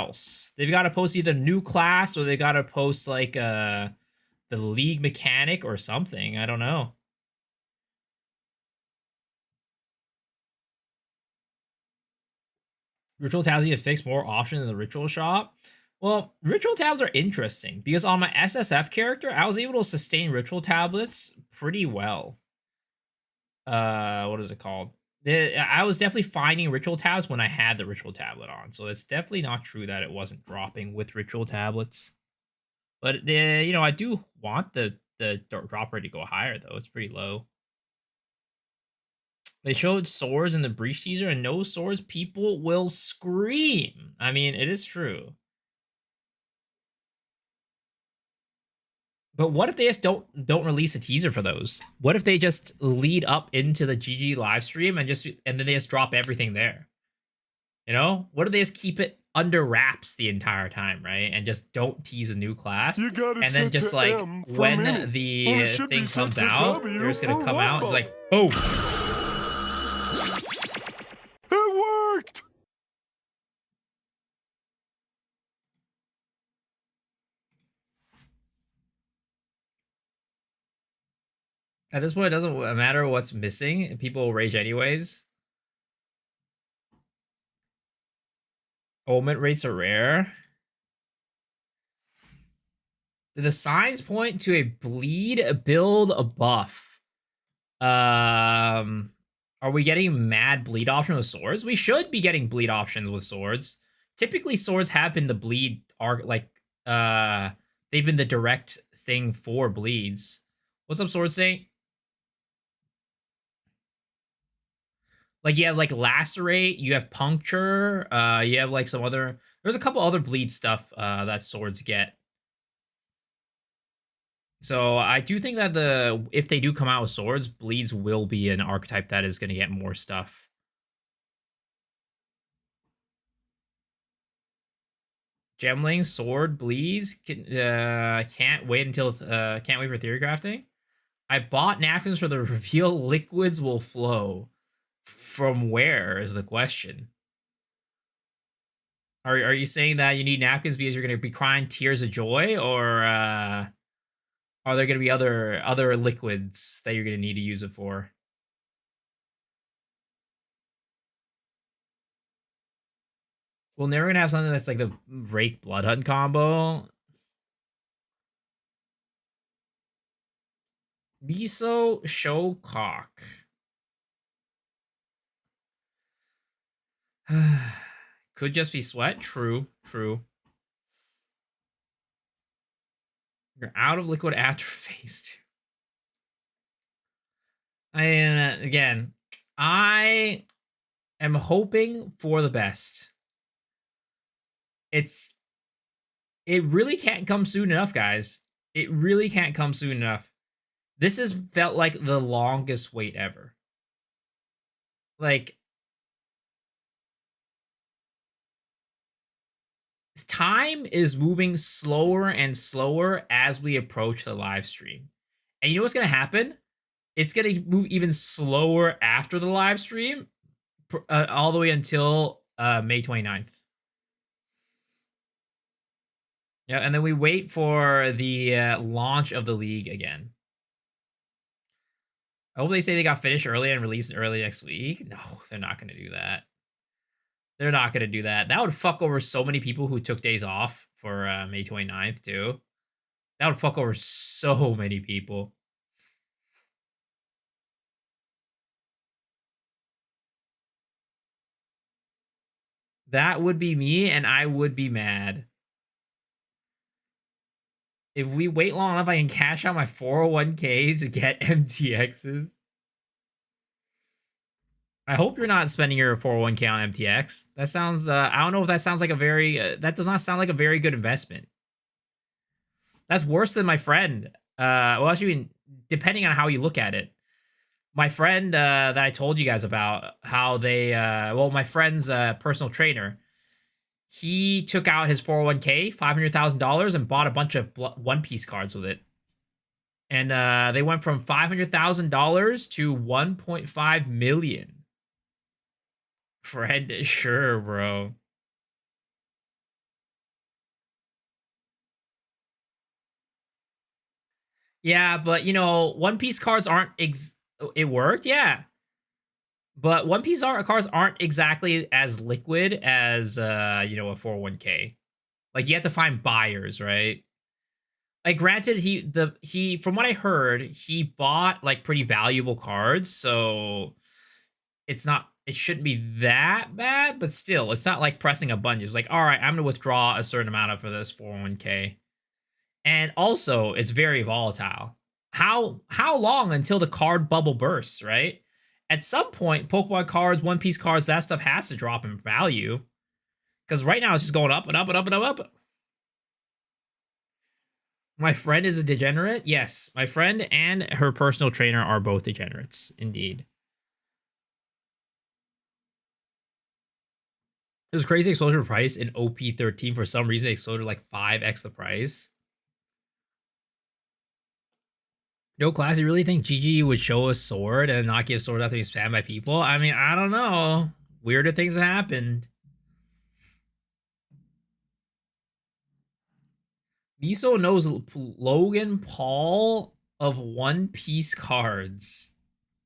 else. They've got to post either new class or they got to post like the league mechanic or something. I don't know. Ritual tabs need to fix more options in the ritual shop. Well, ritual tabs are interesting because on my SSF character, I was able to sustain ritual tablets pretty well. What is it called? I was definitely finding ritual tabs when I had the ritual tablet on, so it's definitely not true that it wasn't dropping with ritual tablets. But you know, I do want the drop rate to go higher though. It's pretty low. They showed swords in the breach teaser, and no swords, people will scream. I mean, it is true. But what if they just don't release a teaser for those? What if they just lead up into the GG live stream and then they just drop everything there? You know, what if they just keep it under wraps the entire time, right? And just don't tease a new class, You got it and then set just to like M for when mini. the Well, it should be thing set comes to out, W they're just gonna for come out and be rumble. like, oh. It worked! At this point, it doesn't matter what's missing. People will rage anyways. Omen rates are rare. Do the signs point to a bleed, a build, a buff? Are we getting mad bleed option with swords? We should be getting bleed options with swords. Typically, swords have been the bleed arc, like they've been the direct thing for bleeds. What's up, Sword Saint? Like you have like lacerate, you have puncture, you have like some other. There's a couple other bleed stuff that swords get. So I do think that if they do come out with swords, bleeds will be an archetype that is going to get more stuff. Gemling, sword, bleeds. Can't wait until can't wait for theory crafting. I bought napkins for the reveal. Liquids will flow. From where is the question? Are you saying that you need napkins because you're going to be crying tears of joy, or are there going to be other liquids that you're going to need to use it for? We're never going to have something that's like the Rake Blood Hunt combo. Miso Showcock. Could just be sweat. True. You're out of liquid after phase 2. Again, I am hoping for the best. It really can't come soon enough, guys. It really can't come soon enough. This has felt like the longest wait ever. Like, time is moving slower and slower as we approach the live stream. And you know what's going to happen? It's going to move even slower after the live stream, all the way until May 29th. Yeah, and then we wait for the launch of the league again. I hope they say they got finished early and released early next week. No, they're not going to do that. They're not going to do that. That would fuck over so many people who took days off for May 29th, too. That would fuck over so many people. That would be me, and I would be mad. If we wait long enough, I can cash out my 401k to get MTXs. I hope you're not spending your 401k on MTX. That sounds, I don't know if that sounds like a very, that does not sound like a very good investment. That's worse than my friend. Well, actually, depending on how you look at it. My friend that I told you guys about, how they, well, my friend's personal trainer, he took out his 401k, $500,000, and bought a bunch of One Piece cards with it. And they went from $500,000 to 1.5 million. Friend, sure, bro. Yeah, but you know, One Piece cards aren't it worked, yeah. But One Piece cards aren't exactly as liquid as you know, a 401k. Like you have to find buyers, right? Like granted, he from what I heard, he bought like pretty valuable cards, so it shouldn't be that bad, but still, it's not like pressing a button. It's like, all right, I'm gonna withdraw a certain amount of for this 401k. And also, it's very volatile. How long until the card bubble bursts, right? At some point, Pokemon cards, One Piece cards, that stuff has to drop in value. Because right now it's just going up and up and up and up. My friend is a degenerate. Yes, my friend and her personal trainer are both degenerates, indeed. It was crazy exposure price in OP13. For some reason, they exploded like 5x the price. Yo, class, you really think GG would show a sword and not give sword after being spammed by people? I mean, I don't know. Weirder things have happened. Miso knows Logan Paul of One Piece cards.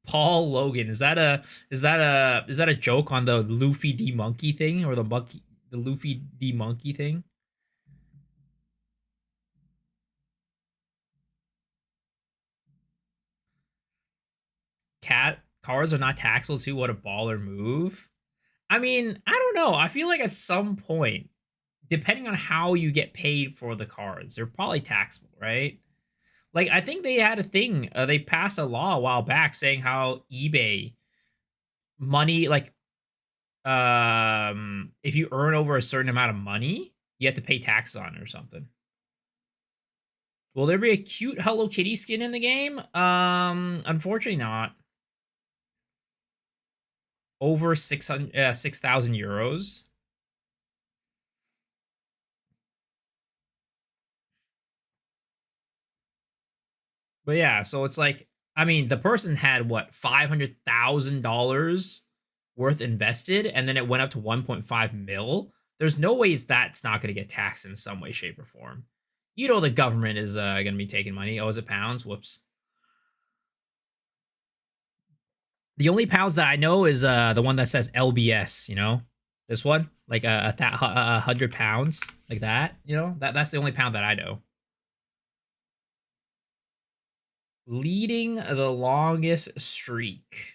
Paul Logan. Is that a joke on the Luffy D monkey thing or the Luffy D monkey thing? Cat cards are not taxable too. What a baller move. I mean, I don't know. I feel like at some point, depending on how you get paid for the cards, they're probably taxable, right? Like I think they had a thing. They passed a law a while back saying how eBay money, like if you earn over a certain amount of money, you have to pay taxes on it or something. Will there be a cute Hello Kitty skin in the game? Unfortunately not. Over 6,000 euros. But yeah, so it's like, I mean, the person had what, $500,000 worth invested, and then it went up to 1.5 mil. There's no ways that's not going to get taxed in some way, shape, or form. You know, the government is going to be taking money. Oh, is it pounds? Whoops. The only pounds that I know is the one that says LBS. You know, this one, like a 100 pounds, like that. You know, that's the only pound that I know. Leading the longest streak.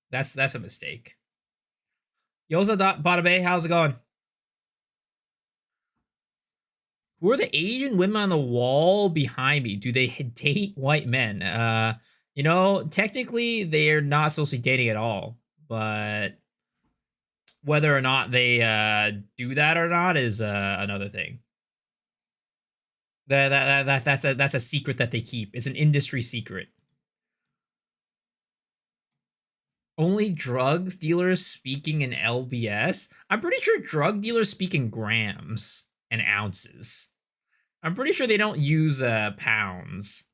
That's a mistake. Yoza Bada Bay, how's it going? Who are the Asian women on the wall behind me? Do they date white men? You know, technically they're not supposed to be dating at all, but whether or not they do that or not is another thing. That's a secret that they keep. It's an industry secret. Only drugs dealers speaking in LBS. I'm pretty sure drug dealers speak in grams and ounces. I'm pretty sure they don't use pounds.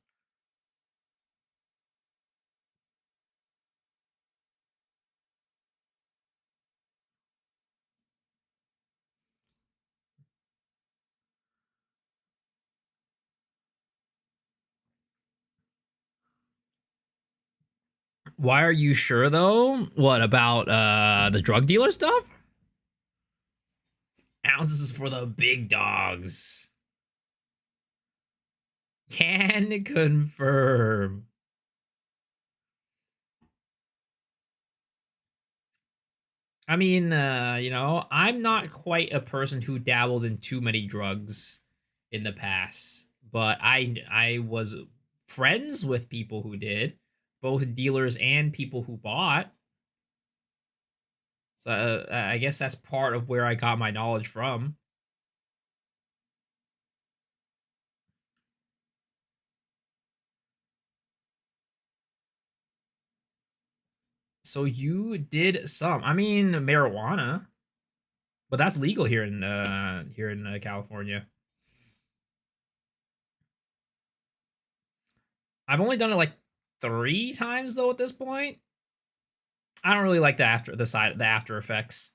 Why are you sure though? What about the drug dealer stuff? Ounces for the big dogs. Can confirm. I mean, you know, I'm not quite a person who dabbled in too many drugs in the past, but I was friends with people who did, both dealers and people who bought. So I guess that's part of where I got my knowledge from. So you did some. I mean, marijuana, but that's legal here in California. I've only done it like 3 times though at this point. I don't really like the after effects.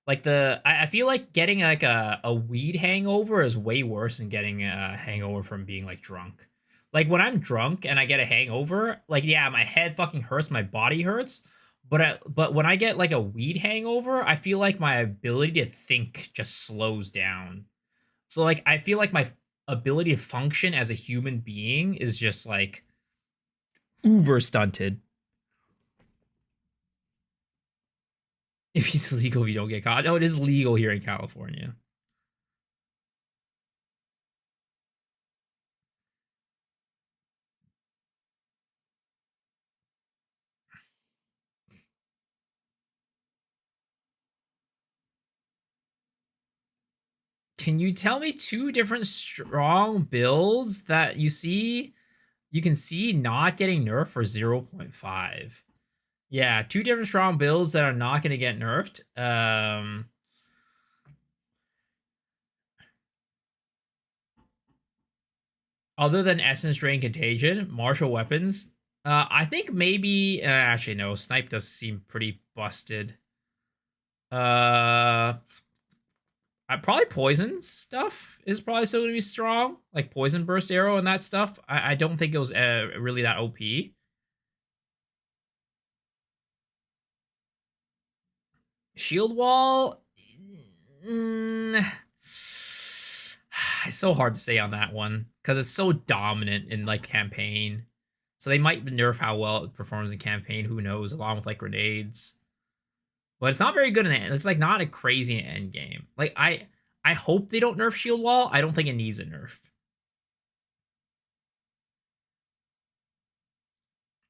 Like I feel like getting like a weed hangover is way worse than getting a hangover from being like drunk. Like when I'm drunk and I get a hangover, like yeah, my head fucking hurts, my body hurts. But when I get like a weed hangover, I feel like my ability to think just slows down. So like I feel like my ability to function as a human being is just like uber stunted. If it's legal, if you don't get caught. No, it is legal here in California. Can you tell me two different strong builds that you can see not getting nerfed for 0.5? Yeah, two different strong builds that are not going to get nerfed. Other than Essence Drain Contagion, martial weapons. I think maybe actually no, Snipe does seem pretty busted. Uh Probably poison stuff is probably still gonna be strong, like poison burst arrow and that stuff. I don't think it was really that OP. Shield wall, mm, it's so hard to say on that one because it's so dominant in like campaign. So they might nerf how well it performs in campaign. Who knows? Along with like grenades, but it's not very good in it. It's like not a crazy end game. Like I hope they don't nerf shield wall. I don't think it needs a nerf.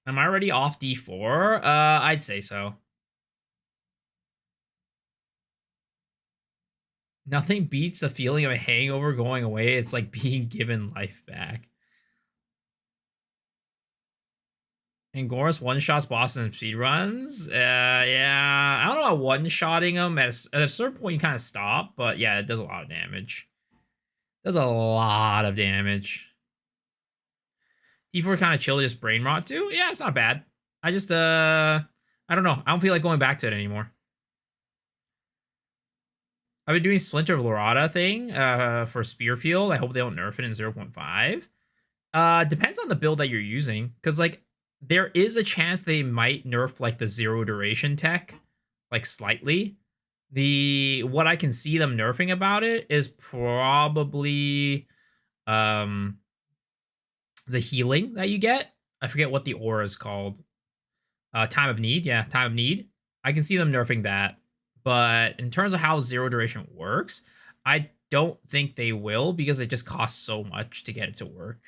Am I already off D4? I'd say so. Nothing beats the feeling of a hangover going away. It's like being given life back. And Goris one-shots bosses and speed runs. Yeah. I don't know about one-shotting them. At a certain point, you kind of stop. But yeah, it does a lot of damage. Does a lot of damage. D4 kind of chill, just brain rot too. Yeah, it's not bad. I just, I don't know. I don't feel like going back to it anymore. I've been doing Splinter of Lorata thing for Spearfield. I hope they don't nerf it in 0.5. Depends on the build that you're using, because like there is a chance they might nerf like the zero duration tech, like slightly. The what I can see them nerfing about it is probably um the healing that you get. I forget what the aura is called. Time of Need, yeah, Time of Need. I can see them nerfing that, but in terms of how zero duration works, I don't think they will because it just costs so much to get it to work.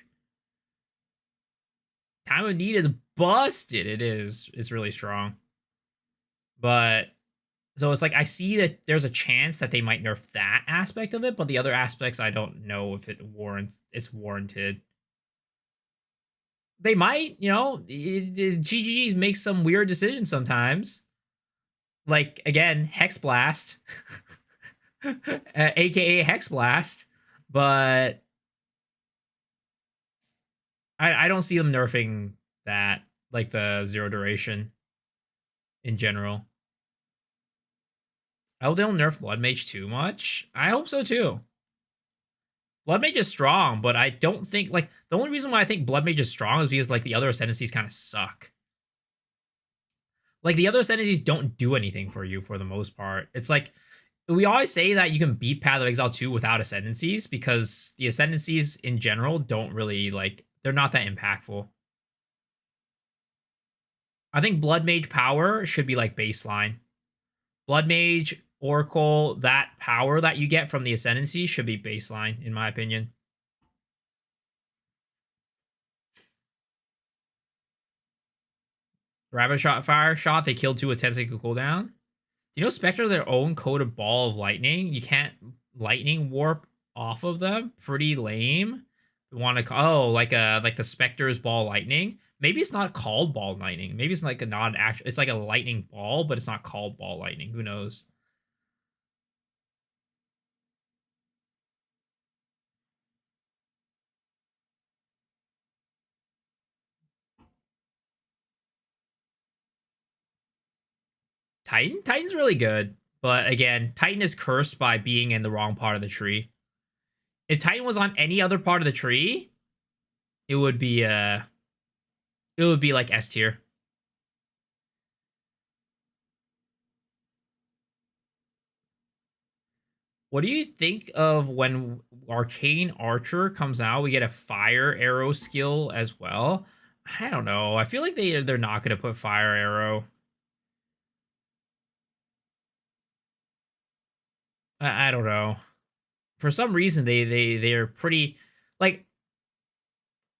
Time of Need is busted. It is. It's really strong. But so it's like I see that there's a chance that they might nerf that aspect of it, but the other aspects I don't know if it's warranted. They might, GGGs make some weird decisions sometimes. Like again, Hex Blast, aka Hex Blast, but I don't see them nerfing that, like the zero duration in general. I hope they don't nerf Blood Mage too much. I hope so too. Blood Mage is strong, but I don't think like the only reason why I think Blood Mage is strong is because like the other ascendancies kind of suck. Like the other ascendancies don't do anything for you for the most part. It's like we always say that you can beat Path of Exile 2 without ascendancies because the ascendancies in general don't really like they're not that impactful. I think Blood Mage power should be like baseline. Blood Mage, Oracle, that power that you get from the ascendancy should be baseline, in my opinion. Rapid shot, fire shot, they killed 2 with 10-second cooldown. Do you know Spectre their own coded ball of lightning? You can't lightning warp off of them. Pretty lame. You want to like the Spectre's ball lightning. Maybe it's not called ball lightning. Maybe it's like a non-actual. It's like a lightning ball, but it's not called ball lightning. Who knows? Titan's really good, but again, Titan is cursed by being in the wrong part of the tree. If Titan was on any other part of the tree, it would be like S tier. What do you think of when Arcane Archer comes out? We get a fire arrow skill as well. I don't know. I feel like they're not gonna put fire arrow. I don't know. For some reason they're pretty like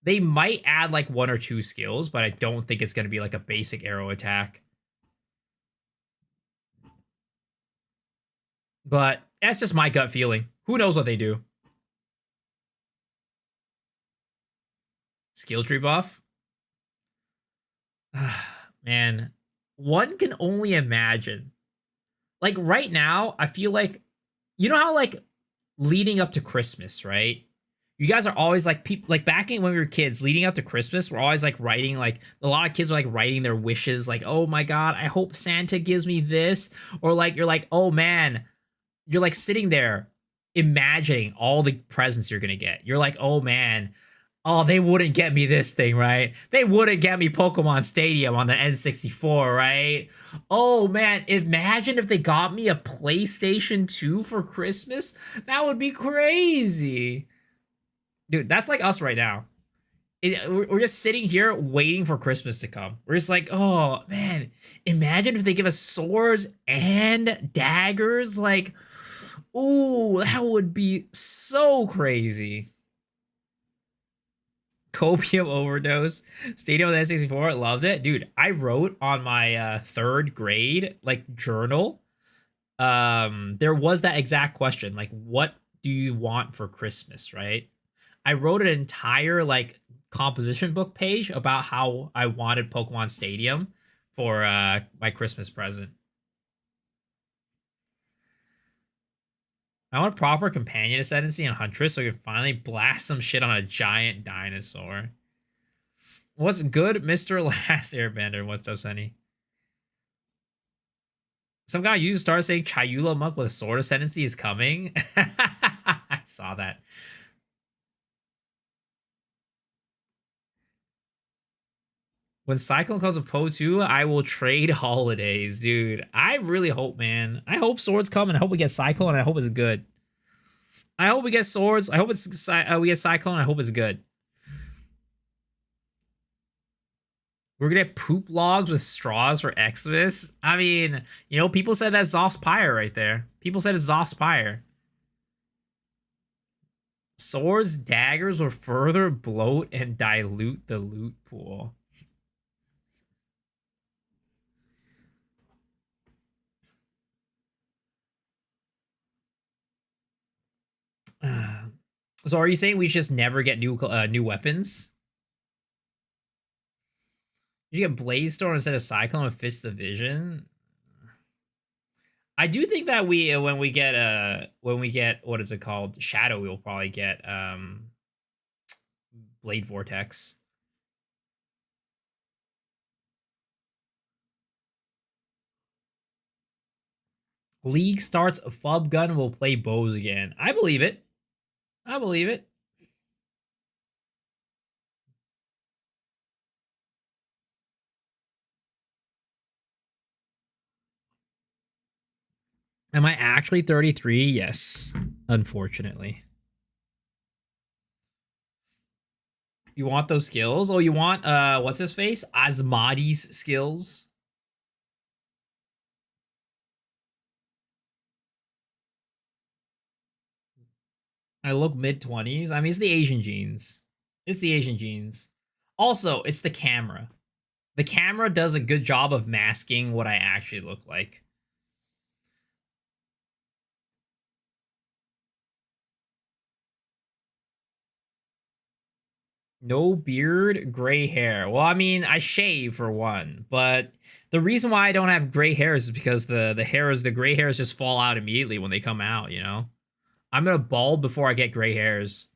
they might add like one or two skills, but I don't think it's gonna be like a basic arrow attack. But that's just my gut feeling. Who knows what they do? Skill tree buff? Man, one can only imagine. Like right now, I feel like you know how like leading up to Christmas, right? You guys are always like people like back in when we were kids, leading up to Christmas, we're always like writing like a lot of kids are like writing their wishes, like, oh my god, I hope Santa gives me this. Or like you're like, oh man, you're like sitting there imagining all the presents you're gonna get. You're like, oh man, oh, they wouldn't get me this thing, right? They wouldn't get me Pokemon Stadium on the N64, right? Oh man, imagine if they got me a PlayStation 2 for Christmas. That would be crazy. Dude, that's like us right now. We're just sitting here waiting for Christmas to come. We're just like, oh man, imagine if they give us swords and daggers. Like, ooh, that would be so crazy. Copium overdose. Stadium with N64, loved it. Dude, I wrote on my third grade like journal. There was that exact question, like, what do you want for Christmas, right? I wrote an entire like composition book page about how I wanted Pokemon Stadium for my Christmas present. I want a proper companion ascendancy on Huntress so we can finally blast some shit on a giant dinosaur. What's good, Mr. Last Airbender? What's up, Sunny? Some guy used to start saying Chayula Monk with a sword ascendancy is coming. I saw that. When Cyclone comes with Po 2, I will trade holidays, dude. I really hope, man. I hope swords come, and I hope we get Cyclone, and I hope it's good. I hope we get swords. I hope we get Cyclone. I hope it's good. We're gonna get poop logs with straws for Xmas. I mean, you know, people said that's Zoff's Pyre right there. People said it's Zoff's Pyre. Swords, daggers will further bloat and dilute the loot pool. So are you saying we just never get new weapons? You get Blaze Storm instead of Cyclone and Fist the Vision. I do think that we when we get what is it called? Shadow, we'll probably get Blade Vortex. League starts, Fub Gun will play bows again. I believe it. I believe it. Am I actually 33? Yes. Unfortunately. You want those skills? Oh, you want what's his face? Asmodi's skills. I look mid-20s. I mean, it's the Asian genes. It's the Asian genes. Also, it's the camera. The camera does a good job of masking what I actually look like. No beard, gray hair. Well, I mean, I shave for one, but the reason why I don't have gray hairs is because the gray hairs just fall out immediately when they come out, you know? I'm gonna bald before I get gray hairs.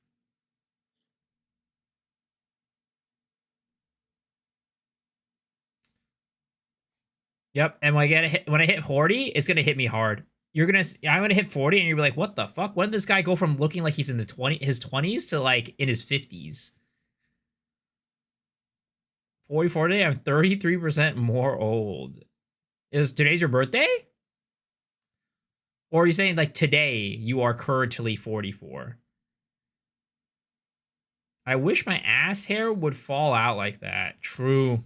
Yep, and when I hit 40, it's gonna hit me hard. I'm gonna hit 40 and you're like, what the fuck? When did this guy go from looking like he's in his 20s to like in his 50s? 44 today. I'm 33% more old. Is today's your birthday? Or are you saying like today you are currently 44? I wish my ass hair would fall out like that. True.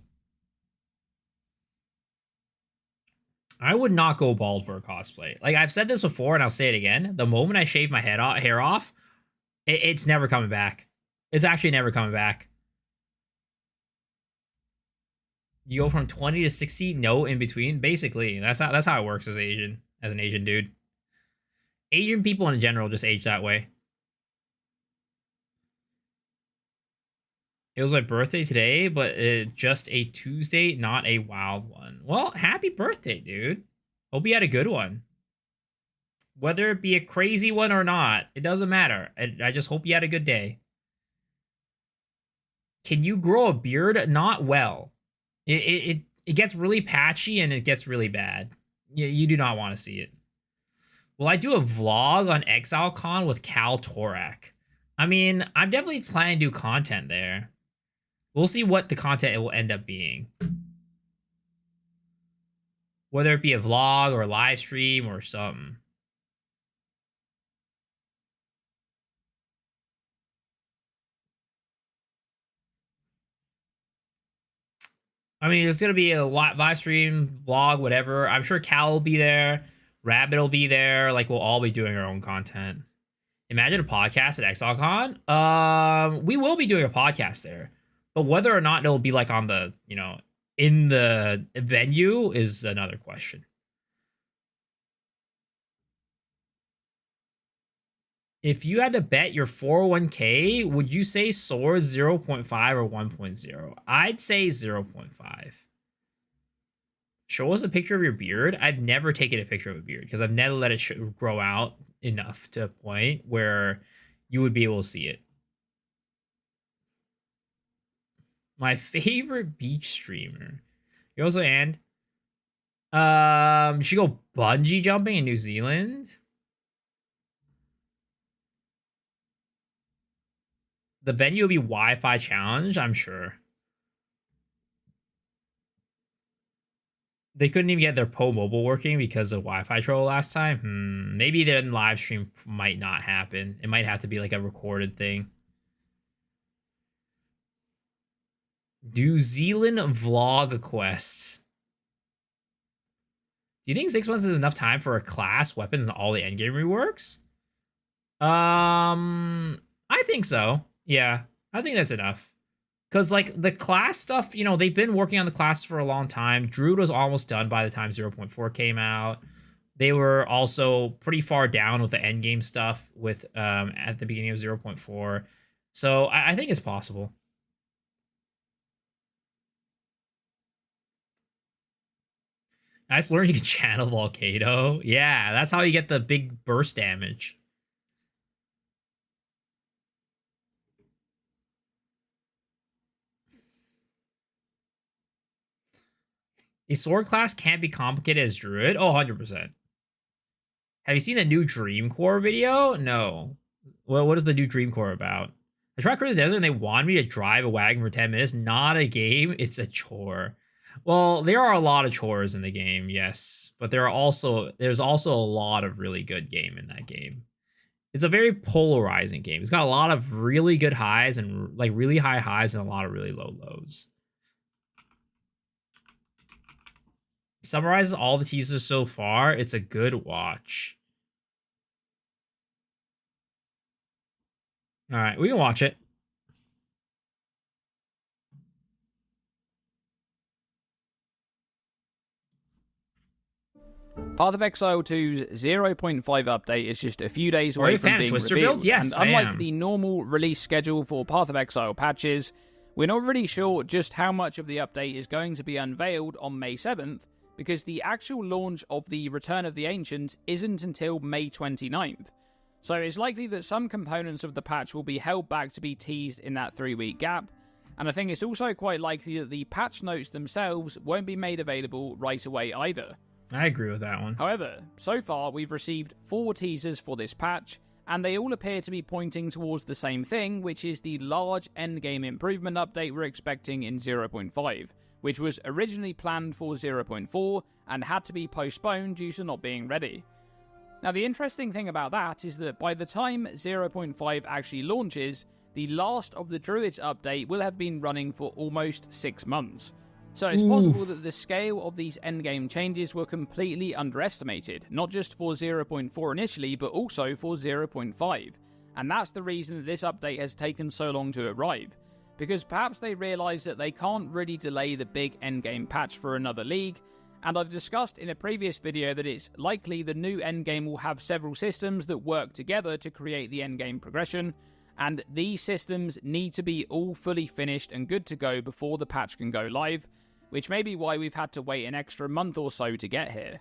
I would not go bald for a cosplay. Like I've said this before and I'll say it again. The moment I shave my hair off, it's never coming back. It's actually never coming back. You go from 20 to 60, no in between. Basically, that's how it works as an Asian dude. Asian people in general just age that way. It was my birthday today, but just a Tuesday, not a wild one. Well, happy birthday, dude. Hope you had a good one. Whether it be a crazy one or not, it doesn't matter. I just hope you had a good day. Can you grow a beard? Not well. It gets really patchy and it gets really bad. You do not want to see it. Will I do a vlog on ExileCon with Cal Torak? I mean, I'm definitely planning to do content there. We'll see what the content it will end up being. Whether it be a vlog or a live stream or something. I mean, it's gonna be a live stream, vlog, whatever. I'm sure Cal will be there. Rabbit will be there. Like, we'll all be doing our own content. Imagine a podcast at ExileCon. We will be doing a podcast there. But whether or not it'll be like on the, in the venue is another question. If you had to bet your 401k, would you say Sword 0.5 or 1.0? I'd say 0.5. Show us a picture of your beard. I've never taken a picture of a beard because I've never let it grow out enough to a point where you would be able to see it. My favorite beach streamer. You also and you should go bungee jumping in New Zealand. The venue will be Wi-Fi challenge, I'm sure. They couldn't even get their Po Mobile working because of Wi-Fi troll last time. Maybe then live stream might not happen. It might have to be like a recorded thing. New Zealand vlog quest. Do you think 6 months is enough time for a class, weapons, and all the endgame reworks? I think so. Yeah, I think that's enough. Because, like, the class stuff, they've been working on the class for a long time. Druid was almost done by the time 0.4 came out. They were also pretty far down with the endgame stuff with at the beginning of 0.4. So I think it's possible. I just learned you can channel Volcano. Yeah, that's how you get the big burst damage. A sword class can't be complicated as Druid. Oh, 100%. Have you seen the new Dream Core video? No. Well, what is the new Dream Core about? I tried Cruise Desert and they wanted me to drive a wagon for 10 minutes. Not a game, it's a chore. Well, there are a lot of chores in the game, yes. But there's also a lot of really good game in that game. It's a very polarizing game. It's got a lot of really good highs and like really high highs and a lot of really low lows. Summarizes all the teasers so far. It's a good watch. All right, we can watch it. Path of Exile 2's 0.5 update is just a few days away from being Twister revealed, builds? Yes, and unlike I am. the normal release schedule for Path of Exile patches, we're not really sure just how much of the update is going to be unveiled on May 7th, because the actual launch of the Return of the Ancients isn't until May 29th. So it's likely that some components of the patch will be held back to be teased in that 3-week gap, and I think it's also quite likely that the patch notes themselves won't be made available right away either. I agree with that one. However, so far we've received 4 teasers for this patch, and they all appear to be pointing towards the same thing, which is the large endgame improvement update we're expecting in 0.5, which was originally planned for 0.4 and had to be postponed due to not being ready. Now, the interesting thing about that is that by the time 0.5 actually launches, the last of the Druids update will have been running for almost 6 months. So it's possible that the scale of these endgame changes were completely underestimated, not just for 0.4 initially, but also for 0.5. And that's the reason that this update has taken so long to arrive, because perhaps they realised that they can't really delay the big endgame patch for another league, and I've discussed in a previous video that it's likely the new endgame will have several systems that work together to create the endgame progression, and these systems need to be all fully finished and good to go before the patch can go live, which may be why we've had to wait an extra month or so to get here.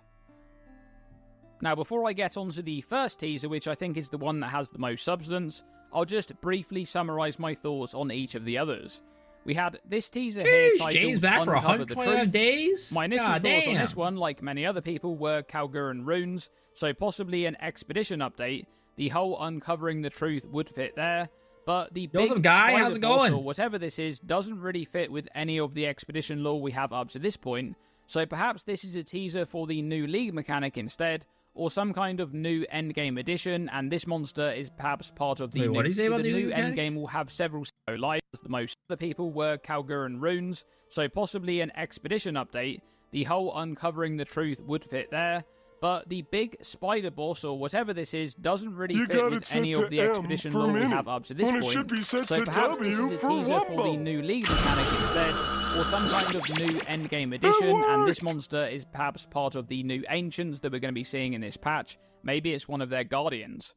Now, before I get onto the first teaser, which I think is the one that has the most substance, I'll just briefly summarise my thoughts on each of the others. We had this teaser here titled James back for Uncover the 125 Truth. days? My initial God thoughts on damn. this one, like many other people, were Kalguran runes, so possibly an expedition update. The whole uncovering the truth would fit there, but the Yo, big some guy, spider how's it boss going? or whatever this is doesn't really fit with any of the expedition lore we have up to this point, so perhaps this is a teaser for the new league mechanic instead, or some kind of new endgame edition, and this monster is perhaps part of the Wait, new... what did he say about the the new new mechanic? endgame will have several lives. The most other people were Kalguran runes, so possibly an expedition update. The whole uncovering the truth would fit there, but the big spider boss or whatever this is doesn't really You fit got it with set any to of the M expedition for lore we minute, have up to this when it point. should be set So to perhaps this W is a for teaser for the Wumbo. new league mechanic instead, or some kind of new endgame edition, and this monster is perhaps part of the new ancients that we're going to be seeing in this patch. Maybe it's one of their guardians.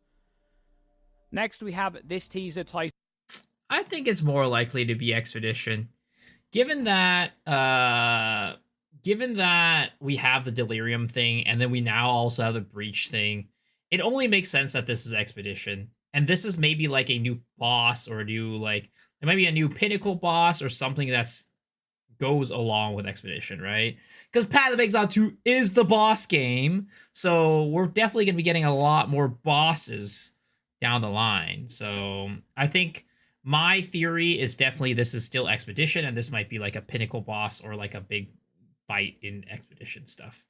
Next, we have this teaser titled... I think it's more likely to be Expedition. Given that we have the Delirium thing, and then we now also have the Breach thing, it only makes sense that this is Expedition. And this is maybe like a new boss, or a new, like, it might be a new Pinnacle boss, or something that's goes along with Expedition, right? Because Path of Exile 2 is the boss game, so we're definitely going to be getting a lot more bosses down the line. So I think my theory is definitely this is still Expedition, and this might be like a Pinnacle boss or like a big fight in Expedition stuff.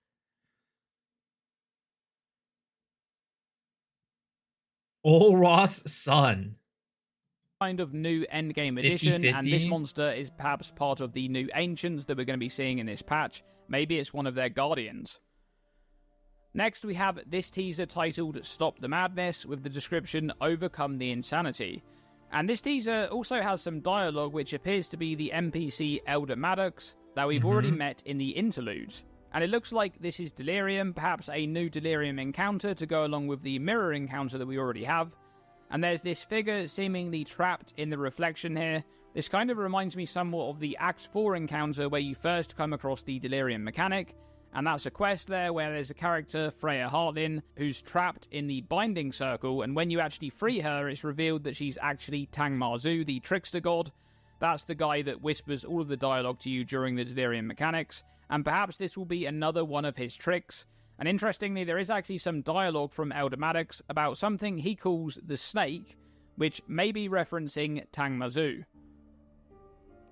Olroth's son. kind of new endgame edition, 50-50. and this monster is perhaps part of the new ancients that we're going to be seeing in this patch. Maybe it's one of their guardians. Next, we have this teaser titled Stop the Madness, with the description Overcome the Insanity. And this teaser also has some dialogue which appears to be the NPC Elder Maddox that we've already met in the interludes. And it looks like this is Delirium, perhaps a new Delirium encounter to go along with the mirror encounter that we already have. And there's this figure seemingly trapped in the reflection here. This kind of reminds me somewhat of the Act 4 encounter where you first come across the Delirium mechanic. And that's a quest there where there's a character, Freya Hartlin, who's trapped in the Binding Circle, and when you actually free her, it's revealed that she's actually Tang Marzu, the Trickster God. That's the guy that whispers all of the dialogue to you during the Delirium mechanics, and perhaps this will be another one of his tricks. And interestingly, there is actually some dialogue from Elder Maddox about something he calls the Snake, which may be referencing Tang Marzu.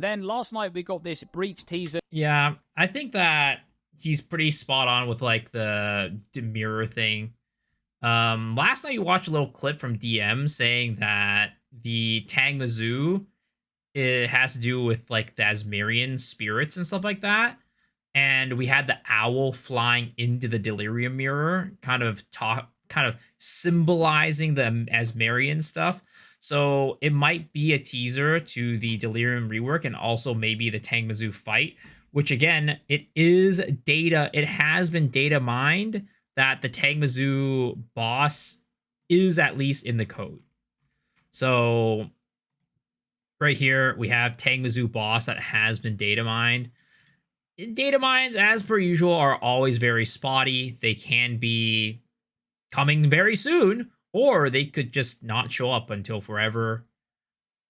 Then last night we got this Breach teaser. Yeah, I think that he's pretty spot on with like the mirror thing. Last night you watched a little clip from DM saying that the Tang Marzu, it has to do with like the Asmerian spirits and stuff like that. And we had the owl flying into the Delirium mirror, kind of symbolizing the Asmerian stuff. So it might be a teaser to the Delirium rework, and also maybe the Tang Marzu fight, which again, it is data. It has been data mined that the Tang Marzu boss is at least in the code. So right here, we have Tang Marzu boss that has been data mined. Data mines, as per usual, are always very spotty. They can be coming very soon, or they could just not show up until forever,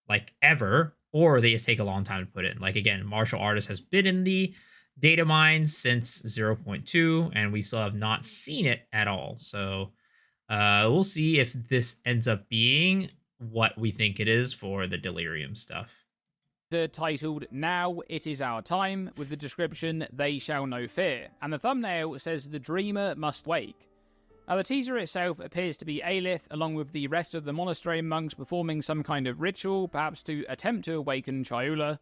like ever, or they just take a long time to put in. Like again, Martial Artist has been in the data mines since 0.2, and we still have not seen it at all. So We'll see if this ends up being what we think it is for the delirium stuff. Titled "Now It Is Our Time" with the description "They Shall No Fear," and the thumbnail says "The Dreamer Must Wake." Now, the teaser itself appears to be Aelith along with the rest of the monastery monks performing some kind of ritual, perhaps to attempt to awaken Chayula,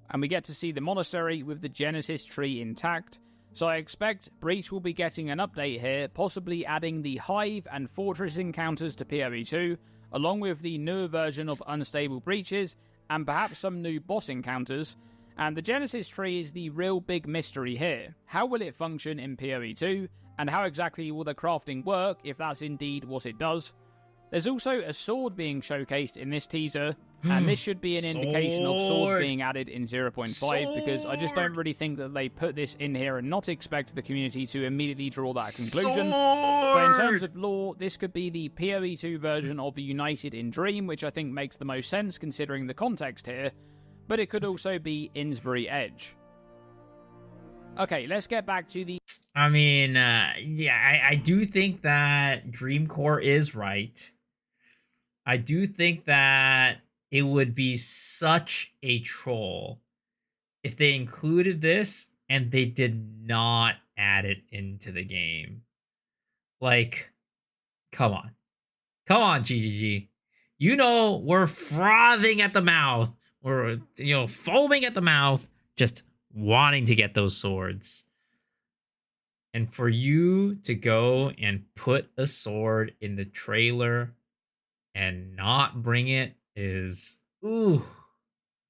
and we get to see the monastery with the Genesis tree intact. So I expect Breach will be getting an update here, possibly adding the Hive and Fortress encounters to PoE2, along with the newer version of Unstable Breaches, and perhaps some new boss encounters. And the Genesis tree is the real big mystery here. How will it function in PoE2, and how exactly will the crafting work if that's indeed what it does? There's also a sword being showcased in this teaser, and this should be an indication of swords being added in 0.5, because I just don't really think that they put this in here and not expect the community to immediately draw that conclusion. But in terms of lore, this could be the PoE2 version of United in Dream, which I think makes the most sense considering the context here, but it could also be Innsbury Edge. Okay, let's get back to the... I mean, yeah, I do think that Dreamcore is right. I do think that it would be such a troll if they included this and they did not add it into the game. Like, come on. Come on, GGG. You know, we're frothing at the mouth. We're, foaming at the mouth, just wanting to get those swords. And for you to go and put a sword in the trailer and not bring it is, ooh,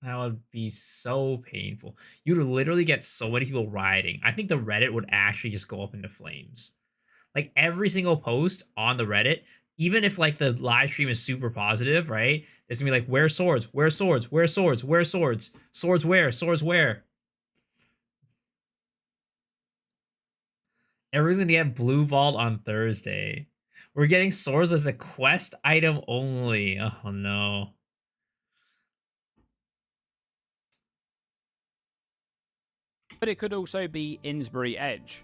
that would be so painful. You'd literally get so many people rioting. I think the Reddit would actually just go up into flames. Like, every single post on the Reddit, even if, like, the live stream is super positive, right? It's gonna be like, where swords? Where swords? Where swords? Where swords? Swords where? Swords where? Everyone's gonna get Blue Vault on Thursday. We're getting swords as a quest item only. Oh no. But it could also be Innsbury Edge.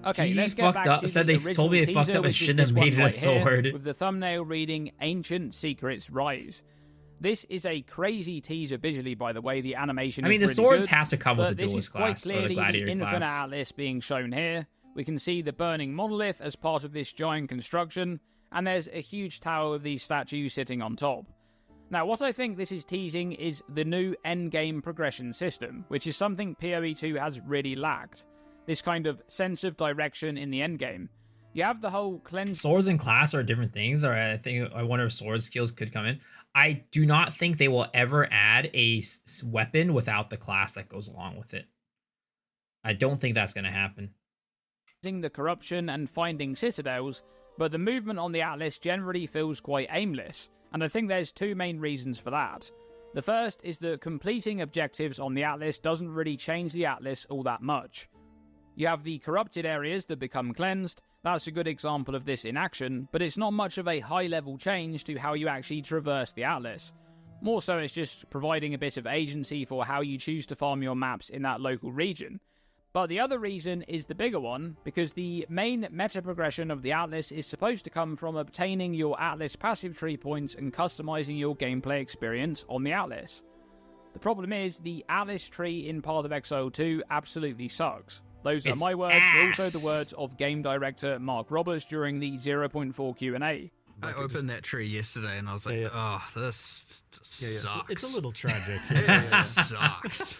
Okay, GG let's get back up, to said the they told me they original fucked teaser, up and which is shouldn't this have one made it a right here, sword. with the thumbnail reading "Ancient Secrets Rise." This is a crazy teaser visually, by the way. The animation. I mean, is the really swords good, have to come with the this duelist is quite class or the clearly gladiator the Infinite class. Atlas being shown here. We can see the burning monolith as part of this giant construction, and there's a huge tower of these statues sitting on top. Now, what I think this is teasing is the new endgame progression system, which is something PoE2 has really lacked. This kind of sense of direction in the endgame. You have the whole cleanse. Swords and class are different things, or I wonder if sword skills could come in. I do not think they will ever add a weapon without the class that goes along with it. I don't think that's going to happen. The corruption and finding citadels, but the movement on the Atlas generally feels quite aimless, and I think there's two main reasons for that. The first is that completing objectives on the Atlas doesn't really change the Atlas all that much. You have the corrupted areas that become cleansed. That's a good example of this in action, but it's not much of a high-level change to how you actually traverse the Atlas. More so, it's just providing a bit of agency for how you choose to farm your maps in that local region. But the other reason is the bigger one, because the main meta progression of the Atlas is supposed to come from obtaining your Atlas passive tree points and customizing your gameplay experience on the Atlas. The problem is, the Atlas tree in Path of Exile 2 absolutely sucks. Those are my words, but also the words of game director Mark Roberts during the 0.4 Q&A. I opened that tree yesterday and I was like, oh, this sucks. It's a little tragic. It sucks.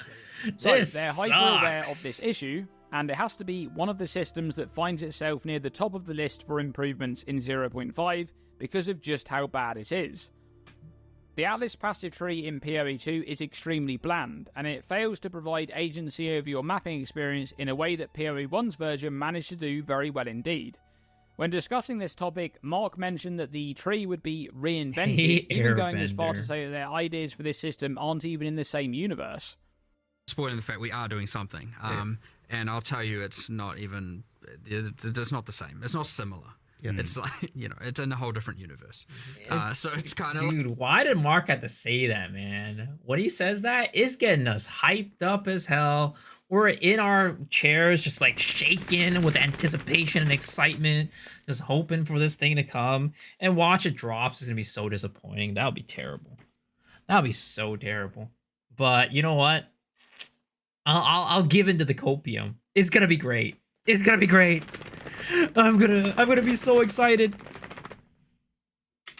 So they're hyper aware of this issue, and it has to be one of the systems that finds itself near the top of the list for improvements in 0.5 because of just how bad it is. The Atlas passive tree in PoE2 is extremely bland, and it fails to provide agency over your mapping experience in a way that PoE1's version managed to do very well indeed. When discussing this topic, Mark mentioned that the tree would be reinvented, even going as far to say that their ideas for this system aren't even in the same universe. Spoiling the fact we are doing something, and I'll tell you, it's not even, it's not the same. It's not similar. Yeah. It's like, it's in a whole different universe. So it's kind of... Dude, why did Mark have to say that, man? When he says that, it's getting us hyped up as hell. we're in our chairs, just like shaking with anticipation and excitement, just hoping for this thing to come, and watch it drops. It's gonna be so disappointing. That would be terrible. That would be so terrible. But you know what? I'll give into the copium. It's gonna be great. It's gonna be great. I'm gonna be so excited.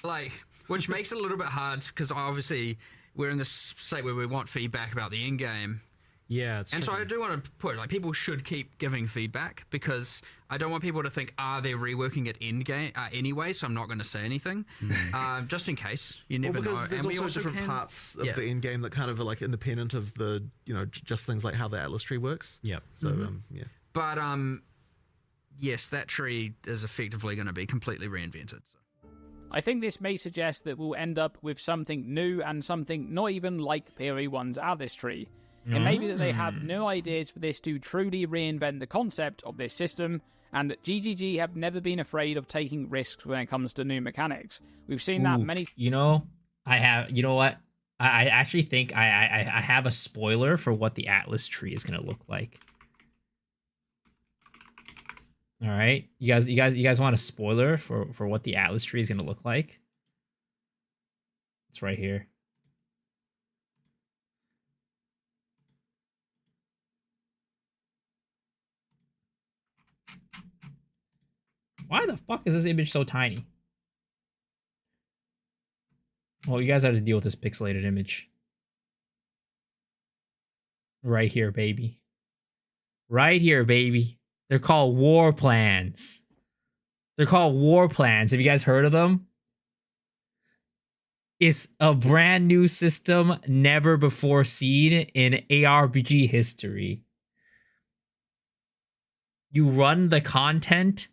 Like, which makes it a little bit hard because obviously we're in this state where we want feedback about the end game. Yeah, it's and tricky. so I do want to put, like, people should keep giving feedback because I don't want people to think, they're reworking it in game anyway, so I'm not going to say anything, just in case. You never know. There's And also different parts of the end game that kind of are like independent of the, just things like how the Atlas tree works. Yep. So yeah. But yes, that tree is effectively going to be completely reinvented. So. I think this may suggest that we'll end up with something new and something not even like PoE1's Atlas tree. It may be that they have no ideas for this to truly reinvent the concept of this system, and GGG have never been afraid of taking risks when it comes to new mechanics. We've seen that many... I have... You know what? I actually think I have a spoiler for what the Atlas tree is going to look like. All right, you guys want a spoiler for what the Atlas tree is going to look like? It's right here. Why the fuck is this image so tiny? Well, you guys have to deal with this pixelated image. Right here, baby. Right here, baby. They're called war plans. They're called war plans. Have you guys heard of them? It's a brand new system never before seen in ARPG history. You run the content,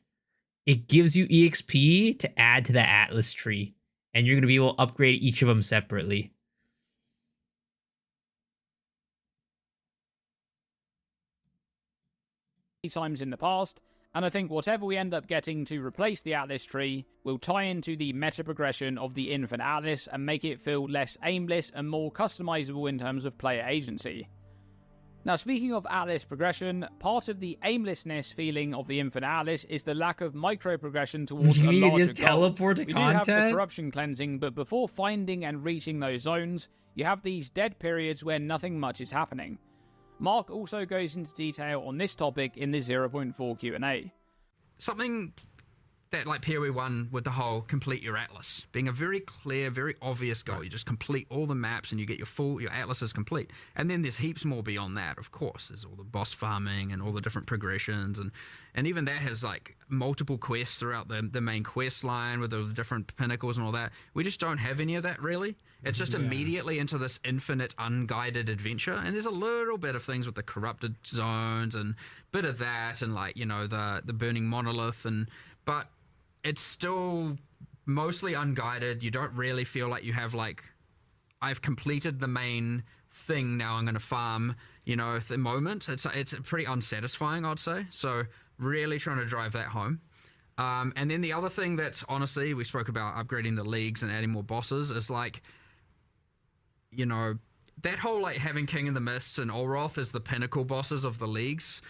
it gives you EXP to add to the Atlas tree, and you're going to be able to upgrade each of them separately. times in the past, and I think whatever we end up getting to replace the Atlas tree will tie into the meta progression of the Infinite Atlas and make it feel less aimless and more customizable in terms of player agency. Now, speaking of Atlas progression, part of the aimlessness feeling of the Infinite Atlas is the lack of micro progression towards a larger just goal. teleport to We content? do have the corruption cleansing, but before finding and reaching those zones, you have these dead periods where nothing much is happening. Mark also goes into detail on this topic in the 0.4 Q&A. Something that, like PoE1 with the whole complete your Atlas being a very clear, very obvious goal. You just complete all the maps and you get your Atlas is complete. And then there's heaps more beyond that, of course. There's all the boss farming and all the different progressions. And even that has like multiple quests throughout the main quest line with the different pinnacles and all that. We just don't have any of that really. It's just immediately into this infinite unguided adventure. And there's a little bit of things with the corrupted zones and bit of that and like, the burning monolith but it's still mostly unguided. You don't really feel like you have like, I've completed the main thing, now I'm going to farm, at the moment. It's pretty unsatisfying, I'd say. So really trying to drive that home. And then the other thing that honestly, we spoke about upgrading the leagues and adding more bosses is like, that whole like having King in the Mists and Olroth as the pinnacle bosses of the leagues,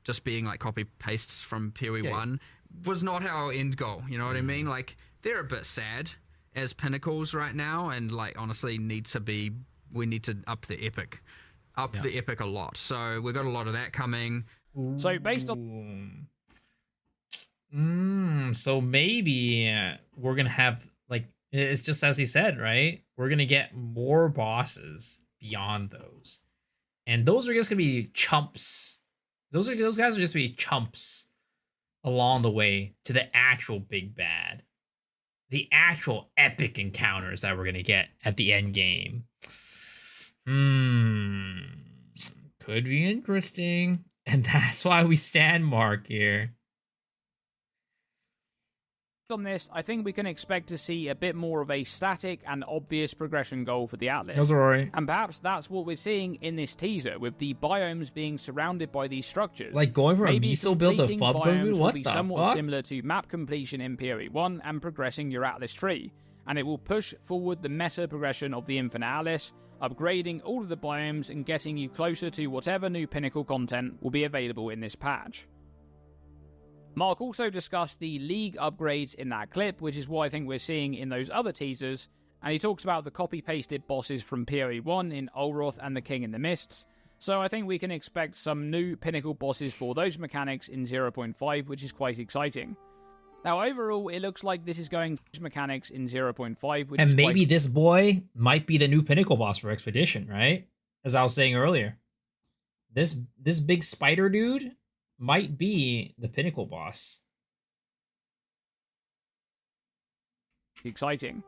just being like copy pastes from PoE1 was not our end goal. You know what I mean? Like they're a bit sad as pinnacles right now, and like honestly we need to up the epic a lot. So we've got a lot of that coming. So based on so maybe we're gonna have like, it's just as he said, right? We're gonna get more bosses beyond those, and those are just gonna be chumps. Those guys are just gonna be chumps along the way to the actual big bad, the actual epic encounters that we're gonna get at the end game. Could be interesting, and that's why we stand Mark here. on this, I think we can expect to see a bit more of a static and obvious progression goal for the Atlas. That's right. And perhaps that's what we're seeing in this teaser, with the biomes being surrounded by these structures. Like going from Maybe a miso build to completing fub biomes will what be the somewhat fuck? similar to map completion in PoE1 and progressing your Atlas tree, and it will push forward the meta progression of the Infinite Atlas, upgrading all of the biomes and getting you closer to whatever new pinnacle content will be available in this patch. Mark also discussed the League upgrades in that clip, which is what I think we're seeing in those other teasers, and he talks about the copy-pasted bosses from PoE 1 in Ulroth and the King in the Mists, so I think we can expect some new pinnacle bosses for those mechanics in 0.5, which is quite exciting. Now overall, it looks like this is going to mechanics in 0.5, which and is maybe this boy might be the new pinnacle boss for Expedition, right? As I was saying earlier. This big spider dude might be the pinnacle boss. exciting.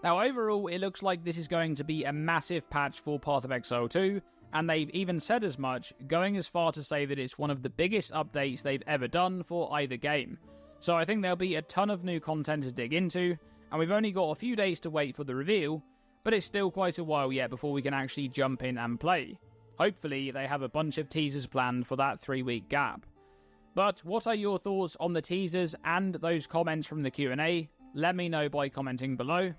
Now overall, it looks like this is going to be a massive patch for Path of Exile 2, and they've even said as much, going as far to say that it's one of the biggest updates they've ever done for either game. So I think there'll be a ton of new content to dig into, and we've only got a few days to wait for the reveal, but it's still quite a while yet before we can actually jump in and play. Hopefully they have a bunch of teasers planned for that 3-week gap. But what are your thoughts on the teasers and those comments from the Q&A? Let me know by commenting below.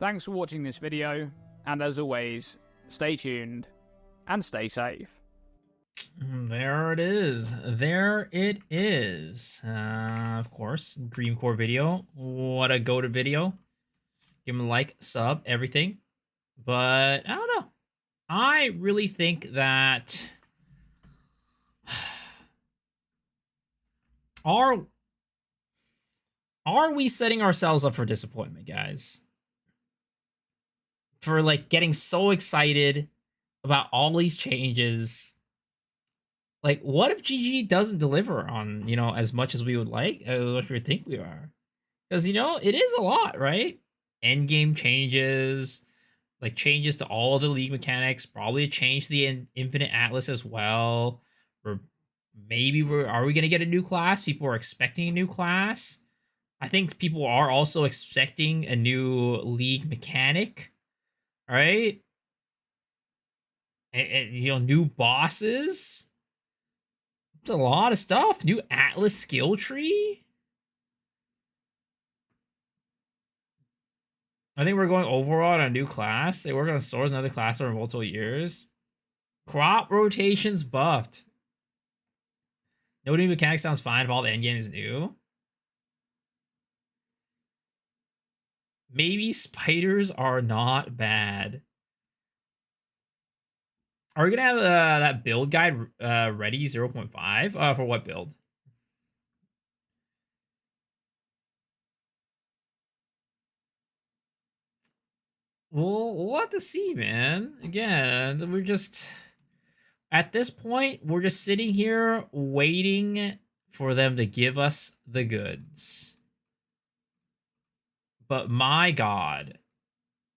Thanks for watching this video, and as always, stay tuned and stay safe. There it is. There it is. Of course, Dreamcore video. What a go-to video. Give him a like, sub, everything. But, I don't know. I really think that... Are we setting ourselves up for disappointment, guys? For, like, getting so excited about all these changes. Like, what if GGG doesn't deliver on, you know, as much as we would like, as we think we are? Because, you know, it is a lot, right? Endgame changes, like changes to all of the league mechanics, probably a change to the Infinite Atlas as well. Or maybe are we going to get a new class? People are expecting a new class. I think people are also expecting a new league mechanic, right? And you know, new bosses. It's a lot of stuff. New Atlas skill tree. I think we're going overall on a new class. They work on swords, another class over multiple years. Crop rotations buffed. No new mechanic sounds fine if all the endgame is new. Maybe spiders are not bad. Are we gonna have that build guide ready 0.5? For what build? We'll have to see, man. Again, we're just at this point, we're just sitting here waiting for them to give us the goods. But my God,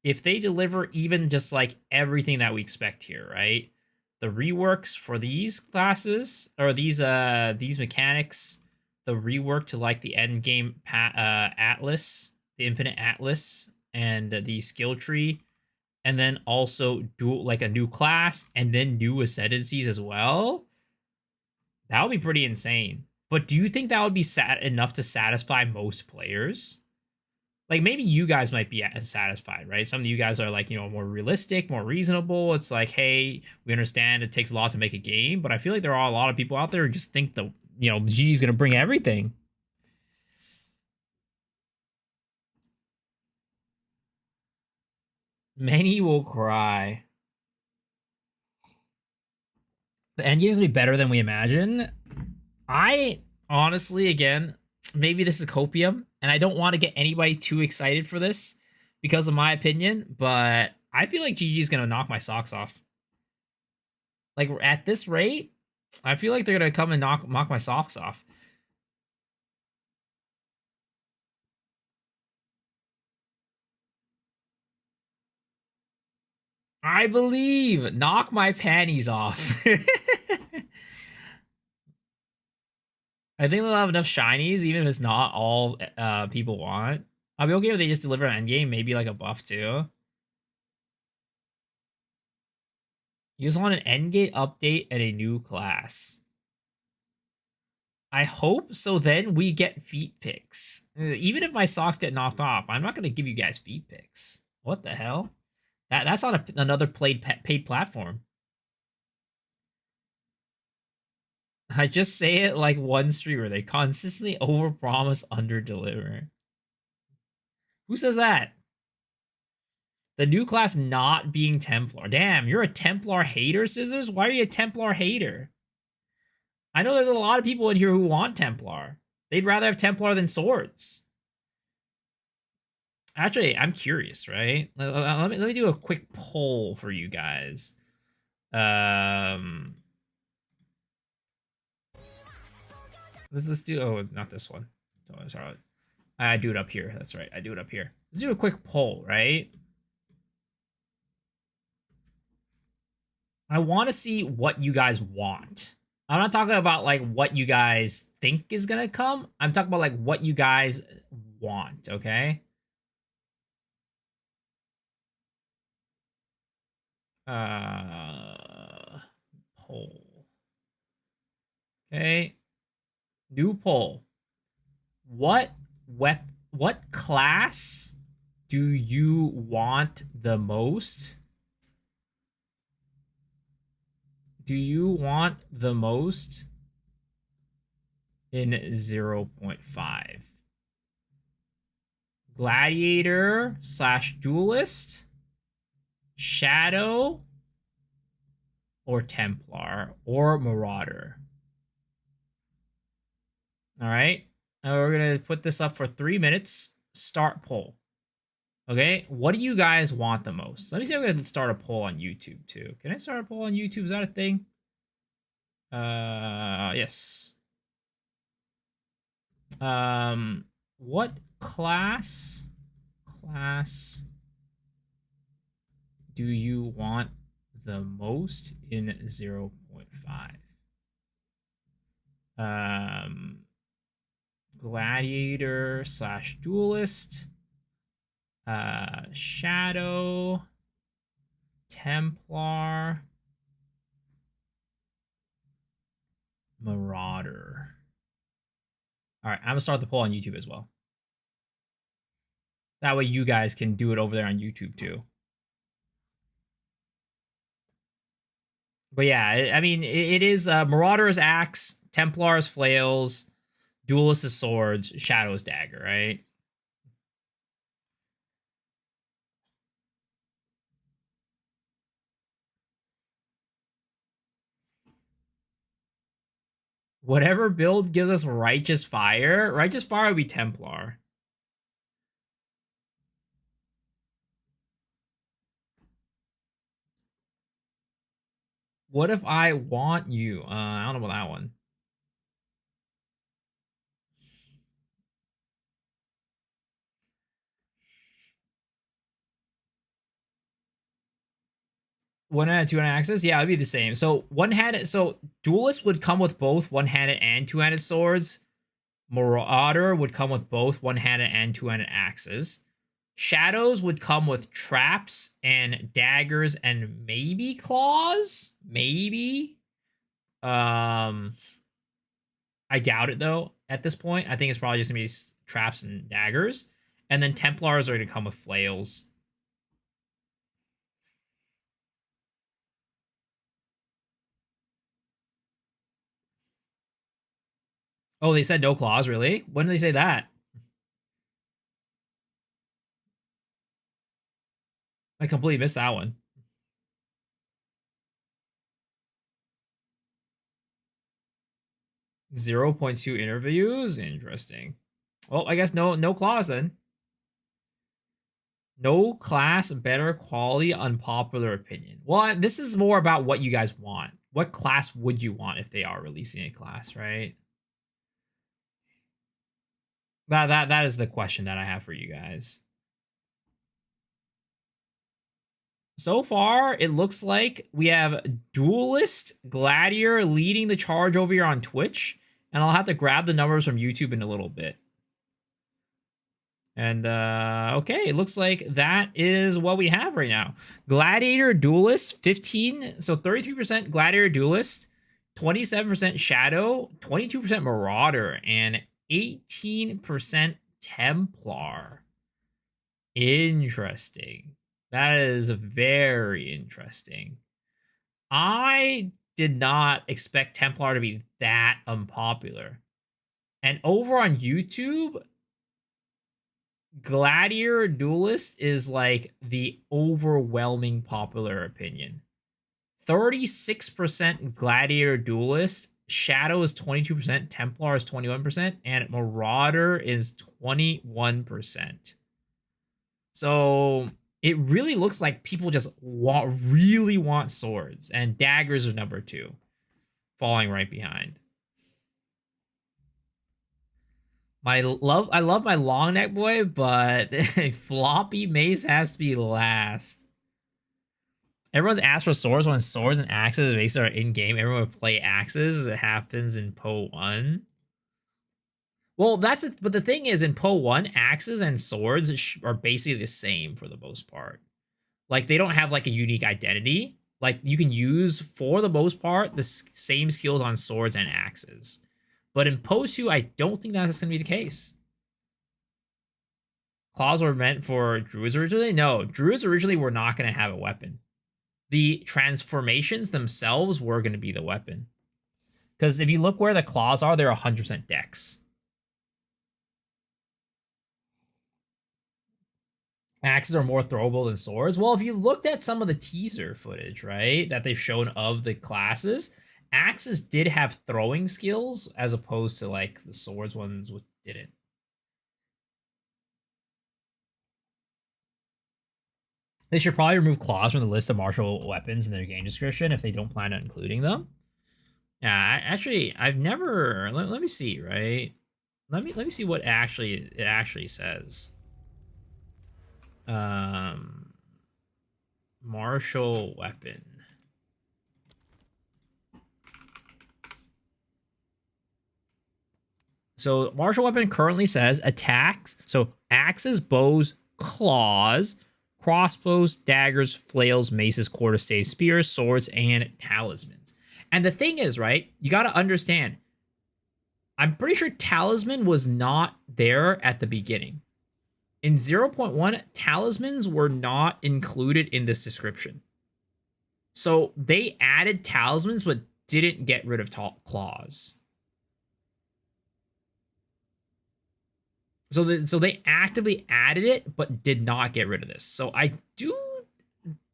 if they deliver even just like everything that we expect here, right? The reworks for these classes or these mechanics, the rework to like the end game Atlas, the Infinite Atlas, and the skill tree, and then also do like a new class and then new ascendancies as well. That would be pretty insane. But do you think that would be enough to satisfy most players? Like, maybe you guys might be satisfied, right? Some of you guys are like, you know, more realistic, more reasonable. It's like, hey, we understand it takes a lot to make a game, but I feel like there are a lot of people out there who just think the, you know, G's gonna bring everything. Many will cry. The endgames will be better than we imagine. I honestly, again, maybe this is copium, and I don't want to get anybody too excited for this because of my opinion, but I feel like GG is going to knock my socks off. Like, at this rate, I feel like they're going to come and knock my socks off. I believe. Knock my panties off. I think they'll have enough shinies, even if it's not all people want. I'll be okay if they just deliver an endgame, maybe like a buff too. You just want an endgame update and a new class. I hope so then we get feet picks. Even if my socks get knocked off, I'm not going to give you guys feet picks. What the hell? That's on another paid platform. I just say it like one streamer. They consistently overpromise, underdeliver. Who says that? The new class not being Templar. Damn, you're a Templar hater, Scissors? Why are you a Templar hater? I know there's a lot of people in here who want Templar. They'd rather have Templar than swords. Actually, I'm curious, right? Let me do a quick poll for you guys. Let's do. Oh, not this one. Oh, sorry. I do it up here. That's right. I do it up here. Let's do a quick poll, right? I want to see what you guys want. I'm not talking about like what you guys think is gonna come. I'm talking about like what you guys want. Okay. Poll. Okay. New poll. What class do you want the most? Do you want the most in 0.5? Gladiator / duelist, Shadow, or Templar, or Marauder? All right. We're going to put this up for 3 minutes. Start poll. Okay. What do you guys want the most? Let me see if I can start a poll on YouTube too. Can I start a poll on YouTube? Is that a thing? Yes. What class do you want the most in 0.5? Gladiator / duelist, Shadow, Templar, Marauder. All right, I'm gonna start the poll on YouTube as well. That way you guys can do it over there on YouTube too. But yeah, I mean, it is Marauder is axe, Templar is flails, Duelist is swords, Shadow is dagger, right? Whatever build gives us Righteous Fire would be Templar. What if I want you? I don't know about that one. One-handed, two-handed axes? Yeah, it'd be the same. So one-handed, so Duelist would come with both one-handed and two-handed swords. Marauder would come with both one-handed and two-handed axes. Shadows would come with traps and daggers and maybe claws? Maybe. I doubt it though at this point. I think it's probably just gonna be traps and daggers. And then Templars are gonna come with flails. Oh, they said no claws, really? When did they say that? I completely missed that one. 0.2 interviews? Interesting. Well, I guess no claws then. No class, better quality, unpopular opinion. Well, this is more about what you guys want. What class would you want if they are releasing a class, right? That is the question that I have for you guys. So far, it looks like we have Duelist Gladiator leading the charge over here on Twitch, and I'll have to grab the numbers from YouTube in a little bit. And okay, it looks like that is what we have right now. Gladiator Duelist 15, so 33% Gladiator Duelist, 27% Shadow, 22% Marauder, and 18% Templar. Interesting. That is very interesting. I did not expect Templar to be that unpopular. And over on YouTube, Gladiator Duelist is like the overwhelming popular opinion. 36% Gladiator Duelist, Shadow is 22%, Templar is 21%, and Marauder is 21%. So it really looks like people just really want swords, and daggers are number 2, falling right behind. I love my long neck boy, but a floppy mace has to be last. Everyone's asked for swords when swords and axes maces are in game. Everyone would play axes. It happens in Po 1. Well, that's it. But the thing is, in Po 1, axes and swords are basically the same for the most part. Like, they don't have like a unique identity. Like, you can use, for the most part, the same skills on swords and axes. But in Po 2, I don't think that's going to be the case. Claws were meant for druids originally? No, druids originally were not going to have a weapon. The transformations themselves were going to be the weapon. Because if you look where the claws are, they're 100% dex. Axes are more throwable than swords. Well, if you looked at some of the teaser footage, right, that they've shown of the classes, axes did have throwing skills as opposed to like the swords ones which didn't. They should probably remove claws from the list of martial weapons in their game description if they don't plan on including them. Yeah, actually, I've never. Let me see, right? Let me see what it actually says. Martial weapon. So martial weapon currently says attacks. So axes, bows, claws, crossbows, daggers, flails, maces, quarterstaves, spears, swords, and talismans. And the thing is, right? You got to understand. I'm pretty sure talisman was not there at the beginning. In 0.1, talismans were not included in this description. So they added talismans but didn't get rid of claws. So they actively added it but did not get rid of this. So I do,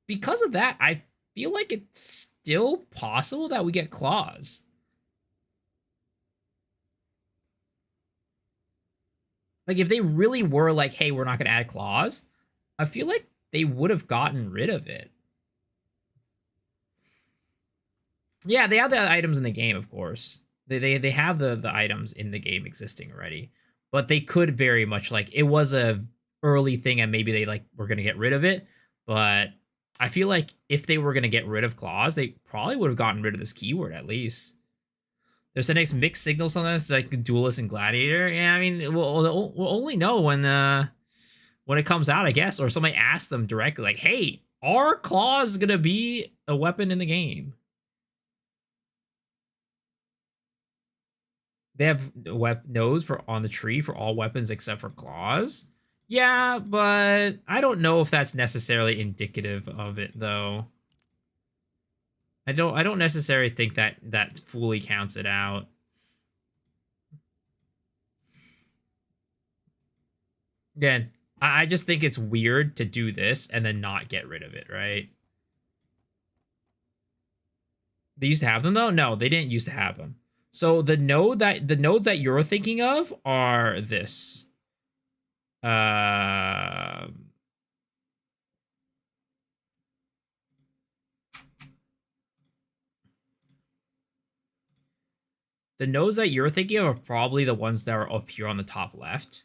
because of that, I feel like it's still possible that we get claws. Like, if they really were like, hey, we're not going to add claws, I feel like they would have gotten rid of it. Yeah, they have the items in the game, of course. They have the items in the game existing already. But they could very much, like, it was a early thing and maybe they, like, were going to get rid of it. But I feel like if they were going to get rid of claws, they probably would have gotten rid of this keyword at least. There's the next mixed signal sometimes, like Duelist and Gladiator. Yeah, I mean, we'll only know when it comes out, I guess, or somebody asks them directly, like, "Hey, are claws gonna be a weapon in the game?" They have nodes for on the tree for all weapons except for claws. Yeah, but I don't know if that's necessarily indicative of it, though. I don't necessarily think that fully counts it out. Again, I just think it's weird to do this and then not get rid of it, right? They used to have them though? No, they didn't used to have them. So the node that you're thinking of are this. Uh, the nodes that you're thinking of are probably the ones that are up here on the top left.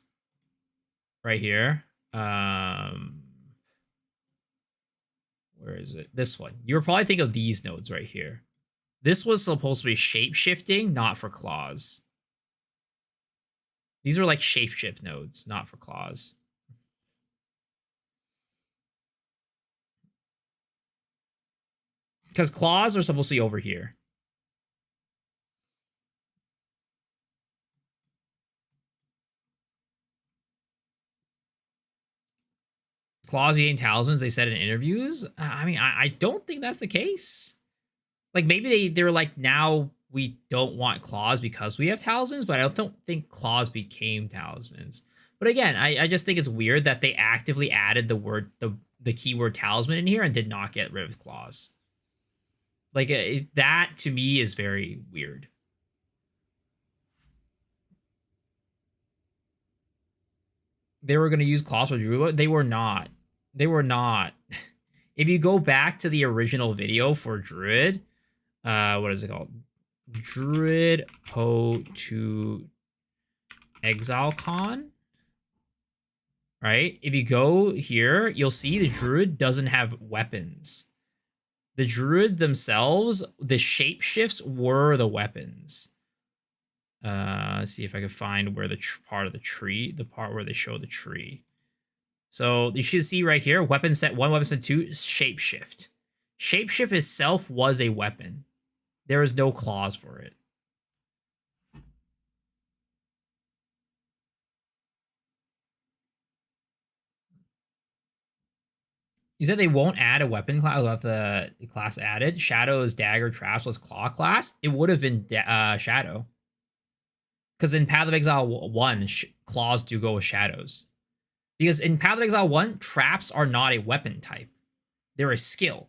Right here. Where is it? This one. You were probably thinking of these nodes right here. This was supposed to be shape-shifting, not for claws. These are like shape-shift nodes, not for claws. Because claws are supposed to be over here. claws gain talismans, they said in interviews. I mean, I don't think that's the case. Like, maybe they're like, now we don't want claws because we have talismans, but I don't think claws became talismans. But again, I just think it's weird that they actively added the keyword talisman in here and did not get rid of claws. Like, that to me is very weird. They were going to use claws for Druid. They were not. They were not. If you go back to the original video for Druid, what is it called? Druid Poe to Exile Con. Right? If you go here, you'll see the Druid doesn't have weapons. The Druid themselves, the shapeshifts were the weapons. Let's see if I can find where the part of the tree, the part where they show the tree. So you should see right here, weapon set 1, weapon set 2, shapeshift. Shapeshift itself was a weapon. There is no clause for it. You said they won't add a weapon class without the class added. Shadow's dagger traps was claw class. It would have been Shadow. Because in Path of Exile 1, claws do go with shadows. Because in Path of Exile 1, traps are not a weapon type. They're a skill.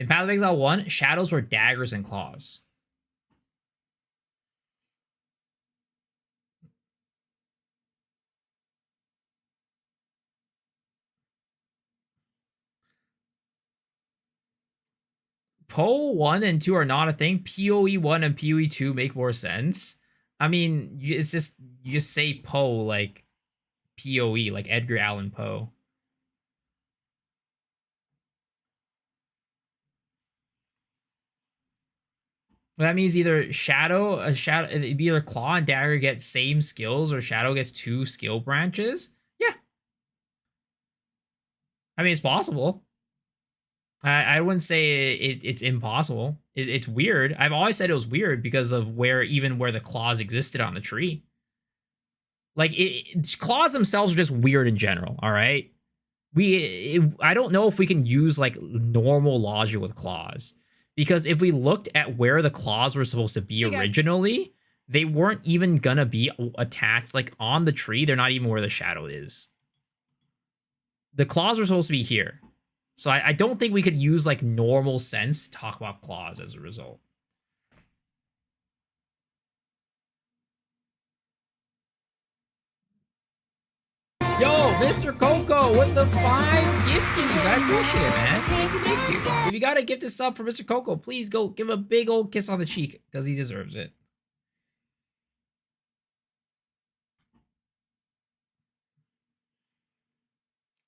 In Path of Exile 1, shadows were daggers and claws. PoE 1 and 2 are not a thing. PoE 1 and PoE 2 make more sense. I mean, it's just, you just say Poe like PoE, like Edgar Allan Poe. Well, that means either it'd be either Claw and Dagger get same skills, or Shadow gets 2 skill branches. Yeah. I mean, it's possible. I wouldn't say it's impossible. It's weird. I've always said it was weird because of where the claws existed on the tree. Like, claws themselves are just weird in general, all right? I don't know if we can use, like, normal logic with claws. Because if we looked at where the claws were supposed to be originally, they weren't even gonna be attached, like, on the tree. They're not even where the shadow is. The claws were supposed to be here. So I don't think we could use, like, normal sense to talk about claws as a result. Yo, Mr. Coco with the 5 giftings. I appreciate it, man. Thank you. If you got a gifted sub for Mr. Coco, please go give him a big old kiss on the cheek, because he deserves it.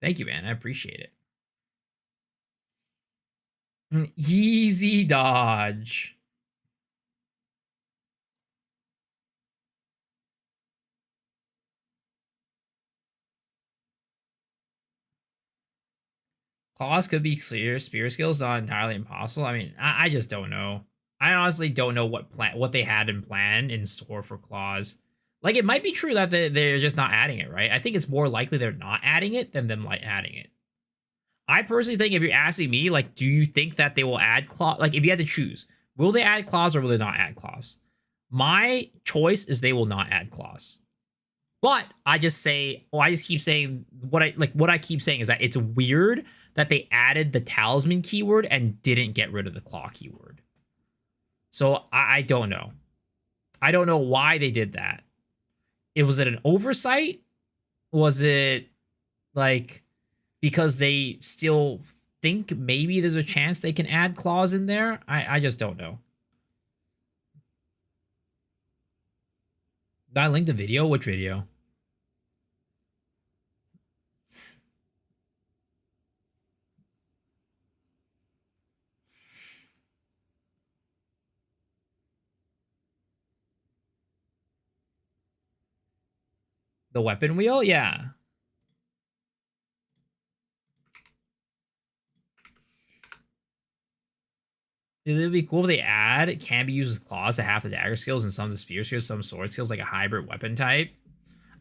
Thank you, man. I appreciate it. Easy dodge. Claws could be clear. Spear skills not entirely impossible. I mean, I just don't know. I honestly don't know what they had in plan in store for claws. Like, it might be true that they're just not adding it, right? I think it's more likely they're not adding it than them, like, adding it. I personally think, if you're asking me, like, do you think that they will add claws? Like, if you had to choose, will they add claws or will they not add claws? My choice is they will not add claws. But I just keep saying what I keep saying is that it's weird that they added the talisman keyword and didn't get rid of the claw keyword. So I don't know. I don't know why they did that. Was it an oversight? Was it, like, because they still think maybe there's a chance they can add claws in there? I just don't know. Did I link the video? Which video? The weapon wheel? Yeah. It would be cool if they add it can be used with claws to half the dagger skills and some of the spear skills, some sword skills, like a hybrid weapon type.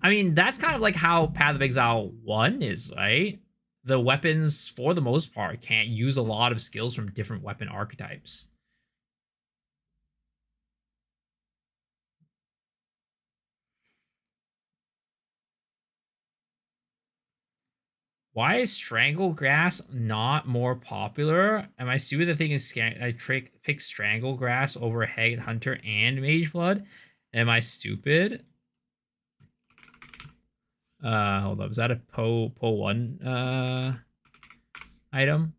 I mean, that's kind of like how Path of Exile 1 is, right? the weapons, for the most part, can't use a lot of skills from different weapon archetypes. Why is Stranglegrass not more popular? Am I stupid to think I pick Stranglegrass over Headhunter and Mageblood? Am I stupid? Hold up. Is that a Po 1 item?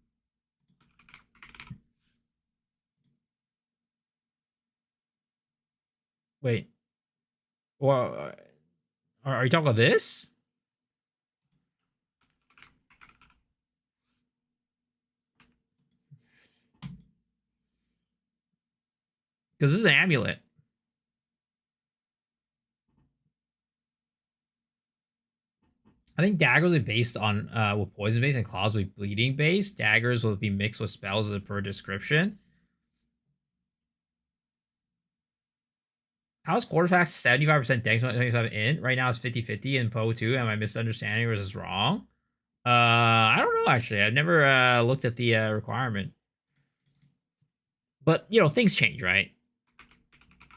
Wait. Or are you talking about this? Because this is an amulet. I think daggers will be based on with poison based and claws will be bleeding based. Daggers will be mixed with spells as per description. How is Quarterfax 75% dex 25 int? Right now it's 50-50 in Poe 2. Am I misunderstanding or is this wrong? I don't know actually. I've never looked at the requirement. But you know, things change, right?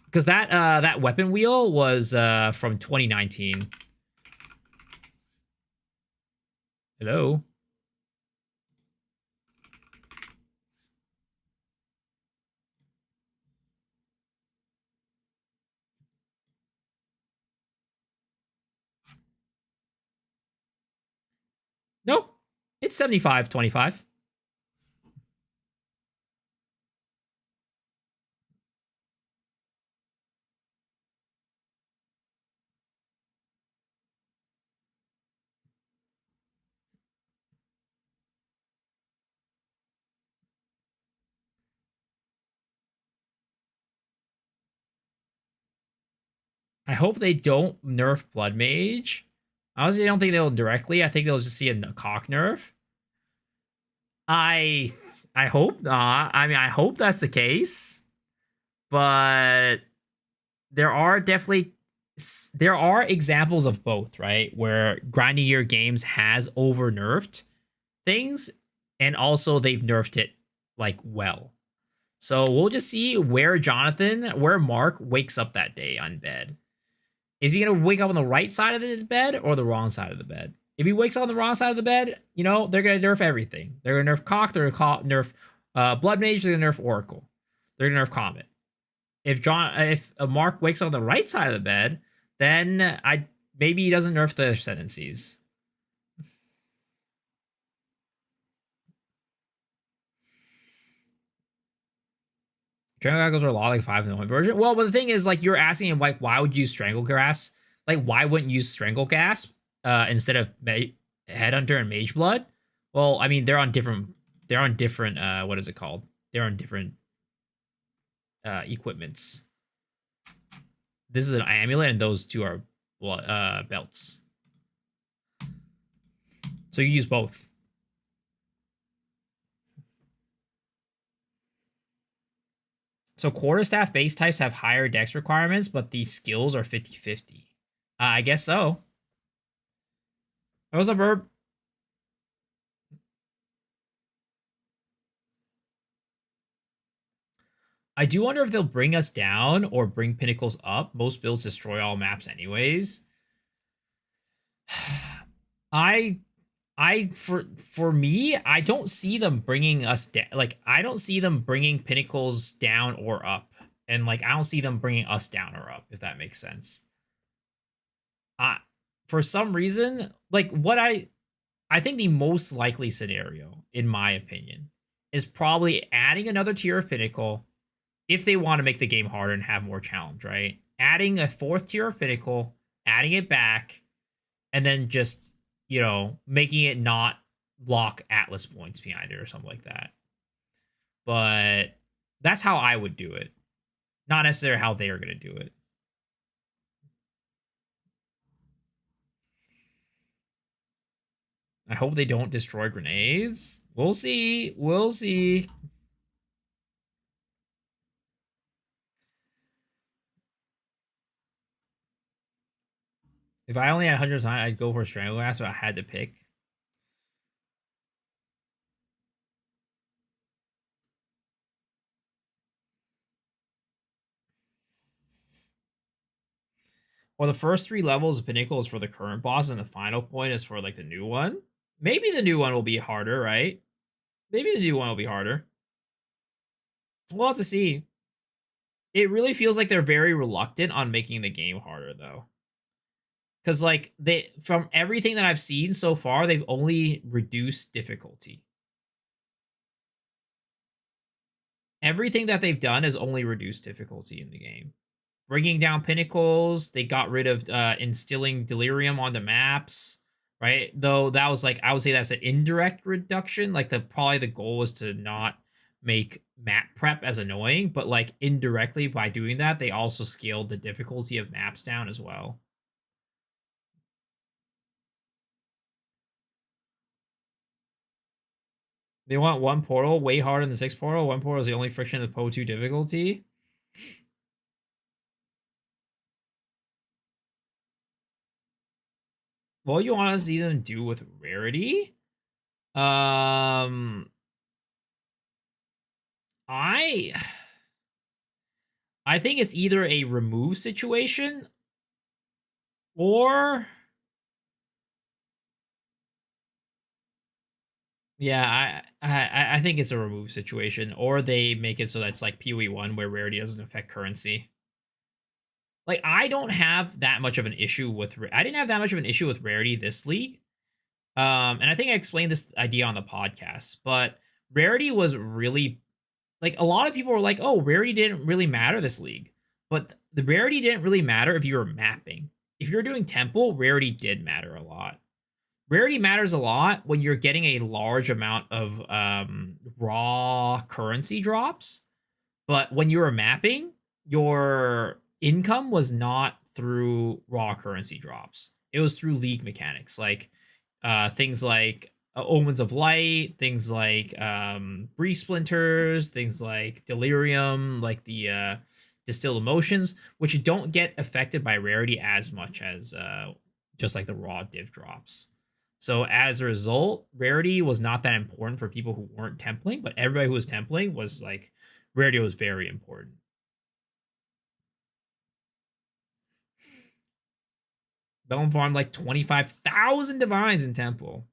Because that weapon wheel was from 2019. Hello. No, it's 75-25. I hope they don't nerf Blood Mage. Honestly, I don't think they'll directly. I think they'll just see a cock nerf. I hope not. I mean, I hope that's the case. But there are examples of both, right? Where grinding your games has over nerfed things, and also they've nerfed it like well. So we'll just see where Mark wakes up that day on bed. Is he gonna wake up on the right side of the bed or the wrong side of the bed? If he wakes up on the wrong side of the bed, you know, they're gonna nerf everything. They're gonna nerf Cock, they're gonna nerf Blood Mage, they're gonna nerf Oracle. They're gonna nerf Comet. If Mark wakes up on the right side of the bed, then maybe he doesn't nerf the ascendancies. Stranglegrass are a lot like 5 in the 1 version. Well, but the thing is, like, you're asking him, like, why would you use Stranglegrass? Like, why wouldn't you use Stranglegrass instead of Headhunter and Mageblood? Well, I mean, they're on different, what is it called? They're on different equipments. This is an amulet, and those two are belts. So you use both. So quarterstaff base types have higher dex requirements, but the skills are 50-50. I guess so. What's up, Herb? I do wonder if they'll bring us down or bring pinnacles up. Most builds destroy all maps anyways. For me, I don't see them bringing us down. Like, I don't see them bringing pinnacles down or up, and like I don't see them bringing us down or up. If that makes sense. For some reason, like what I think the most likely scenario, in my opinion, is probably adding another tier of pinnacle if they want to make the game harder and have more challenge. Right, adding a 4th tier of pinnacle, adding it back, and then just, you know, making it not lock Atlas points behind it or something like that. But that's how I would do it. Not necessarily how they are going to do it. I hope they don't destroy grenades. We'll see. We'll see. If I only had 100 times, I'd go for Stranglegrass, so I had to pick. Or the first 3 levels of Pinnacle is for the current boss, and the final point is for like the new one. Maybe the new one will be harder, right? Maybe the new one will be harder. We'll have to see. It really feels like they're very reluctant on making the game harder, though. Because, like, from everything that I've seen so far, they've only reduced difficulty. Everything that they've done is only reduced difficulty in the game. Bringing down pinnacles, they got rid of instilling delirium on the maps, right? Though that was like, I would say that's an indirect reduction. Like, probably the goal was to not make map prep as annoying, but like indirectly by doing that, they also scaled the difficulty of maps down as well. They want 1 portal way harder than the 6 portal. 1 portal is the only friction of the Po2 difficulty. What you want to see them do with rarity? I think it's either a remove situation or yeah, I think it's a remove situation, or they make it so that's like PoE1 where rarity doesn't affect currency. Like, I don't have that much of an issue with I didn't have that much of an issue with rarity this league. And I think I explained this idea on the podcast, but rarity was really like, a lot of people were like, oh, rarity didn't really matter this league. But the rarity didn't really matter if you were mapping. If you're doing temple, rarity did matter a lot. Rarity matters a lot when you're getting a large amount of raw currency drops. But when you were mapping, your income was not through raw currency drops. It was through league mechanics, like things like Omens of Light, things like Breeze Splinters, things like Delirium, like the Distilled Emotions, which don't get affected by rarity as much as just like the raw div drops. So as a result, rarity was not that important for people who weren't templing, but everybody who was templing was like, rarity was very important. Bellum farmed like 25,000 divines in temple.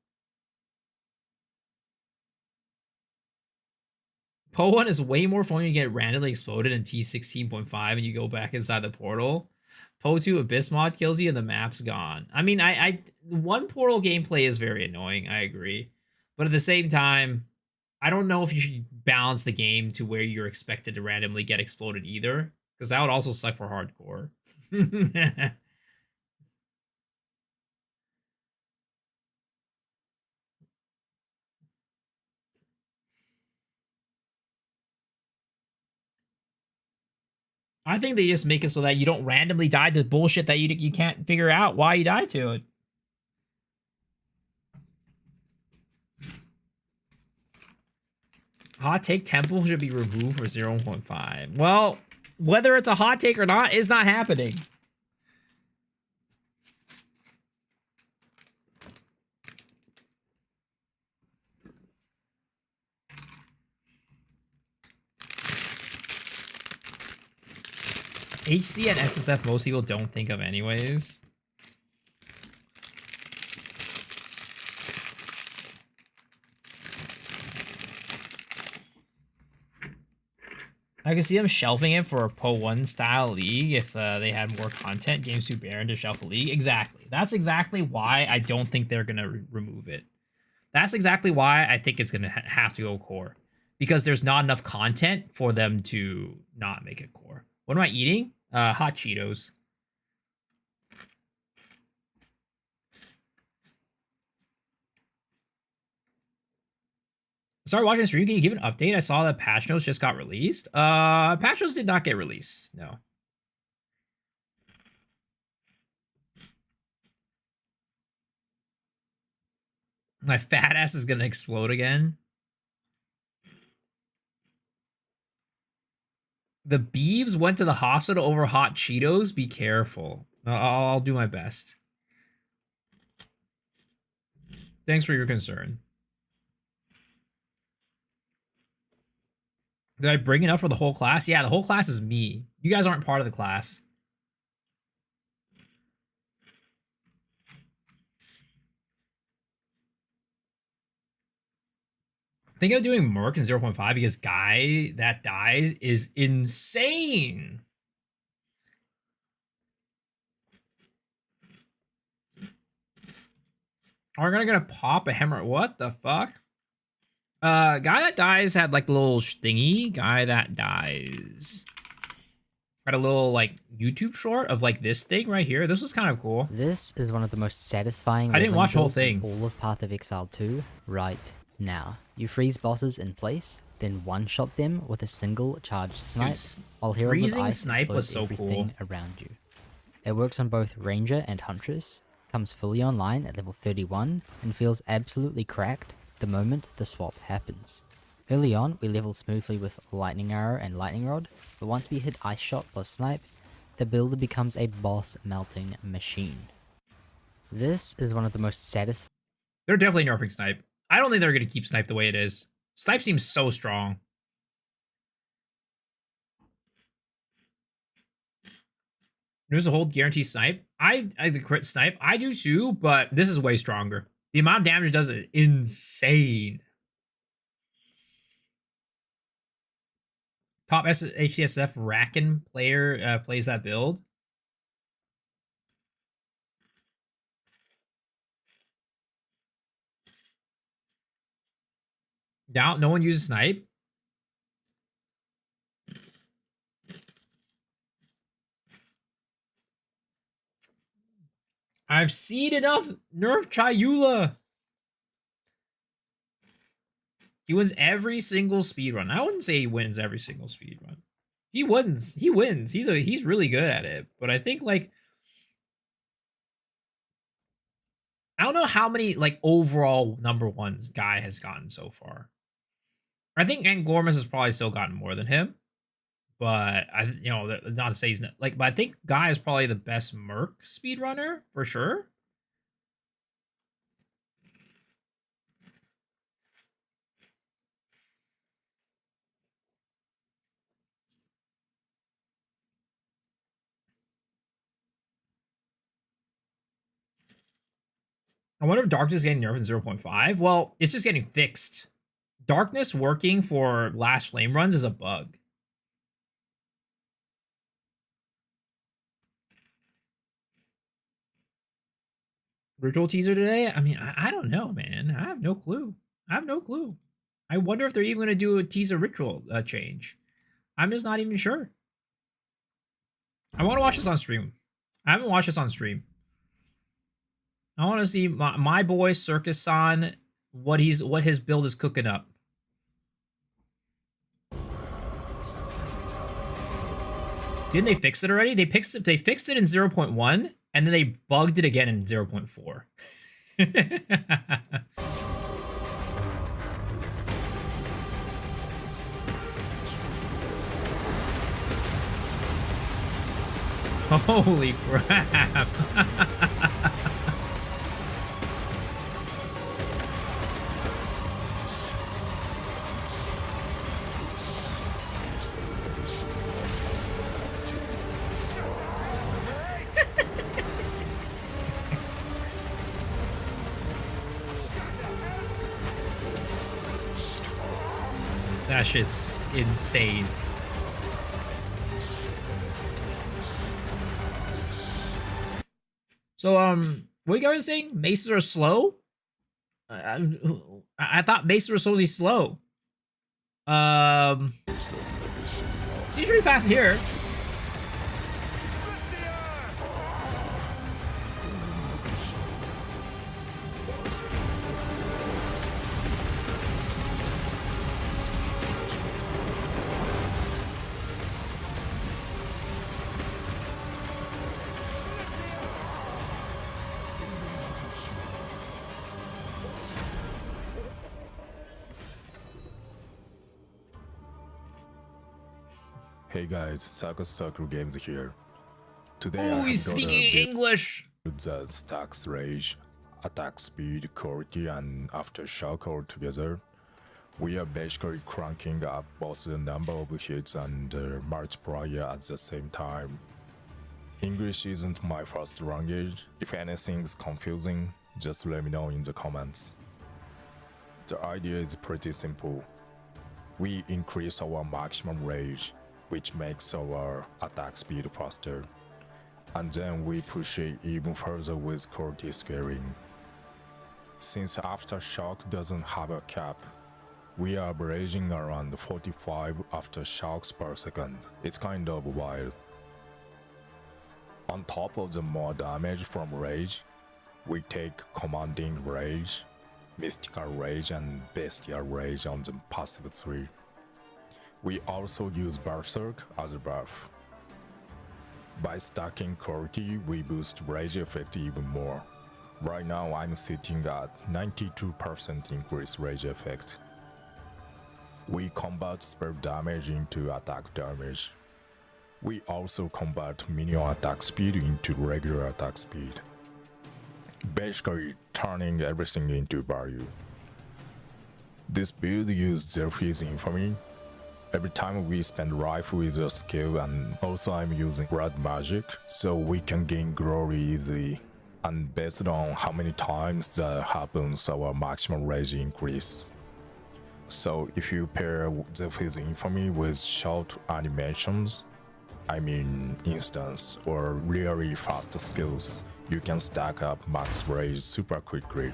Po 1 is way more fun when you get randomly exploded in T16.5 and you go back inside the portal. Po 2 Abyss mod kills you and the map's gone. I mean, I 1 portal gameplay is very annoying, I agree. But at the same time, I don't know if you should balance the game to where you're expected to randomly get exploded either, because that would also suck for hardcore. I think they just make it so that you don't randomly die to bullshit that you can't figure out why you died to it. Hot take, temple should be removed for 0.5. Well, whether it's a hot take or not is not happening. HC and SSF most people don't think of anyways. I can see them shelving it for a Po 1 style league if they had more content. Games too barren to shelf a league. Exactly. That's exactly why I don't think they're going to remove it. That's exactly why I think it's going to have to go core. Because there's not enough content for them to not make it core. What am I eating? Hot Cheetos. Started watching the stream. Can you give an update? I saw that patch notes just got released. Patch notes did not get released. No. My fat ass is gonna explode again. The Beeves went to the hospital over hot Cheetos. Be careful. I'll do my best. Thanks for your concern. Did I bring enough for the whole class? Yeah, the whole class is me. You guys aren't part of the class. I think I'm doing Merc in 0.5 because guy that dies is insane. Are we gonna pop a hammer? What the fuck? Guy that dies had like a little thingy. Guy that dies had a little like YouTube short of like this thing right here. This was kind of cool. This is one of the most satisfying I didn't watch the whole builds in thing. all of Path of Exile 2 right now. You freeze bosses in place, then one-shot them with a single charged snipe, while Herald of freezing Ice snipe was explodes so everything around you. It works on both Ranger and Huntress, comes fully online at level 31, and feels absolutely cracked the moment the swap happens. Early on, we level smoothly with Lightning Arrow and Lightning Rod, but once we hit Ice Shot plus Snipe, the builder becomes a boss-melting machine. This is one of the most satisfying... They're definitely nerfing Snipe. I don't think they're going to keep Snipe the way it is. Snipe seems so strong. There's a hold guarantee Snipe. I the crit Snipe. I do too, but this is way stronger. The amount of damage it does is insane. Top HCSF Racken player plays that build. Down, no one uses Snipe. I've seen enough nerf Chayula. He wins every single speedrun. I wouldn't say he wins every single speedrun. He wins. He wins. He's really good at it. But I think like I don't know how many like overall number ones guy has gotten so far. I think Angormas has probably still gotten more than him. But not to say he's not like, but I think Guy is probably the best Merc speedrunner for sure. I wonder if Darkness is getting nerfed in 0.5. Well, it's just getting fixed. Darkness working for last flame runs is a bug. Ritual teaser today? I mean, I don't know, man. I have no clue. I wonder if they're even going to do a teaser ritual change. I'm just not even sure. I want to watch this on stream. I haven't watched this on stream. I want to see my boy Circus-san, what his build is cooking up. Didn't they fix it already? They fixed it in 0.1 and then they bugged it again in 0.4. Holy crap. That shit's insane. So, what you guys saying? Maces are slow? I thought maces were supposed to be slow. Seems pretty fast here. Hey guys, Circus Circle Games here. Today Oh, he's speaking English! The stacks rage, attack speed, quality, and aftershock all together. We are basically cranking up both the number of hits and multiplier at the same time. English isn't my first language. If anything's confusing, just let me know in the comments. The idea is pretty simple. We increase our maximum rage, which makes our attack speed faster, and then we push it even further with quality scaling. Since Aftershock doesn't have a cap, we are averaging around 45 aftershocks per second. It's kind of wild. On top of the more damage from rage, we take Commanding Rage, Mystical Rage and Bestial Rage on the passive 3. We also use Berserk as a buff. By stacking quality, we boost rage effect even more. Right now I'm sitting at 92% increased rage effect. We convert spell damage into attack damage. We also convert minion attack speed into regular attack speed, basically turning everything into value. This build uses Zerfi's Infamy. Every time we spend rifle is a skill, and also I'm using blood magic, so we can gain glory easily. And based on how many times that happens, our maximum rage increase. So if you pair Zerfi's Infamy with short animations, I mean instance or really fast skills, you can stack up max rage super quickly.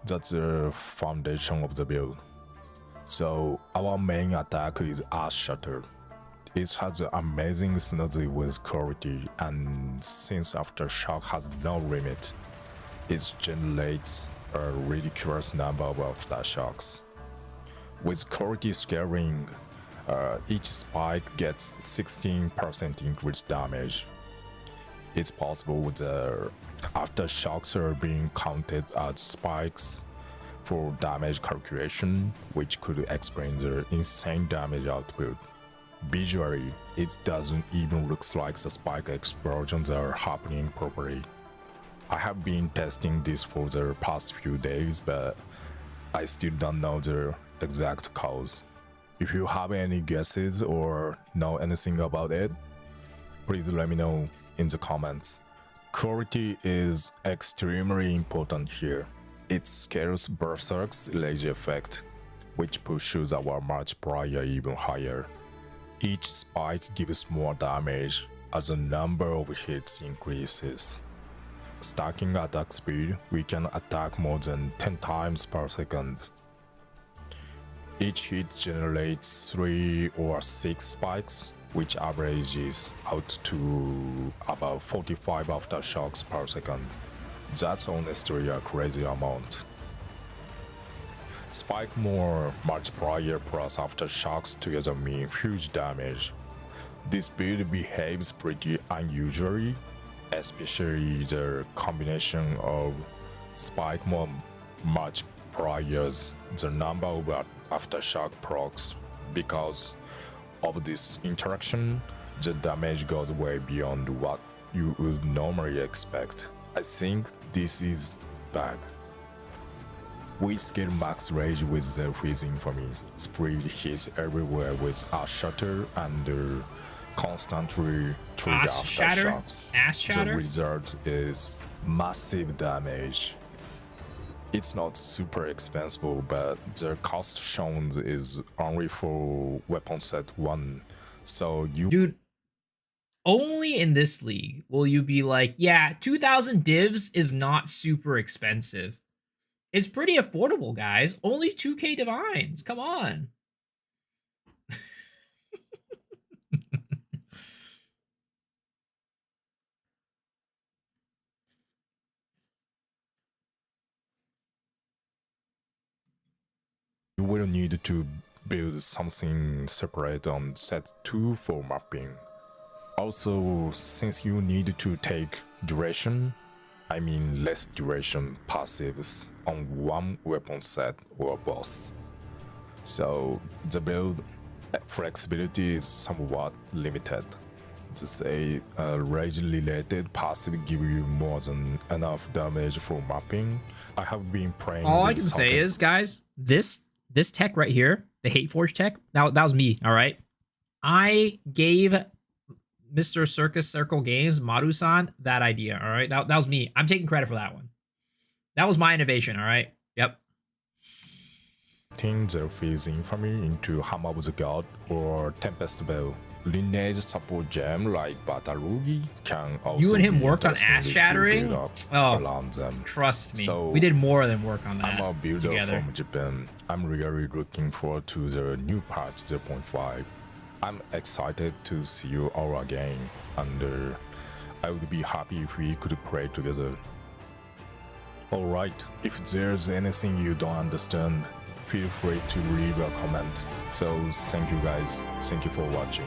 That's the foundation of the build. So our main attack is Ash Shatter. It has an amazing synergy with quality, and since Aftershock has no limit, it generates a ridiculous number of aftershocks. With quality scaling, each spike gets 16% increased damage. It's possible the aftershocks are being counted as spikes for damage calculation, which could explain the insane damage output. Visually, it doesn't even look like the spike explosions are happening properly. I have been testing this for the past few days, but I still don't know the exact cause. If you have any guesses or know anything about it, please let me know in the comments. Quality is extremely important here. It scales Berserk's rage effect, which pushes our multiplier even higher. Each spike gives more damage as the number of hits increases. Stacking attack speed, we can attack more than 10 times per second. Each hit generates 3 or 6 spikes, which averages out to about 45 aftershocks per second. That's honestly a crazy amount. Spike more multiplier plus aftershocks together mean huge damage. This build behaves pretty unusually, especially the combination of spike more multipliers, the number of aftershock procs. Because of this interaction, the damage goes way beyond what you would normally expect. I think this is bad. We scale max rage with Zerfi's Infamy, spread hits everywhere with Ash Shatter, and constantly trigger aftershocks. Ash Shatter? The result is massive damage. It's not super expensive, but the cost shown is only for weapon set 1, so you— Dude, only in this league will you be like, yeah, 2,000 divs is not super expensive. It's pretty affordable, guys. Only 2k divines. Come on. you will need to build something separate on set 2 for mapping. Also, since you need to take duration, I mean less duration passives on one weapon set or boss, so the build flexibility is somewhat limited. To say rage related passive give you more than enough damage for mapping. I have been playing— All I can say is, guys, this tech right here, the Hate Forge tech, that was me, all right? I gave Mr. Circus Circle Games, Maru-san, that idea. All right, that was me. I'm taking credit for that one. That was my innovation. All right. Yep. Their phase infamy into Hammer of the God or Tempest Bell. Lineage support gem like Batarugi can also You and him be worked on interestingly ass shattering? built up Oh, around them. trust me. So, we did more than work on that I'm a builder together. from Japan. I'm really looking forward to the new patch 0.5. I'm excited to see you all again, and I would be happy if we could play together. Alright, if there's anything you don't understand, feel free to leave a comment. So thank you guys, thank you for watching.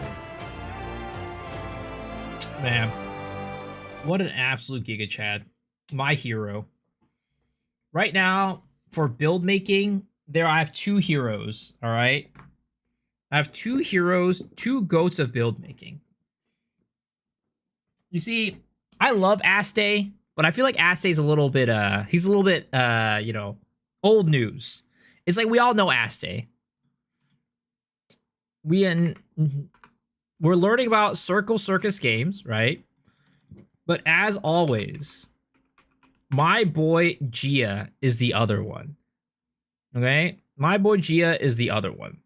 Man, what an absolute Giga Chad. My hero. Right now, for build making, I have 2 heroes, all right? I have 2 heroes, 2 goats of build making. You see, I love Aste, but I feel like Aste's a little bit, he's a little bit, you know, old news. It's like we all know Aste. We're learning about Circle Circus games, right? But as always, my boy Gia is the other one. Okay? My boy Gia is the other one.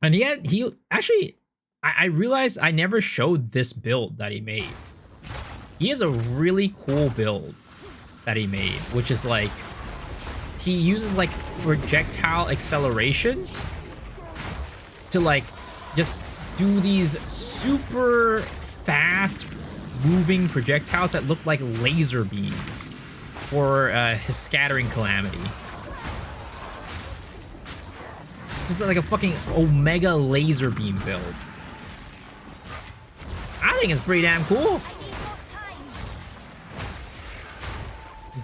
And yet, he actually, I realized I never showed this build that he made. He has a really cool build that he made, which is like, he uses like projectile acceleration to like just do these super fast moving projectiles that look like laser beams for his scattering calamity. This is like a fucking Omega laser beam build. I think it's pretty damn cool.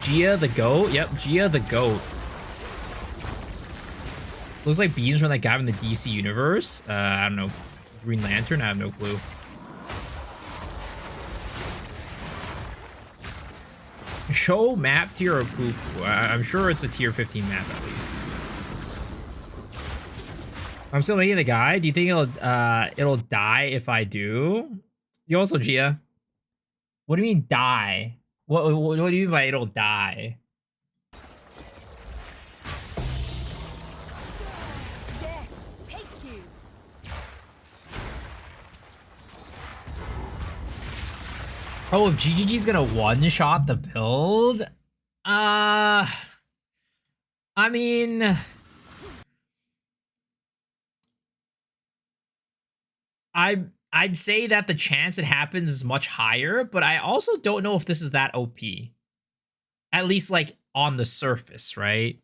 Gia the goat? Yep, Gia the goat. Looks like beams from that guy from the DC universe. I don't know. Green Lantern? I have no clue. Show map tier of poop. I'm sure it's a tier 15 map at least. I'm still making the guide. Do you think it'll die if I do? You also, Gia. What do you mean die? What do you mean by it'll die? Oh, if GGG's gonna one-shot the build? I mean, I'd say that the chance it happens is much higher, but I also don't know if this is that OP. At least, like, on the surface, right?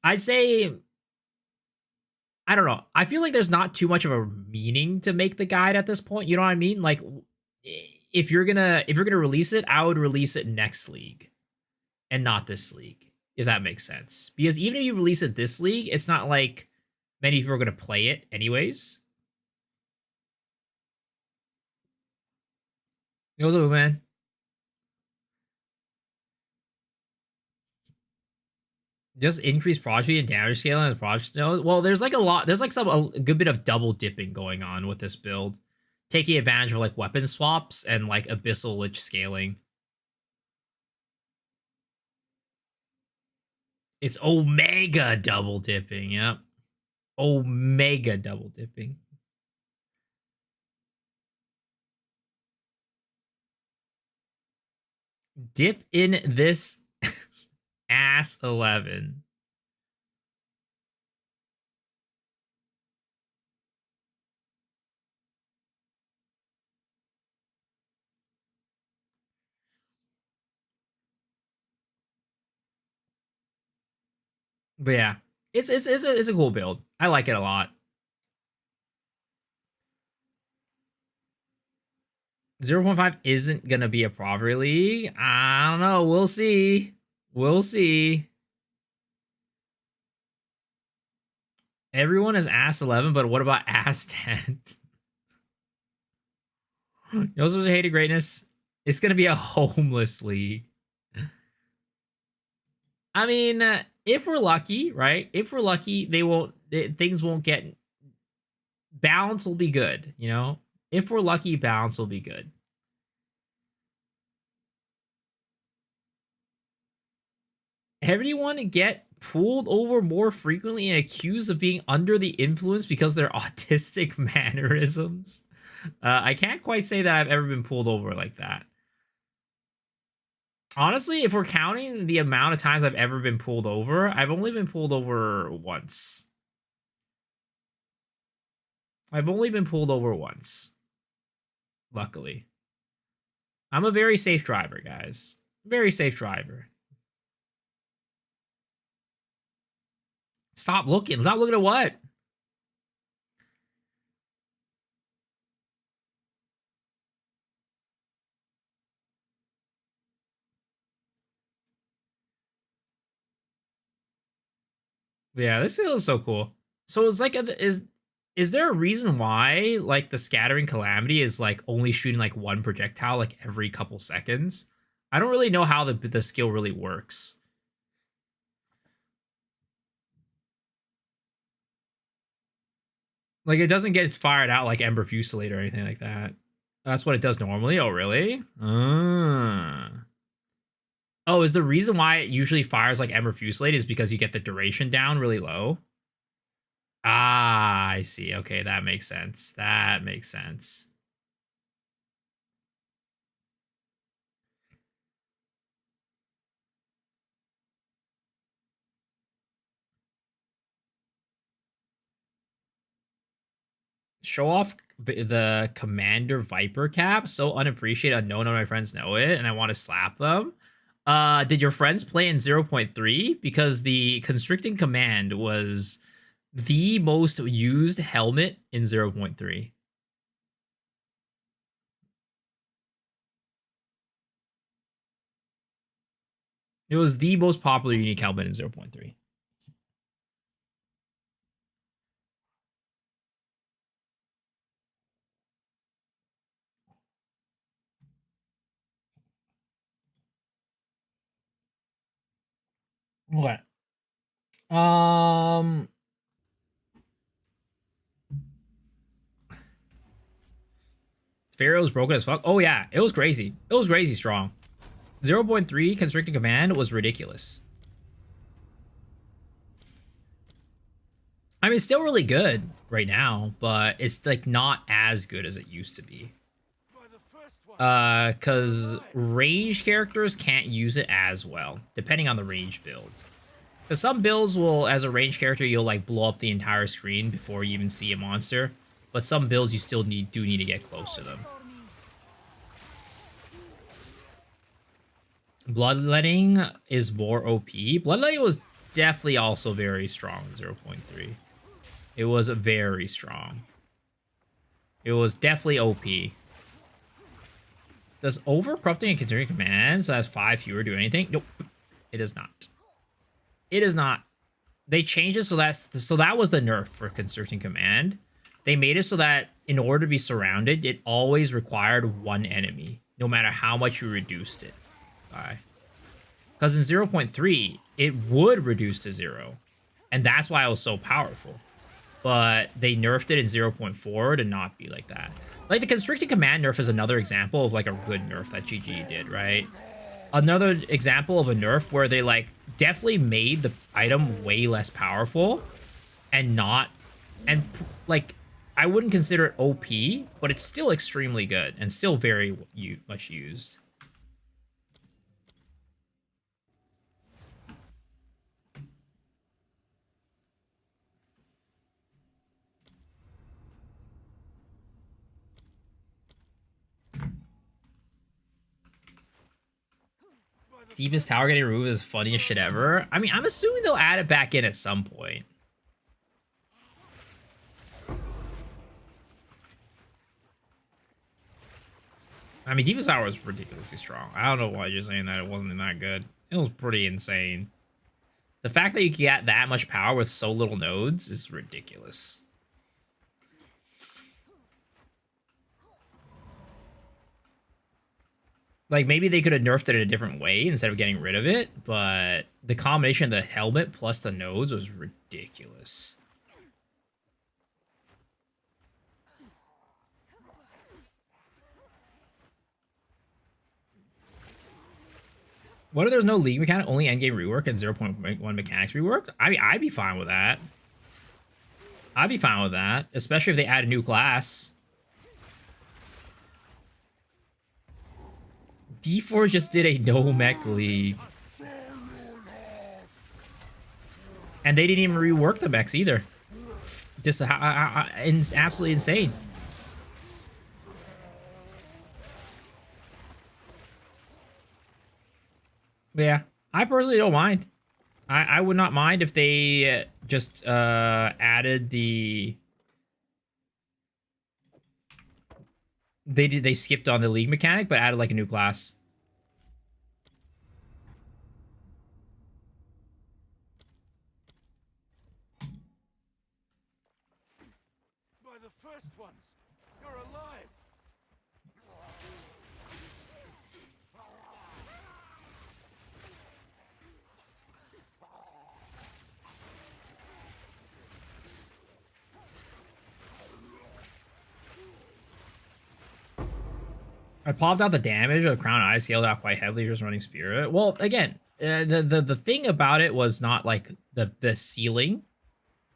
I'd say, I don't know. I feel like there's not too much of a meaning to make the guide at this point. You know what I mean? Like, if you're gonna release it, I would release it next league and not this league, if that makes sense. Because even if you release it this league, it's not like many people are gonna play it anyways. What's up, man? Just increase prodigy and damage scaling on the prodigy node. Well, there's like a good bit of double dipping going on with this build, taking advantage of like weapon swaps and like abyssal lich scaling. It's Omega double dipping. Yep, Omega double dipping. Dip in this ass 11. But yeah, it's a cool build. I like it a lot. 0.5 isn't gonna be a Prover League. I don't know. We'll see. We'll see. Everyone is ass 11, but what about ass 10? You know what's a hate of greatness? It's gonna be a homeless league. I mean, if we're lucky, right? If we're lucky, things won't get balance will be good, you know? If we're lucky, balance will be good. Everyone get pulled over more frequently and accused of being under the influence because of their autistic mannerisms. I can't quite say that I've ever been pulled over like that. Honestly, if we're counting the amount of times I've ever been pulled over, I've only been pulled over once. I've only been pulled over once. Luckily. I'm a very safe driver, guys. Very safe driver. Stop looking. Stop looking at what? Yeah, this feels so cool. So it's like, is there a reason why like the scattering calamity is like only shooting like one projectile like every couple seconds? I don't really know how the skill really works. Like it doesn't get fired out like Ember Fusillade or anything like that. That's what it does normally. Oh, really? Oh, is the reason why it usually fires like Ember Fusillade is because you get the duration down really low? Ah, I see. Okay, that makes sense. That makes sense. Show off the Commander Viper cap. So unappreciated, unknown. None of my friends know it, and I want to slap them. Did your friends play in 0.3? Because the Constricting Command was the most used helmet in 0.3. It was the most popular unique helmet in 0.3. Okay. Pharaoh's broken as fuck. Oh yeah, it was crazy. It was crazy strong. 0.3 Constricting Command was ridiculous. I mean, it's still really good right now, but it's like not as good as it used to be. Because range characters can't use it as well, depending on the range build. Because some builds will, as a range character, you'll like blow up the entire screen before you even see a monster. But some builds you still do need to get close to them. Bloodletting is more OP. Bloodletting was definitely also very strong in 0.3. It was very strong. It was definitely OP. Does overcorrupting and continuing command, so that's 5 fewer, do anything? Nope. It does not. It is not. They changed it so that was the nerf for constricting command. They made it so that in order to be surrounded, it always required one enemy, no matter how much you reduced it by. Because in 0.3, it would reduce to 0. And that's why it was so powerful. But they nerfed it in 0.4 to not be like that. Like the constricting command nerf is another example of like a good nerf that GGG did, right? Another example of a nerf where they like definitely made the item way less powerful and like I wouldn't consider it OP, but it's still extremely good and still very much used. Deepest tower getting removed is funniest shit ever. I mean, I'm assuming they'll add it back in at some point. I mean, Deepest Tower was ridiculously strong. I don't know why you're saying that it wasn't that good. It was pretty insane. The fact that you get that much power with so little nodes is ridiculous. Like, maybe they could have nerfed it in a different way instead of getting rid of it, but the combination of the helmet plus the nodes was ridiculous. What if there's no league mechanic, only endgame rework and 0.1 mechanics reworked? I mean, I'd be fine with that. I'd be fine with that, especially if they add a new class. D4 just did a no mech league. And they didn't even rework the mechs either. Just it's absolutely insane. But yeah, I personally don't mind. I would not mind if they just added the... They skipped on the league mechanic, but added like a new class. By the first ones, you're alive. I popped out the damage of Crown Eye, scaled out quite heavily, just running Spirit. Well, again, the thing about it was not like the ceiling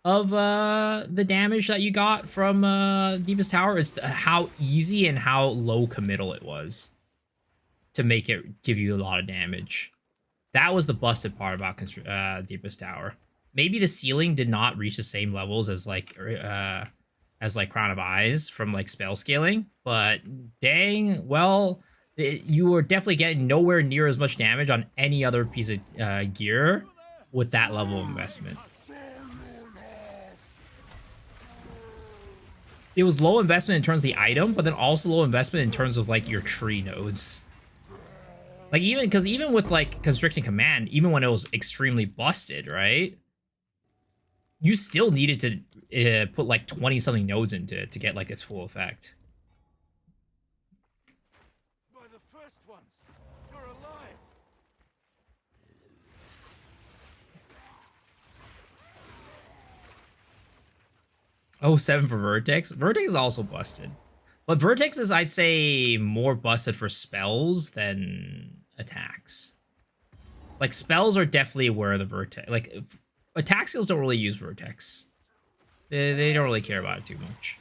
of the damage that you got from Deepest Tower. It's how easy and how low committal it was to make it give you a lot of damage. That was the busted part about Deepest Tower. Maybe the ceiling did not reach the same levels as like Crown of Eyes from like spell scaling, but dang, well, you were definitely getting nowhere near as much damage on any other piece of gear with that level of investment. It was low investment in terms of the item, but then also low investment in terms of like your tree nodes. Like even with like Constricting Command, even when it was extremely busted, right? You still needed to put like 20 something nodes into it to get like its full effect. By the first ones, you're alive. Oh, 7 for Vertex. Vertex is also busted. But Vertex is, I'd say, more busted for spells than attacks. Like, spells are definitely where the Vertex... Like, attack skills don't really use Vertex. They don't really care about it too much.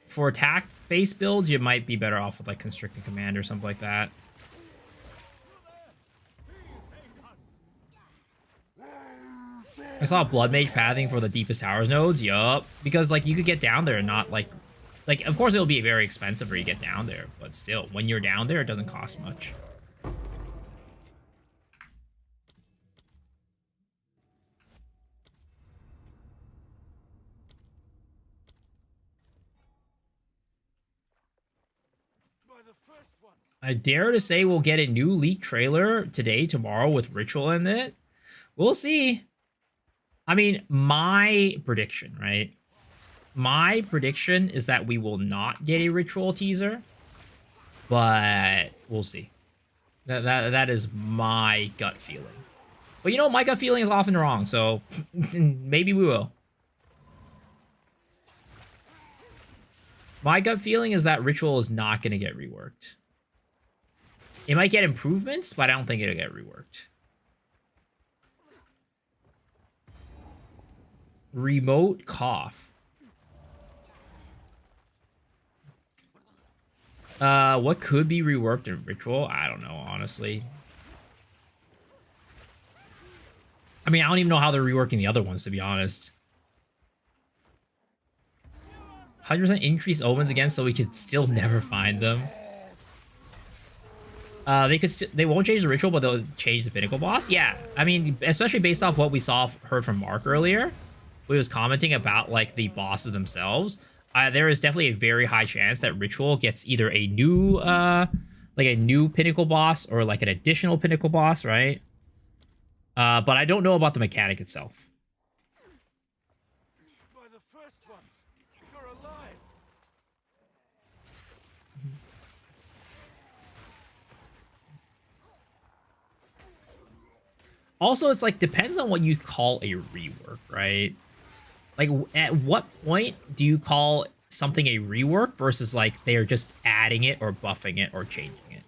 For attack-based builds, you might be better off with, like, Constricting Command or something like that. I saw Blood Mage pathing for the Deepest Towers nodes. Yup. Because, like, you could get down there and not, like... Like, of course, it'll be very expensive for you to get down there. But still, when you're down there, it doesn't cost much. I dare to say we'll get a new leak trailer today, tomorrow, with Ritual in it. We'll see. I mean, my prediction, right? My prediction is that we will not get a Ritual teaser, but we'll see. That is my gut feeling. But you know, my gut feeling is often wrong, so maybe we will. My gut feeling is that Ritual is not going to get reworked. It might get improvements, but I don't think it'll get reworked. Remote cough. What could be reworked in Ritual? I don't know, honestly. I mean, I don't even know how they're reworking the other ones, to be honest. 100% increase omens again, so we could still never find them. They won't change the Ritual, but they'll change the Pinnacle boss. Yeah, I mean, especially based off what we heard from Mark earlier, he was commenting about like the bosses themselves. There is definitely a very high chance that Ritual gets either a new Pinnacle boss or like an additional Pinnacle boss, right? But I don't know about the mechanic itself. By the first ones, you're alive. Also, it's like depends on what you call a rework, right? Like, at what point do you call something a rework versus like they are just adding it or buffing it or changing it.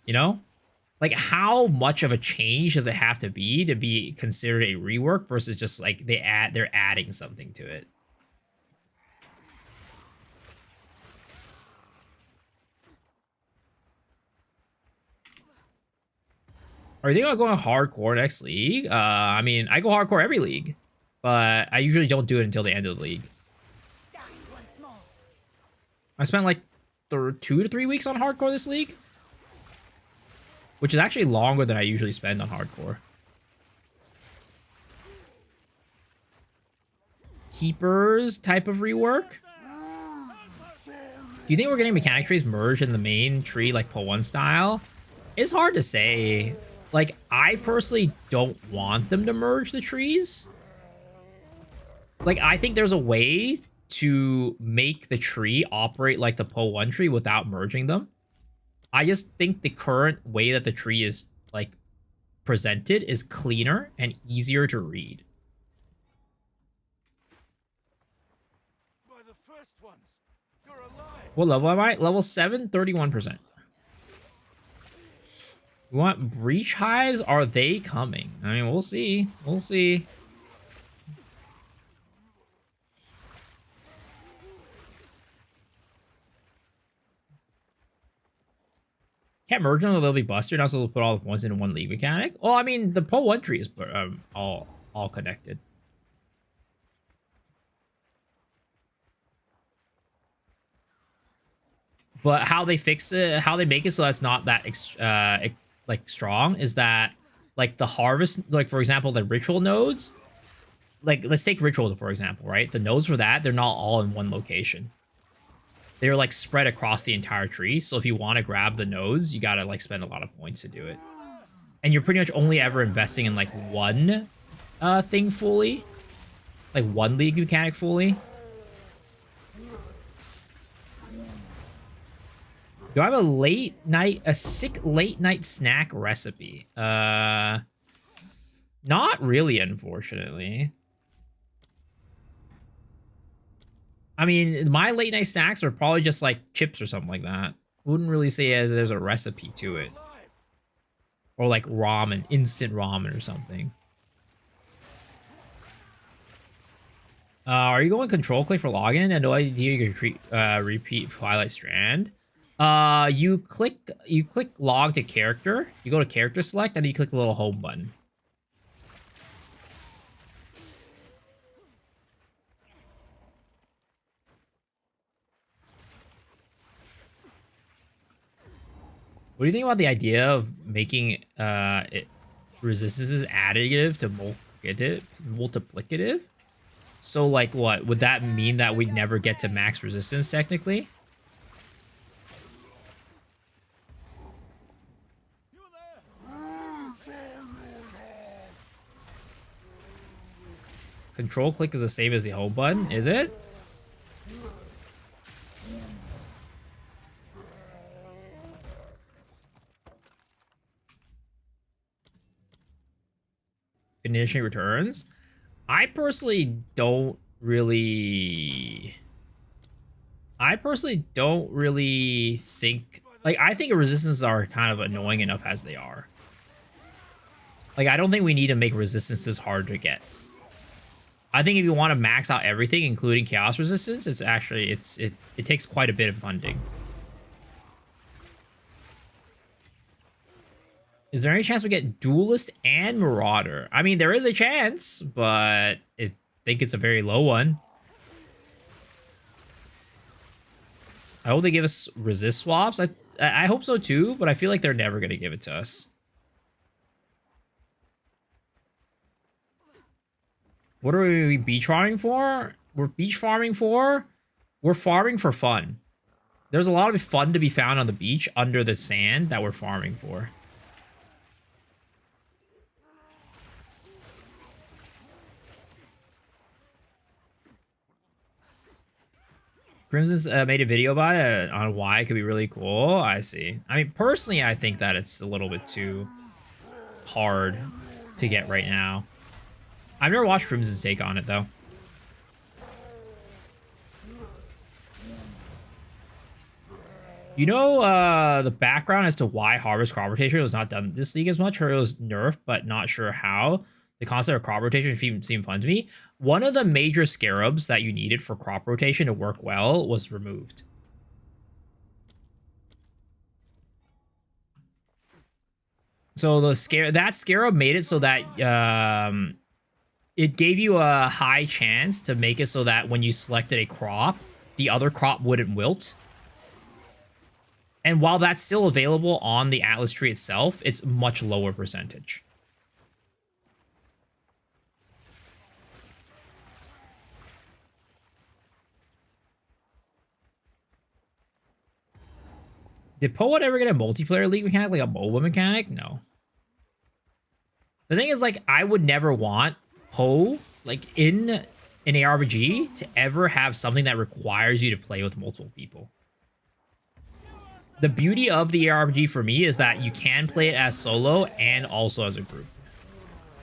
You know? Like, how much of a change does it have to be considered a rework versus just like they're adding something to it? Are you thinking about going hardcore next league? I mean, I go hardcore every league, but I usually don't do it until the end of the league. I spent like 2 to 3 weeks on hardcore this league, which is actually longer than I usually spend on hardcore. Keepers type of rework. Do you think we're getting mechanic trees merged in the main tree like Po 1 style? It's hard to say. Like, I personally don't want them to merge the trees. Like, I think there's a way to make the tree operate like the Po 1 tree without merging them. I just think the current way that the tree is, like, presented is cleaner and easier to read. By the first ones, you're alive. What level am I? Level 7, 31%. We want breach hives? Are they coming? I mean, we'll see. We'll see. Can't merge them, they'll be busted. Also, we'll put all the ones in one league mechanic. Well, I mean, the Po 1 tree is all connected. But how they fix it, how they make it so that's not that like strong, is that like the harvest, like for example, the ritual nodes. Like, let's take ritual for example, right? The nodes for that, they're not all in one location. They're like spread across the entire tree. So if you want to grab the nodes, you gotta like spend a lot of points to do it. And you're pretty much only ever investing in like one thing fully. Like one league mechanic fully. Do I have a sick late night snack recipe? Not really, unfortunately. I mean, my late night snacks are probably just like chips or something like that. Wouldn't really say there's a recipe to it. Or like ramen, instant ramen or something. Are you going control click for login? And do I do you repeat Twilight Strand? You click log to character. You go to character select, and then you click the little home button. What do you think about the idea of making resistances additive to multiplicative? So like what? Would that mean that we'd never get to max resistance technically? Control click is the same as the home button, is it? Conditioning returns. I personally don't really think, like, I think resistances are kind of annoying enough as they are. Like, I don't think we need to make resistances hard to get. I think if you want to max out everything, including chaos resistance, it's actually it takes quite a bit of funding. Is there any chance we get Duelist and Marauder? I mean, there is a chance, but I think it's a very low one. I hope they give us resist swaps. I hope so too, but I feel like they're never going to give it to us. What are we beach farming for? We're beach farming for? We're farming for fun. There's a lot of fun to be found on the beach under the sand that we're farming for. Crimson's made a video about it on why it could be really cool. I see. I mean, personally, I think that it's a little bit too hard to get right now. I've never watched Crimson's take on it, though. You know the background as to why Harvest crop rotation was not done in this league as much, or it was nerfed, but not sure how. The concept of crop rotation seemed fun to me. One of the major scarabs that you needed for crop rotation to work well was removed. So that scarab made it so that it gave you a high chance to make it so that when you selected a crop, the other crop wouldn't wilt. And while that's still available on the Atlas tree itself, it's much lower percentage. Did Poet ever get a multiplayer league mechanic, like a MOBA mechanic? No. The thing is, like, I would never want Poe, like, in an ARPG to ever have something that requires you to play with multiple people. The beauty of the ARPG for me is that you can play it as solo and also as a group.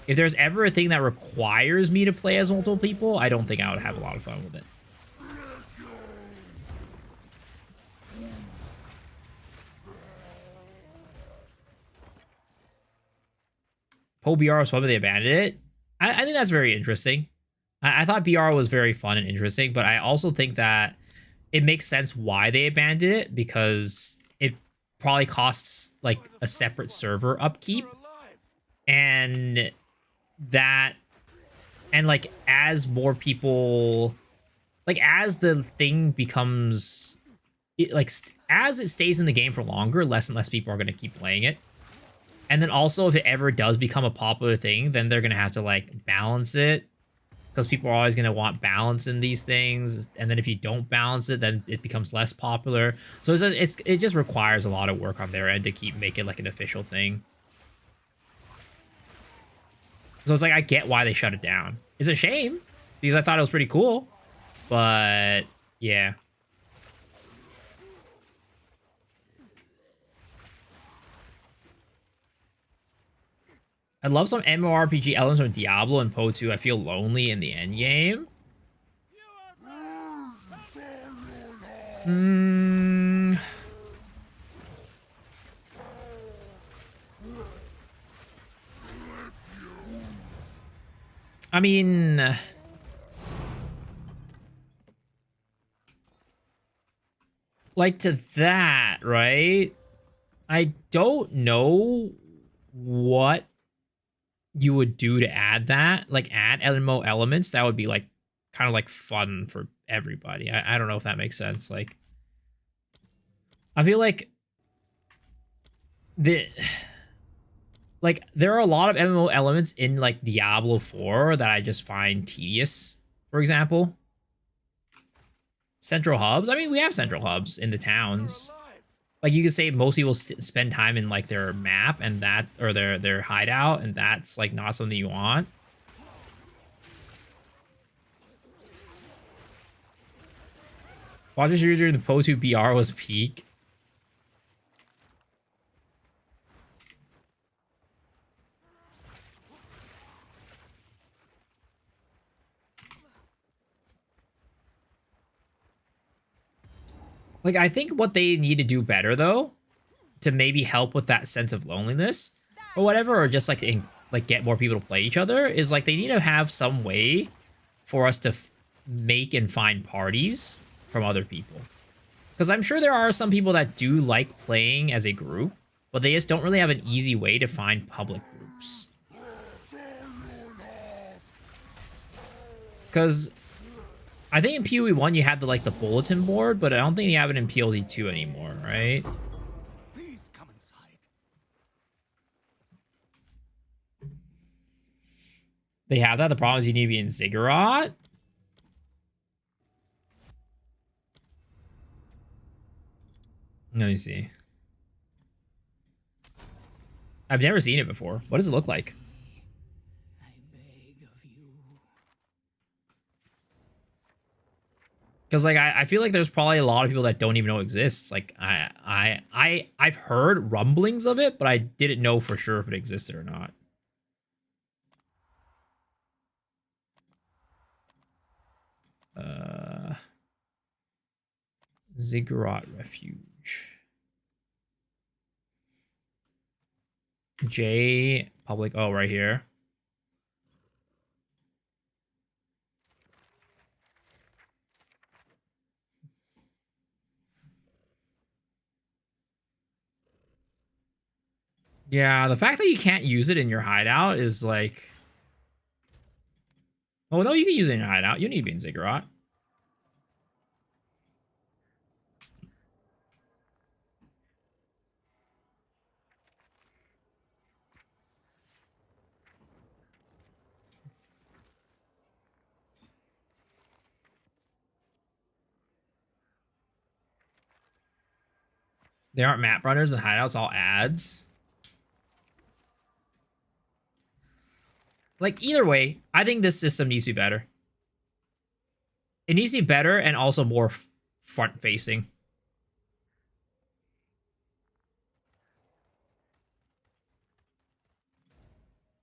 If there's ever a thing that requires me to play as multiple people, I don't think I would have a lot of fun with it. Poe BR was fun, but they abandoned it. I think that's very interesting. I thought BR was very fun and interesting, but I also think that it makes sense why they abandoned it, because it probably costs like a separate server upkeep, and like as more people, like as the thing becomes as it stays in the game for longer, less and less people are going to keep playing it. And then also, if it ever does become a popular thing, then they're going to have to like balance it, because people are always going to want balance in these things. And then if you don't balance it, then it becomes less popular. So it just requires a lot of work on their end to keep making like an official thing. So it's like, I get why they shut it down. It's a shame, because I thought it was pretty cool. But yeah. I love some MMORPG elements from Diablo and Poe 2. I feel lonely in the endgame. I mean, like, to that, right? I don't know what you would do to add that, like add MMO elements that would be like kind of like fun for everybody. I don't know if that makes sense. Like, I feel like there are a lot of MMO elements in like Diablo 4 that I just find tedious. For example, central hubs. I mean, we have central hubs in the towns. Like, you could say most people spend time in like their map and that, or their hideout, and that's like not something you want. Watch user the Poe 2 BR was peak. Like, I think what they need to do better, though, to maybe help with that sense of loneliness or whatever, or just like get more people to play each other, is like they need to have some way for us to make and find parties from other people. Because I'm sure there are some people that do like playing as a group, but they just don't really have an easy way to find public groups. Because I think in PoE 1 you had the bulletin board, but I don't think you have it in PLD 2 anymore, right? Please come inside. They have that. The problem is you need to be in Ziggurat. Let me see. I've never seen it before. What does it look like? Because like I feel like there's probably a lot of people that don't even know it exists. Like I've heard rumblings of it, but I didn't know for sure if it existed or not. Ziggurat Refuge. J public. Oh, right here. Yeah, the fact that you can't use it in your hideout is like... Oh, no, you can use it in your hideout. You need to be in Ziggurat. They aren't map runners and hideouts, all ads. Like, either way, I think this system needs to be better. It needs to be better and also more front-facing.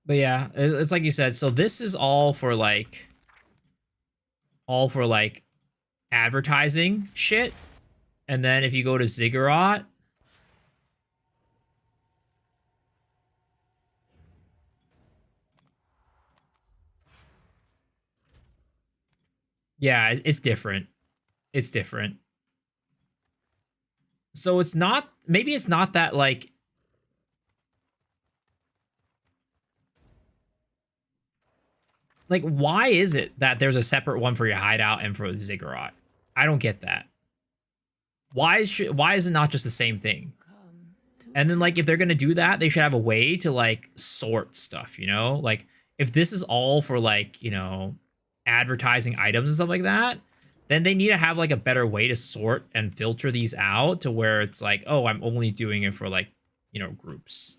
But yeah, it's like you said. So this is all for like advertising shit. And then if you go to Ziggurat, yeah, it's different. It's different. So it's not, maybe it's not that like, why is it that there's a separate one for your hideout and for the Ziggurat? I don't get that. Why is it not just the same thing? And then like if they're gonna do that, they should have a way to like sort stuff, you know? Like if this is all for like, you know, advertising items and stuff like that, then they need to have like a better way to sort and filter these out to where it's like, oh, I'm only doing it for like, you know, groups.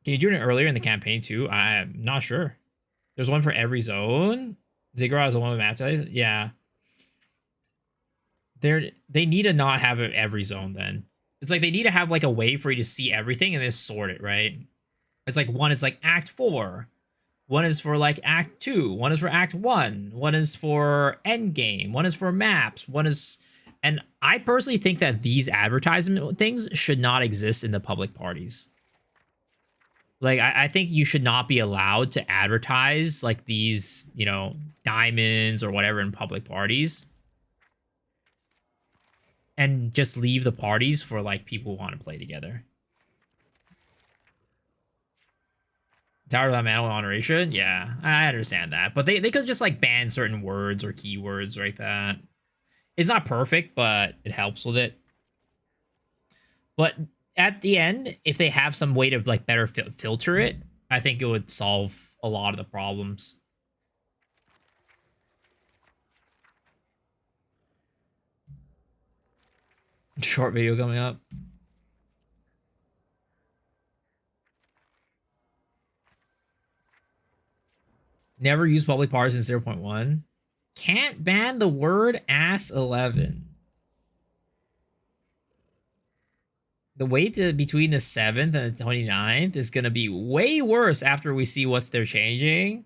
Can you do it earlier in the campaign too? I'm not sure. There's one for every zone. Ziggurat is the one with map size. Yeah. They need to not have it every zone then. It's like they need to have like a way for you to see everything and then sort it, right? It's like one is like Act 4. One is for like Act 2. One is for Act 1. One is for endgame. One is for maps. One is... And I personally think that these advertisement things should not exist in the public parties. Like, I think you should not be allowed to advertise like these, you know, diamonds or whatever in public parties. And just leave the parties for like people who want to play together. Tower without manual moderation? Yeah, I understand that. But they could just like ban certain words or keywords like that. It's not perfect, but it helps with it. But at the end, if they have some way to like better filter it, I think it would solve a lot of the problems. Short video coming up. Never use public parties in 0.1. Can't ban the word ass 11. The wait between the 7th and the 29th is going to be way worse after we see what they're changing.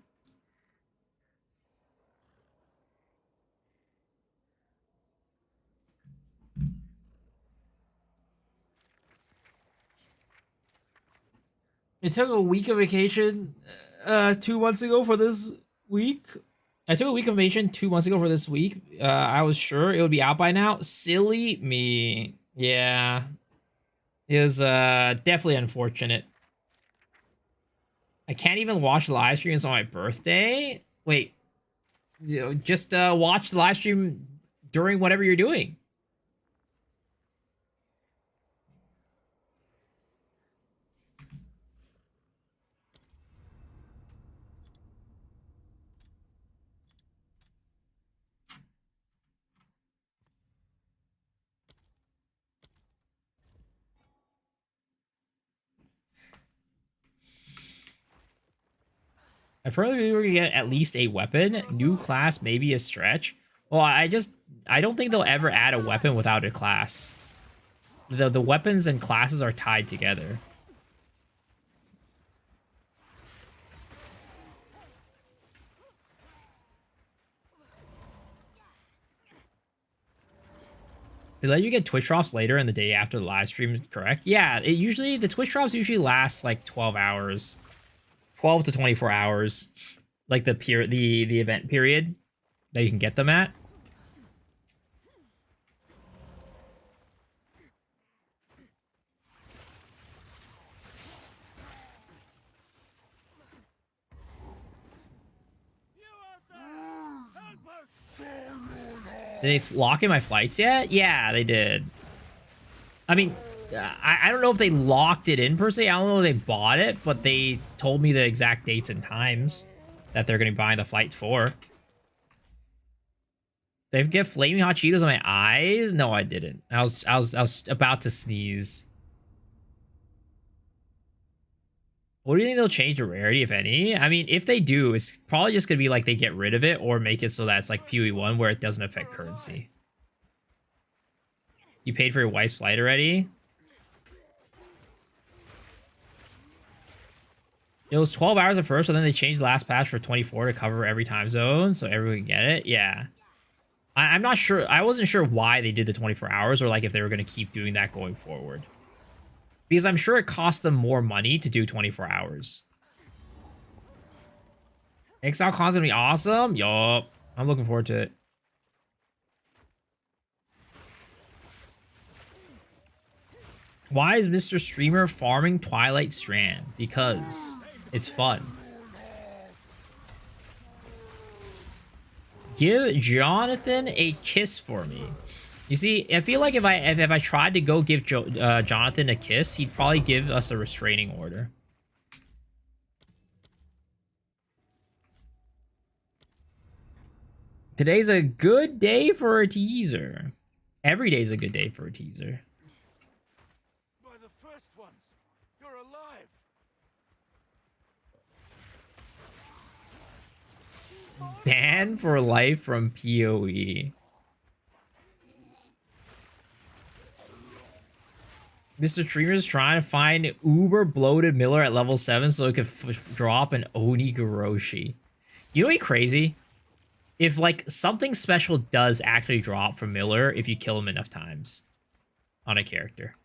It took a week of vacation 2 months ago for this week. I took a week of vacation 2 months ago for this week. I was sure it would be out by now. Silly me. Yeah. It was definitely unfortunate. I can't even watch live streams on my birthday. Wait. You know, just watch the live stream during whatever you're doing. I've heard we were gonna get at least a weapon. New class, maybe a stretch. Well, I don't think they'll ever add a weapon without a class. The weapons and classes are tied together. They let you get Twitch drops later in the day after the live stream, correct? Yeah, the Twitch drops usually last like 12 hours. 12 to 24 hours. Like the event period that you can get them at. Did they lock in my flights yet? Yeah, they did. I mean, I don't know if they locked it in per se. I don't know if they bought it, but they told me the exact dates and times that they're going to be buying the flights for. They get flaming hot Cheetos on my eyes? No, I didn't. I was about to sneeze. What do you think they'll change the rarity, if any? I mean, if they do, it's probably just going to be like they get rid of it or make it so that it's like PoE 1 where it doesn't affect currency. You paid for your wife's flight already? It was 12 hours at first, and then they changed the last patch for 24 to cover every time zone, so everyone can get it. Yeah. I'm not sure. I wasn't sure why they did the 24 hours or like if they were going to keep doing that going forward. Because I'm sure it cost them more money to do 24 hours. Exile Con's gonna be awesome. Yup. I'm looking forward to it. Why is Mr. Streamer farming Twilight Strand? Because it's fun. Give Jonathan a kiss for me. You see, I feel like if I tried to go give Jonathan a kiss, he'd probably give us a restraining order. Today's a good day for a teaser. Every day's a good day for a teaser. By the first ones, you're alive. Banned for life from PoE. Mr. Streamer's trying to find uber bloated Miller at level 7 so it could drop an Oni Goroshi. You know what's crazy? If like something special does actually drop from Miller if you kill him enough times on a character.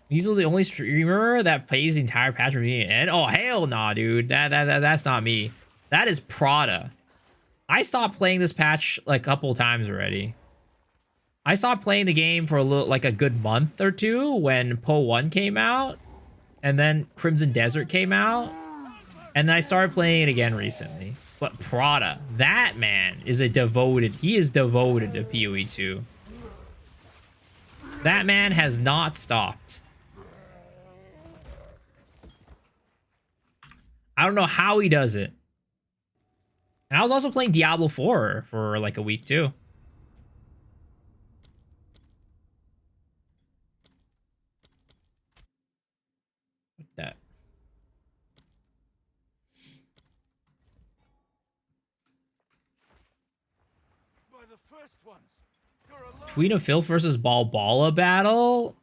He's the only streamer that plays the entire patch from beginning to end. Oh hell nah, dude. That's not me. That is Prada. I stopped playing this patch like a couple times already. I stopped playing the game for a little, like a good month or two when Po 1 came out, and then Crimson Desert came out, and then I started playing it again recently. But Prada, that man is he is devoted to PoE 2. That man has not stopped. I don't know how he does it. And I was also playing Diablo 4 for like a week too. What that? By the first ones, you're alive. Queen of Filth versus Balbala battle?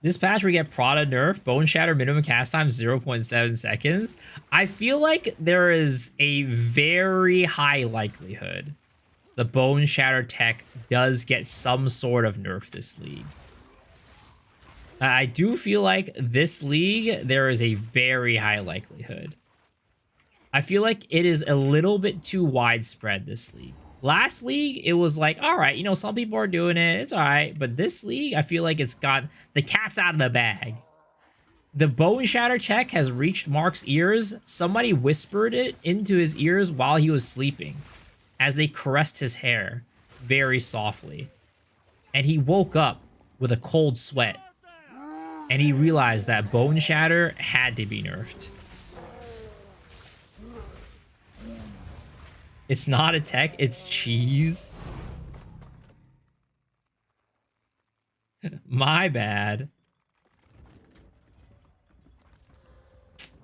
This patch we get Prada nerf, Bone Shatter minimum cast time 0.7 seconds. I feel like there is a very high likelihood the Bone Shatter tech does get some sort of nerf this league. I do feel like this league, there is a very high likelihood. I feel like it is a little bit too widespread this league. Last league, it was like, all right, you know, some people are doing it. It's all right. But this league, I feel like it's got the cat's out of the bag. The Bone Shatter check has reached Mark's ears. Somebody whispered it into his ears while he was sleeping as they caressed his hair very softly. And he woke up with a cold sweat. And he realized that Bone Shatter had to be nerfed. It's not a tech, it's cheese. My bad.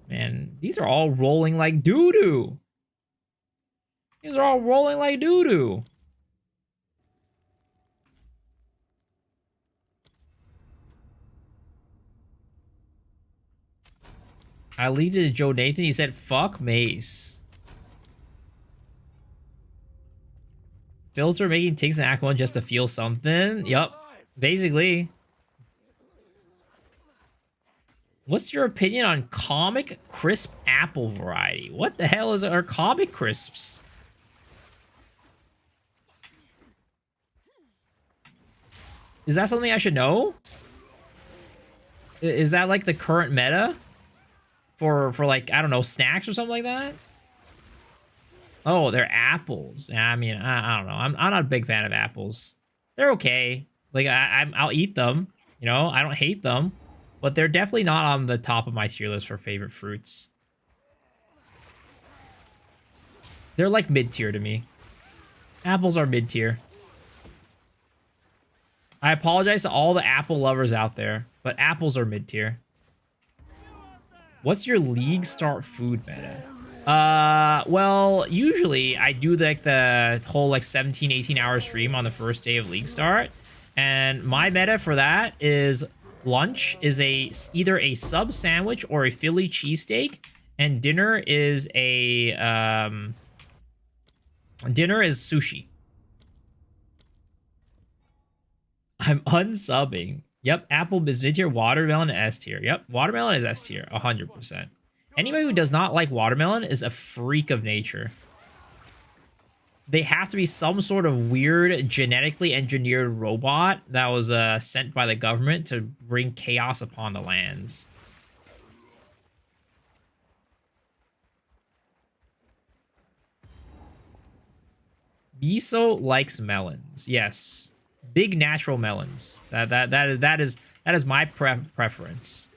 Man, these are all rolling like doo-doo. These are all rolling like doo-doo. I lead it to Joe Nathan. He said, fuck Mace. Filter making Tinks and Act 1 just to feel something. Yup. Basically. What's your opinion on comic crisp apple variety? What the hell are comic crisps? Is that something I should know? Is that like the current meta? For like, I don't know, snacks or something like that? Oh, they're apples. I mean, I don't know. I'm not a big fan of apples. They're okay. Like, I'll eat them. You know, I don't hate them. But they're definitely not on the top of my tier list for favorite fruits. They're like mid-tier to me. Apples are mid-tier. I apologize to all the apple lovers out there, but apples are mid-tier. What's your league start food meta? Well, usually I do like the whole like 17, 18 hour stream on the first day of league start. And my meta for that is lunch is either a sub sandwich or a Philly cheesesteak, and dinner is sushi. I'm unsubbing. Yep, apple is mid tier, watermelon S tier. Yep, watermelon is S tier, 100%. Anybody who does not like watermelon is a freak of nature. They have to be some sort of weird genetically engineered robot that was sent by the government to bring chaos upon the lands. Miso likes melons. Yes. Big natural melons. That is my preference.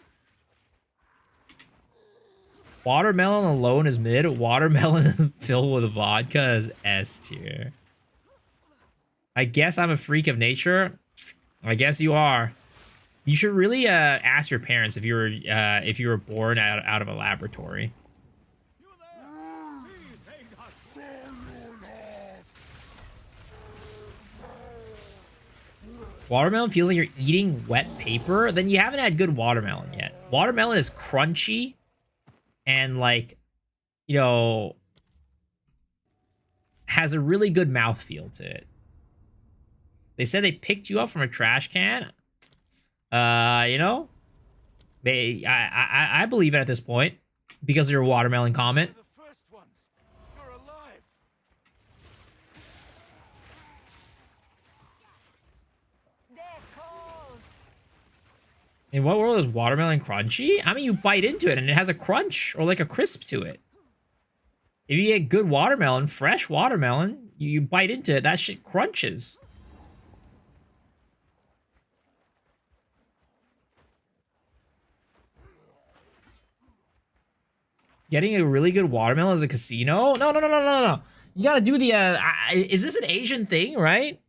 Watermelon alone is mid. Watermelon filled with vodka is S tier. I guess I'm a freak of nature. I guess you are. You should really ask your parents if you were born out of a laboratory. Watermelon feels like you're eating wet paper. Then you haven't had good watermelon yet. Watermelon is crunchy and, like, you know, has a really good mouthfeel to it. They said they picked you up from a trash can. You know, I believe it at this point because of your watermelon comment. In what world is watermelon crunchy? I mean, you bite into it and it has a crunch or like a crisp to it. If you get good watermelon, fresh watermelon, you bite into it, that shit crunches. Getting a really good watermelon is a casino? No. You gotta do the, is this an Asian thing, right?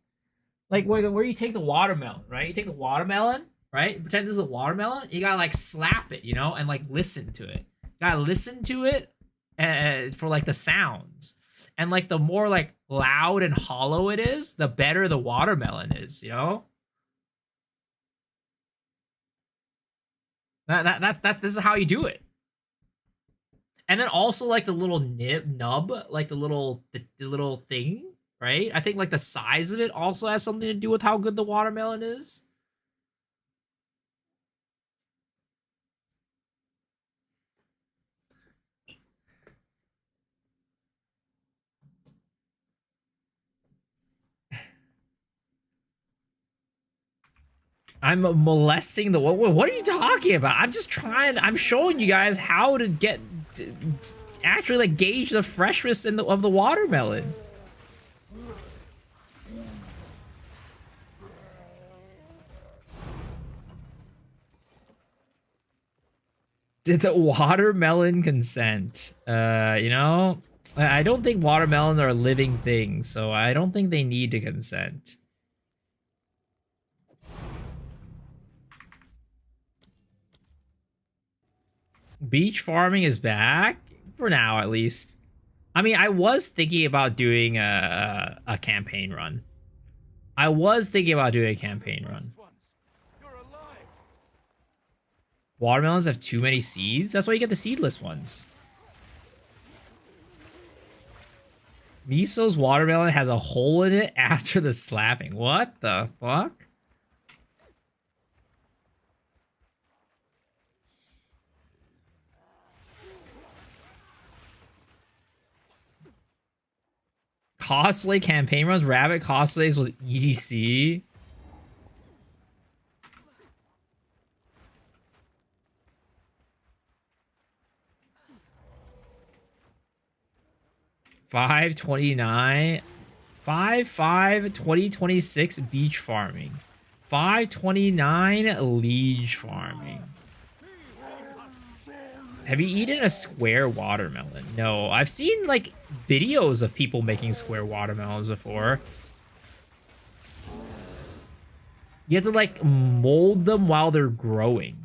Like where you take the watermelon, right? You take the watermelon, right? Pretend this is a watermelon. You gotta like slap it, you know, and like listen to it. You gotta listen to it for like the sounds. And like the more like loud and hollow it is, the better the watermelon is, you know? This is how you do it. And then also like the little nub, like the little thing, right? I think like the size of it also has something to do with how good the watermelon is. I'm molesting the what are you talking about? I'm showing you guys how to get actually like gauge the freshness of the watermelon. Did the watermelon consent? You know, I don't think watermelons are living things, so I don't think they need to consent. Beach farming is back for now, at least. I mean, I was thinking about doing a campaign run. Watermelons have too many seeds? That's why you get the seedless ones. Miso's watermelon has a hole in it after the slapping. What the fuck? Cosplay campaign runs, rabbit cosplays with EDC. $5.29. 2026 beach farming. $5.29 liege farming. Have you eaten a square watermelon? No, I've seen like videos of people making square watermelons before. You have to like mold them while they're growing.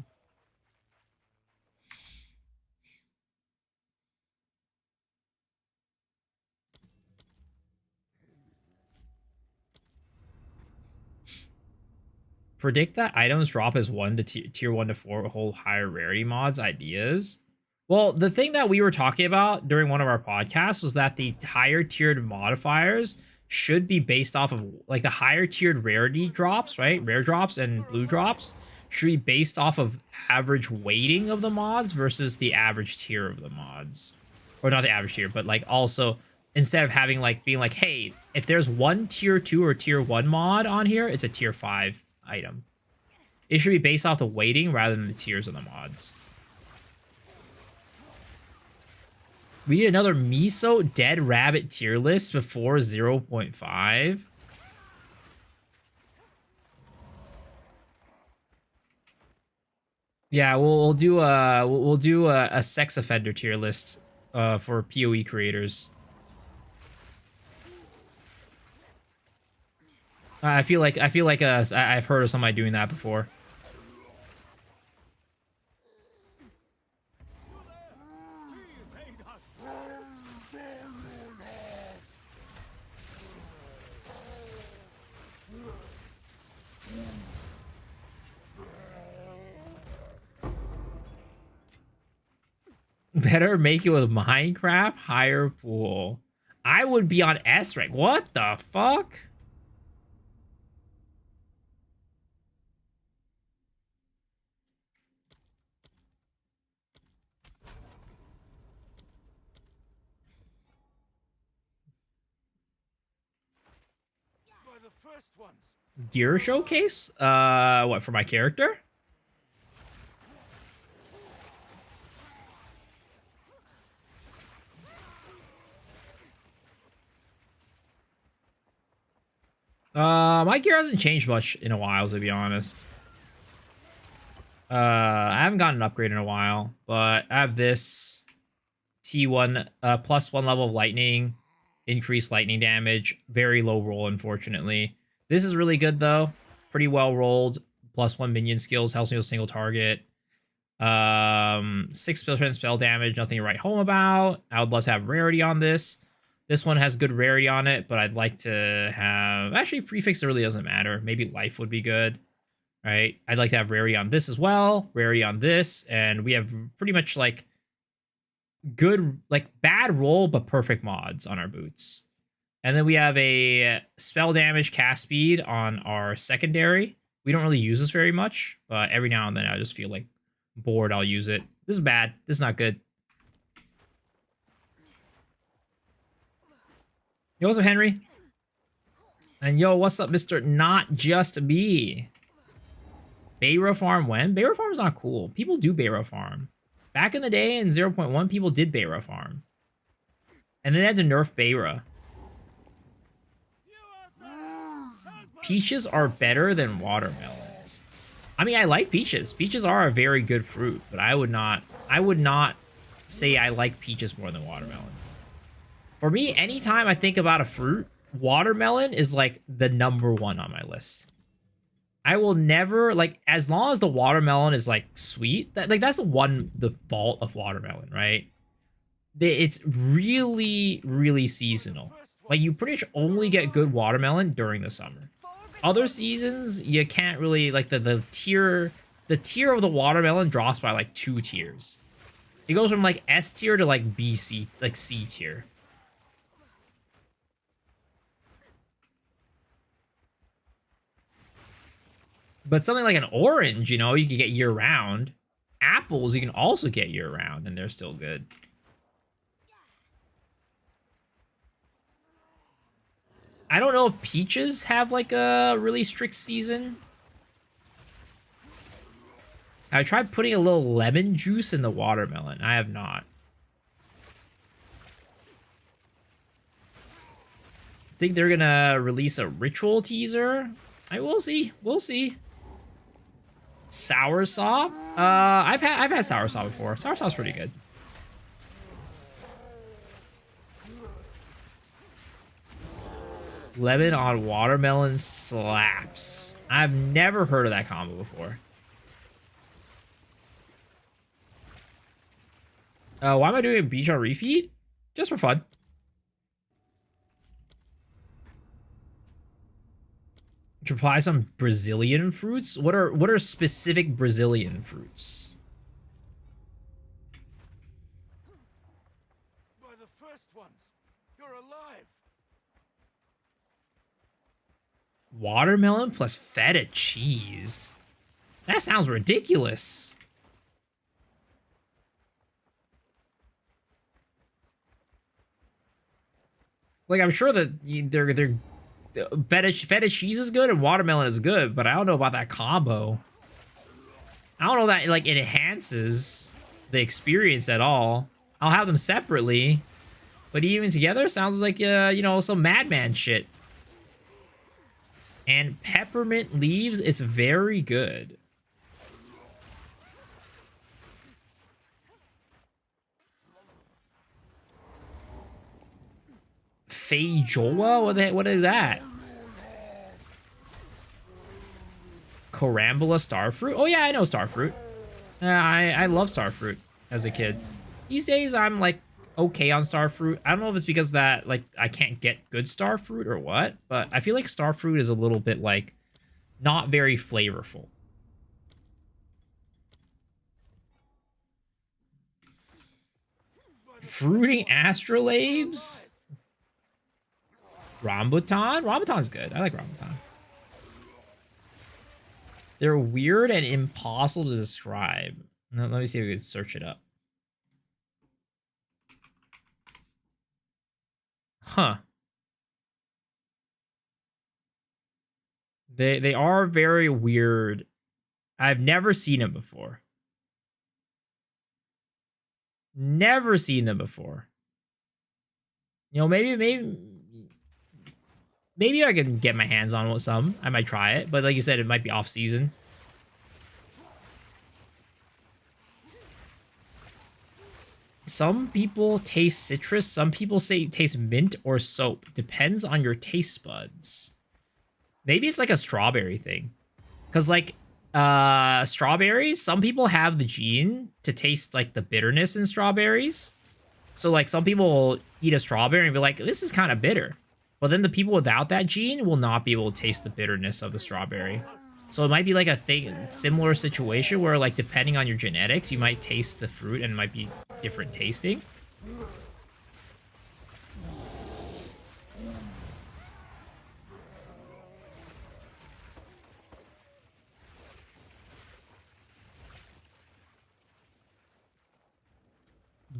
Predict that items drop as 1 to tier 1 to 4 hold higher rarity mods ideas. Well, the thing that we were talking about during one of our podcasts was that the higher tiered modifiers should be based off of like the higher tiered rarity drops, right? Rare drops and blue drops should be based off of average weighting of the mods versus the average tier of the mods. Or not the average tier, but like also instead of having like being like, hey, if there's one tier 2 or tier 1 mod on here, it's a tier 5 item. It should be based off the weighting rather than the tiers of the mods. We need another Miso Dead Rabbit tier list before 0.5. Yeah, we'll do a sex offender tier list for PoE creators. I feel like I've heard of somebody doing that before. Better make it with Minecraft higher pool. I would be on S rank. What the fuck? Gear showcase? What, for my character? My gear hasn't changed much in a while, to be honest. I haven't gotten an upgrade in a while, but I have this T1 +1 level of lightning, increased lightning damage, very low roll, unfortunately. This is really good though, pretty well rolled. +1 minion skills, helps me with single target. 6% spell damage, nothing to write home about. I would love to have rarity on this. This one has good rarity on it, but I'd like to have... Actually, prefix really doesn't matter. Maybe life would be good, right? I'd like to have rarity on this as well, rarity on this, and we have pretty much, like, good, like, bad roll, but perfect mods on our boots. And then we have a spell damage cast speed on our secondary. We don't really use this very much, but every now and then I just feel, like, bored, I'll use it. This is bad. This is not good. Yo, what's up, Henry? And yo, what's up, Mr. Not Just Me? Bayra farm when? Bayra farm's not cool. People do Bayra farm. Back in the day in 0.1, people did Bayra farm. And then they had to nerf Bayra. Peaches are better than watermelons. I mean, I like peaches. Peaches are a very good fruit, but I would not say I like peaches more than watermelon. For me, anytime I think about a fruit, watermelon is like the #1 on my list. I will never, like, as long as the watermelon is like sweet, that's the fault of watermelon, right? It's really, really seasonal. Like, you pretty much only get good watermelon during the summer. Other seasons, you can't really, like, the tier the tier of the watermelon drops by like 2 tiers. It goes from like S tier to like BC, like C tier. But something like an orange, you know, you can get year round. Apples, you can also get year round, and they're still good. I don't know if peaches have like a really strict season. I tried putting a little lemon juice in the watermelon. I have not. Think they're gonna release a ritual teaser? I will see. We'll see. Soursop? I've had soursop before. Soursop's pretty good. Lemon on watermelon slaps. I've never heard of that combo before. Why am I doing a beach on refeed? Just for fun. To apply some Brazilian fruits? What are specific Brazilian fruits? By the first ones, you're alive. Watermelon plus feta cheese. That sounds ridiculous. Like, I'm sure that they're feta cheese is good and watermelon is good, but I don't know about that combo. I don't know that like it enhances the experience at all. I'll have them separately, but even together sounds like you know, some madman shit. And peppermint leaves, it's very good. Feijoa? What is that? Carambola starfruit? Oh yeah, I know starfruit. I love starfruit as a kid. These days I'm like okay on starfruit. I don't know if it's because that like I can't get good starfruit or what, but I feel like starfruit is a little bit like not very flavorful. Fruiting astrolabes? Rambutan? Rambutan's good. I like rambutan. They're weird and impossible to describe. Let me see if we can search it up. Huh. They are very weird. I've never seen them before. Never seen them before. You know, maybe I can get my hands on some. I might try it, but like you said, it might be off season. Some people taste citrus. Some people say taste mint or soap. Depends on your taste buds. Maybe it's like a strawberry thing. Because like strawberries, some people have the gene to taste like the bitterness in strawberries. So like some people will eat a strawberry and be like, this is kind of bitter. But then the people without that gene will not be able to taste the bitterness of the strawberry. So it might be like a similar situation where like depending on your genetics, you might taste the fruit and it might be different tasting.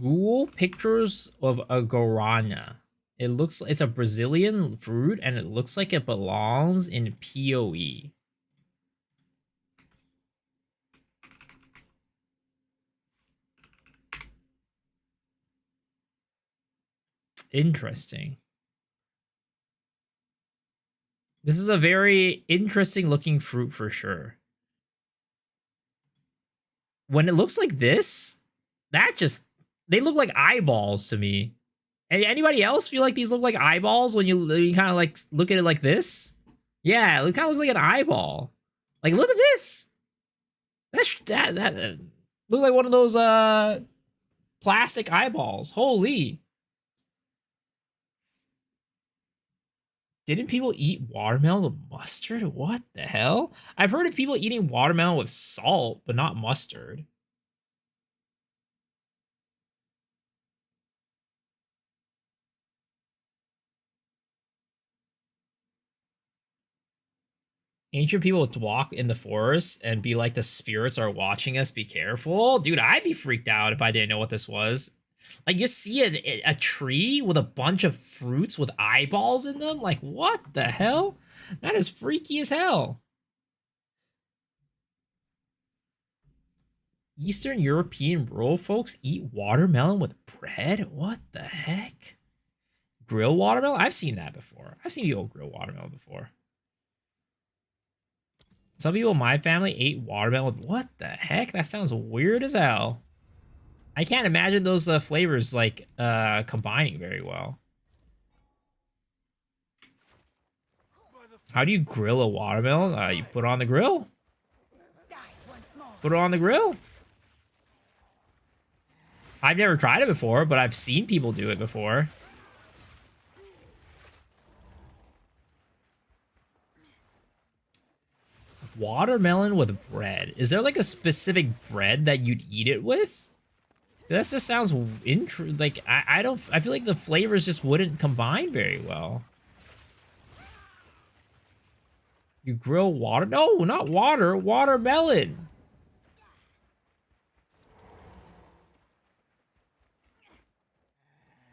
Google pictures of a guarana. It's a Brazilian fruit and it looks like it belongs in PoE. Interesting. This is a very interesting looking fruit for sure. When it looks like this, they look like eyeballs to me. Anybody else feel like these look like eyeballs when you kind of like look at it like this? Yeah, it kind of looks like an eyeball. Like, look at this. That looks like one of those plastic eyeballs. Holy. Didn't people eat watermelon with mustard? What the hell? I've heard of people eating watermelon with salt, but not mustard. Ancient people would walk in the forest and be like, the spirits are watching us, be careful. Dude, I'd be freaked out if I didn't know what this was. Like, you see a tree with a bunch of fruits with eyeballs in them? Like, what the hell? That is freaky as hell. Eastern European rural folks eat watermelon with bread? What the heck? Grill watermelon? I've seen that before. I've seen people grill watermelon before. Some people in my family ate watermelon with... What the heck? That sounds weird as hell. I can't imagine those flavors, like, combining very well. How do you grill a watermelon? You put it on the grill. Put it on the grill. I've never tried it before, but I've seen people do it before. Watermelon with bread. Is there like a specific bread that you'd eat it with? That just sounds like I feel like the flavors just wouldn't combine very well. You grill water? No, not water. Watermelon.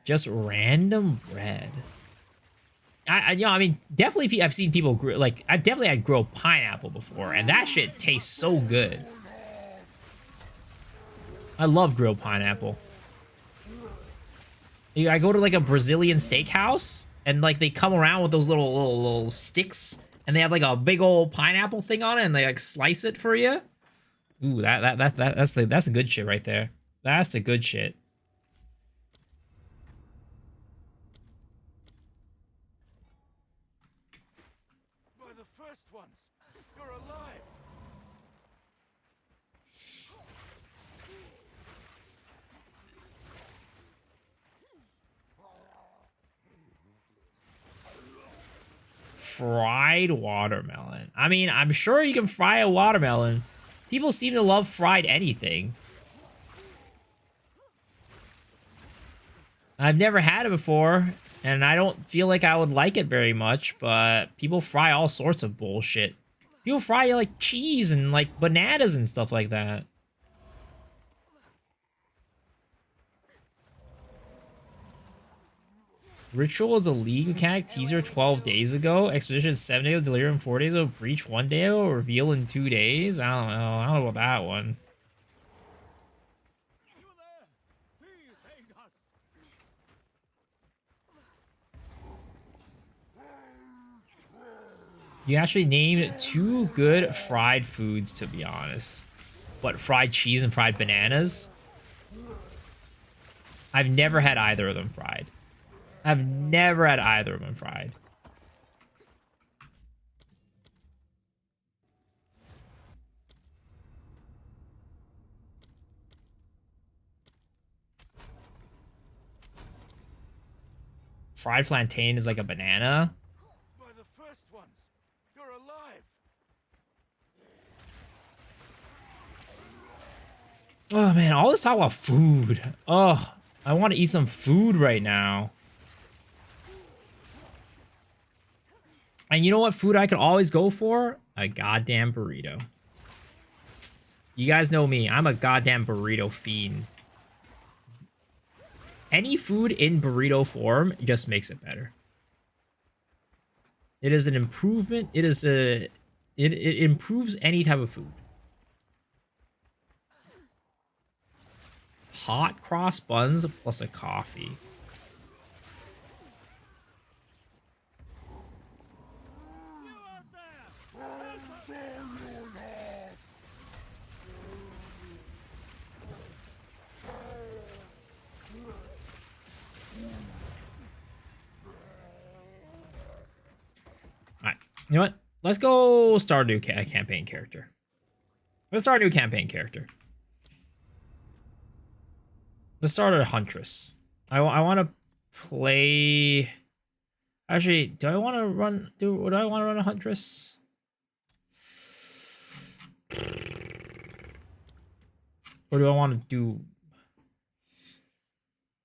Just random bread. I mean, definitely I've seen people grill, like, I've definitely had grilled pineapple before, and that shit tastes so good. I love grilled pineapple. I go to, like, a Brazilian steakhouse, and, like, they come around with those little sticks, and they have, like, a big old pineapple thing on it, and they, like, slice it for you. Ooh, that's the good shit right there. That's the good shit. You're alive. Fried watermelon. I mean, I'm sure you can fry a watermelon. People seem to love fried anything. I've never had it before, and I don't feel like I would like it very much, but people fry all sorts of bullshit. People fry, like, cheese and, like, bananas and stuff like that. Ritual is a league mechanic. Teaser 12 days ago. Expedition 7 days. Delirium 4 days ago. Breach 1 day ago. Reveal in 2 days. I don't know. I don't know about that one. You actually named 2 good fried foods, to be honest. What, fried cheese and fried bananas? I've never had either of them fried. I've never had either of them fried. Fried plantain is like a banana. By the first ones. You're alive. Oh man, all this talk about food. Oh, I want to eat some food right now. And you know what food I could always go for? A goddamn burrito. You guys know me. I'm a goddamn burrito fiend. Any food in burrito form just makes it better. It is an improvement. It is a... It improves any type of food. Hot cross buns plus a coffee. Alright, you know what? Let's go start a new campaign character. Let's start a new campaign character. Let's start a huntress. I want to play... Actually, do I want to run? Do I want to run a Huntress? Or do I want to do?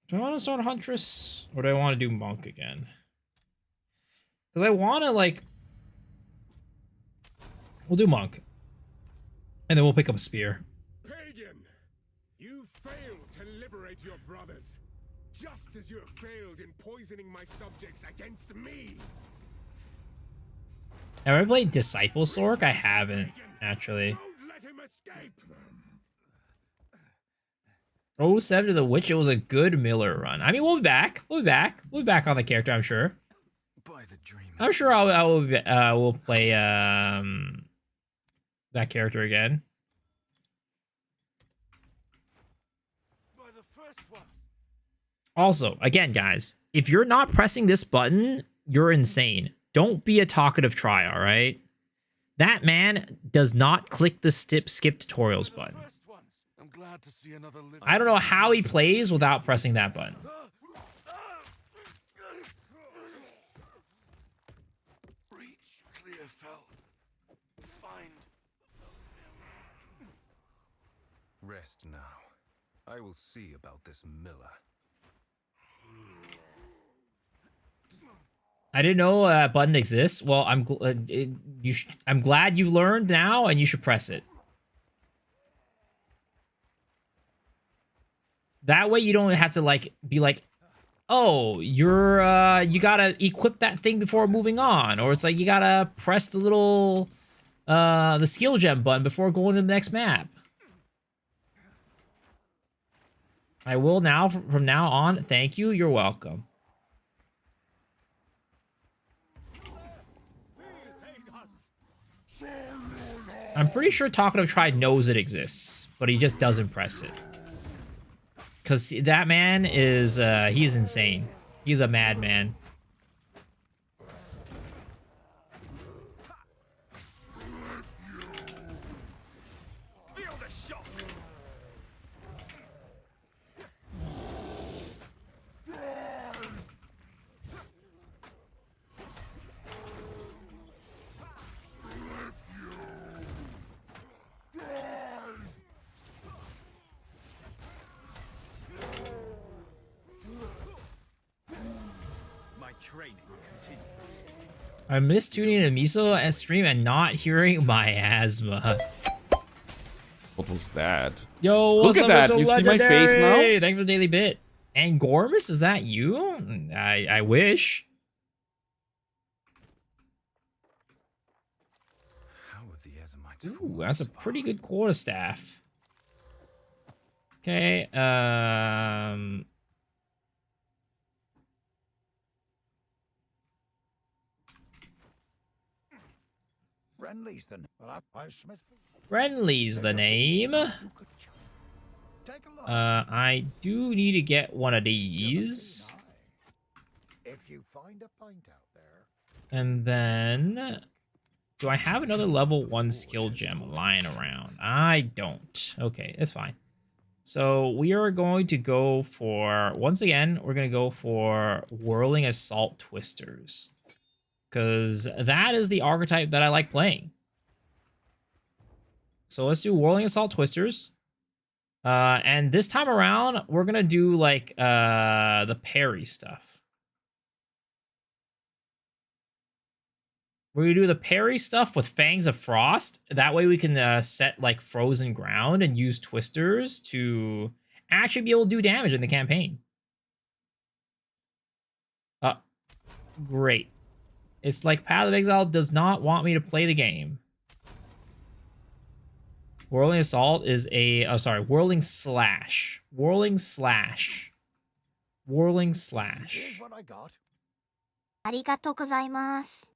Do I want to start a Huntress, or do I want to do Monk again? Because I want to like. We'll do Monk, and then we'll pick up Spear. Pagan, you failed to liberate your brothers, just as you have failed in poisoning my subjects against me. Have I ever played Disciple Sork? I haven't, actually. Don't let him escape. 07 to the Witch, it was a good Miller run. I mean, we'll be back. We'll be back on the character, I'm sure. By the dream. I'm sure we'll play that character again. By the first one. Also, again, guys, if you're not pressing this button, you're insane. Don't be a talkative try, all right? That man does not click the skip tutorials button. I'm glad to see another living. I don't know how he plays without pressing that button. Reach Clearfell. Find the Rest now. I will see about this Miller. I didn't know that button exists. Well, I'm glad you learned now, and you should press it. That way, you don't have to like be like, "Oh, you're you gotta equip that thing before moving on," or it's like you gotta press the little the skill gem button before going to the next map. I will now from now on. Thank you. You're welcome. I'm pretty sure Talkative Tribe knows it exists, but he just doesn't press it. Because that man is, he's insane. He's a madman. Feel the shock. My training continues. I miss tuning in to Miso and stream and not hearing my asthma. What was that? Yo, Look what's at up, that. Mr. You see my face now? Legendary? Thanks for the daily bit. And Gormus, is that you? I wish. How have the Ezamites Ooh, that's a pretty good quarterstaff. Okay, Renly's the Friendly's the name. Take a look. I do need to get one of these. If you find a pint out there. And then, do I have another level 1 skill gem lying around? I don't. Okay, that's fine. So we are going to go for, once again, we're going to go for Whirling Assault Twisters. Because that is the archetype that I like playing. So let's do Whirling Assault Twisters. And this time around, we're going to do like the parry stuff. We're going to do the parry stuff with Fangs of Frost. That way we can set like Frozen Ground and use Twisters to actually be able to do damage in the campaign. Great. It's like Path of Exile does not want me to play the game. Whirling Assault is a... Oh, sorry. Whirling Slash. Whirling Slash. Whirling Slash. Here's what I got. ありがとうございます。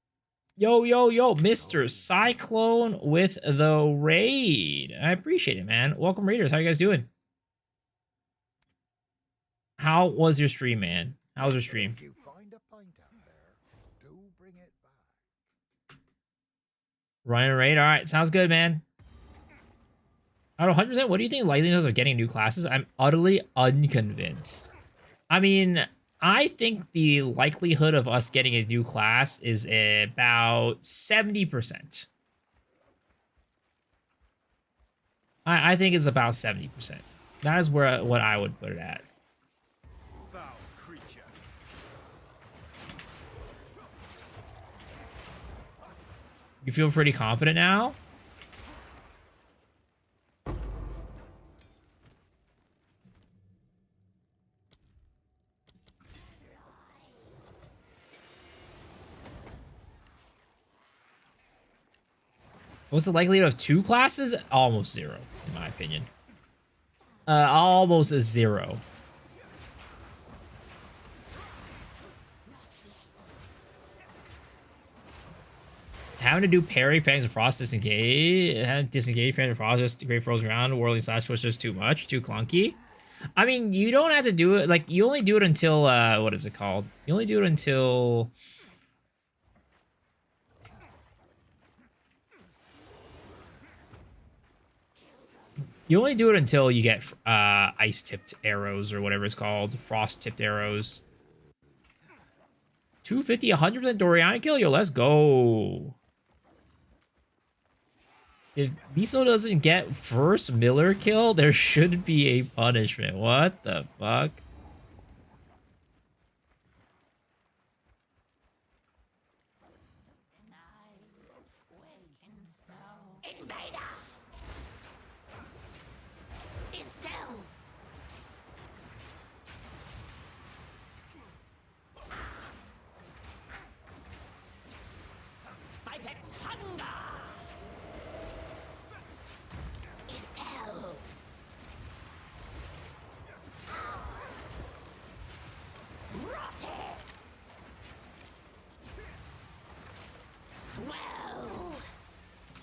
Yo, yo, yo, Mr. Cyclone with the raid. I appreciate it, man. Welcome, raiders. How you guys doing? How was your stream, man? How was your stream? If you find a pint out there, do bring it back. Running a raid? All right, sounds good, man. Out of 100%, what do you think likeliness of getting new classes? I'm utterly unconvinced. I mean, I think the likelihood of us getting a new class is about 70%. I think it's about 70%. That is where what I would put it at. Foul creature. You feel pretty confident now? What's the likelihood of 2 classes? Almost 0, in my opinion. Almost a 0. Having to do parry, fangs, and frost disengage. Having to disengage, fangs, and frost, just great frozen around, whirling slash twisters too much, too clunky. I mean, you don't have to do it, like, you only do it until, what is it called? You only do it until... You only do it until you get ice-tipped arrows or whatever it's called. Frost-tipped arrows. 250, 100% Doriana kill? Yo, let's go. If Miso doesn't get first Miller kill, there should be a punishment. What the fuck?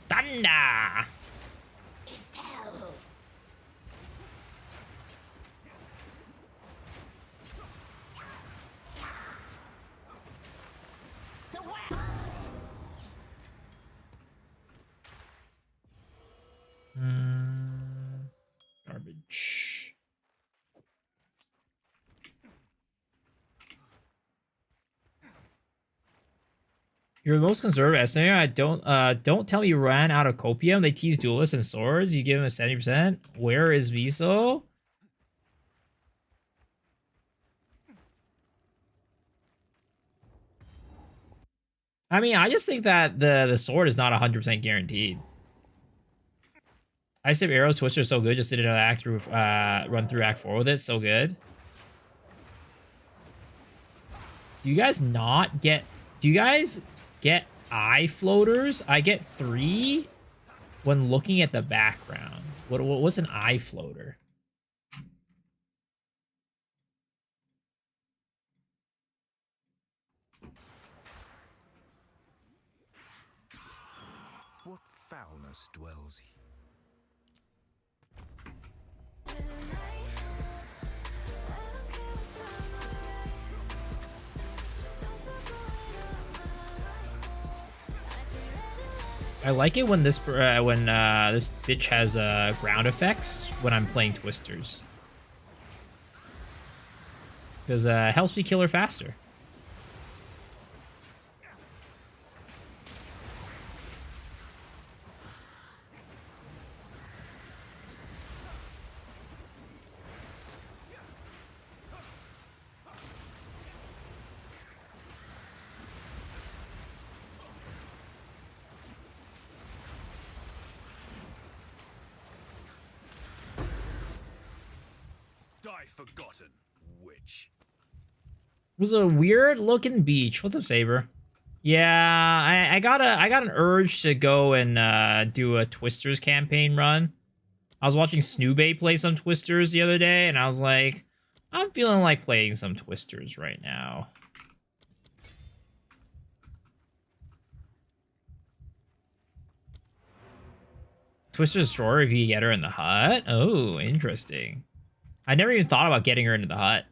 Thunder! Garbage. You're the most conservative estimator. Don't tell me you ran out of copium. They tease duelists and swords. You give him a 70%. Where is Miso? I mean, I just think that the sword is not 100% guaranteed. I said arrow twister is so good. Just did another act through, run through Act 4 with it. So good. Do you guys not get? Do you guys get eye floaters? I get 3 when looking at the background. What's an eye floater? What foulness dwells here? I like it when this this bitch has ground effects when I'm playing twisters, because it helps me kill her faster. Die forgotten, witch. It was a weird looking beach. What's up, Saber? Yeah, I got an urge to go and do a Twisters campaign run. I was watching Snoobay play some Twisters the other day, and I was like, I'm feeling like playing some Twisters right now. Twister Destroyer if you get her in the hut? Oh, interesting. I never even thought about getting her into the hut.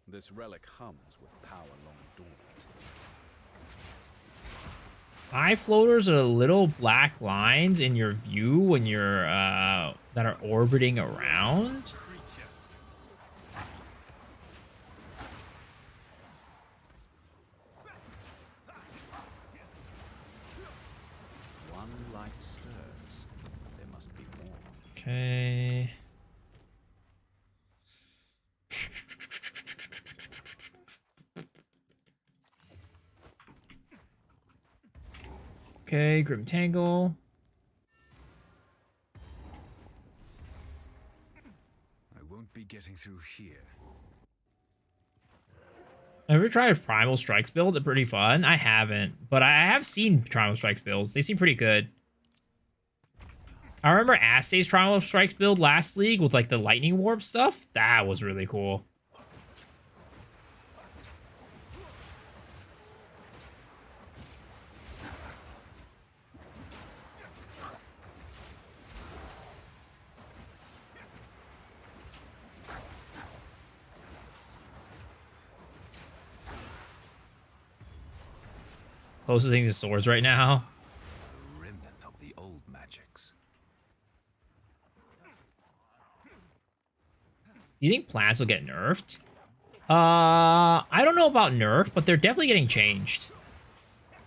This relic hums with power long dormant. Eye floaters are little black lines in your view when you're that are orbiting around. light stirs. There must be more. Okay. Okay, Grim Tangle. I won't be getting through here. Ever tried Primal Strikes build? They're pretty fun. I haven't, but I have seen Primal Strikes builds. They seem pretty good. I remember Astay's Primal Strikes build last league with like the lightning warp stuff. That was really cool. Closest thing to swords right now. A remnant of the old magics. You think plants will get nerfed? I don't know about nerf, but they're definitely getting changed.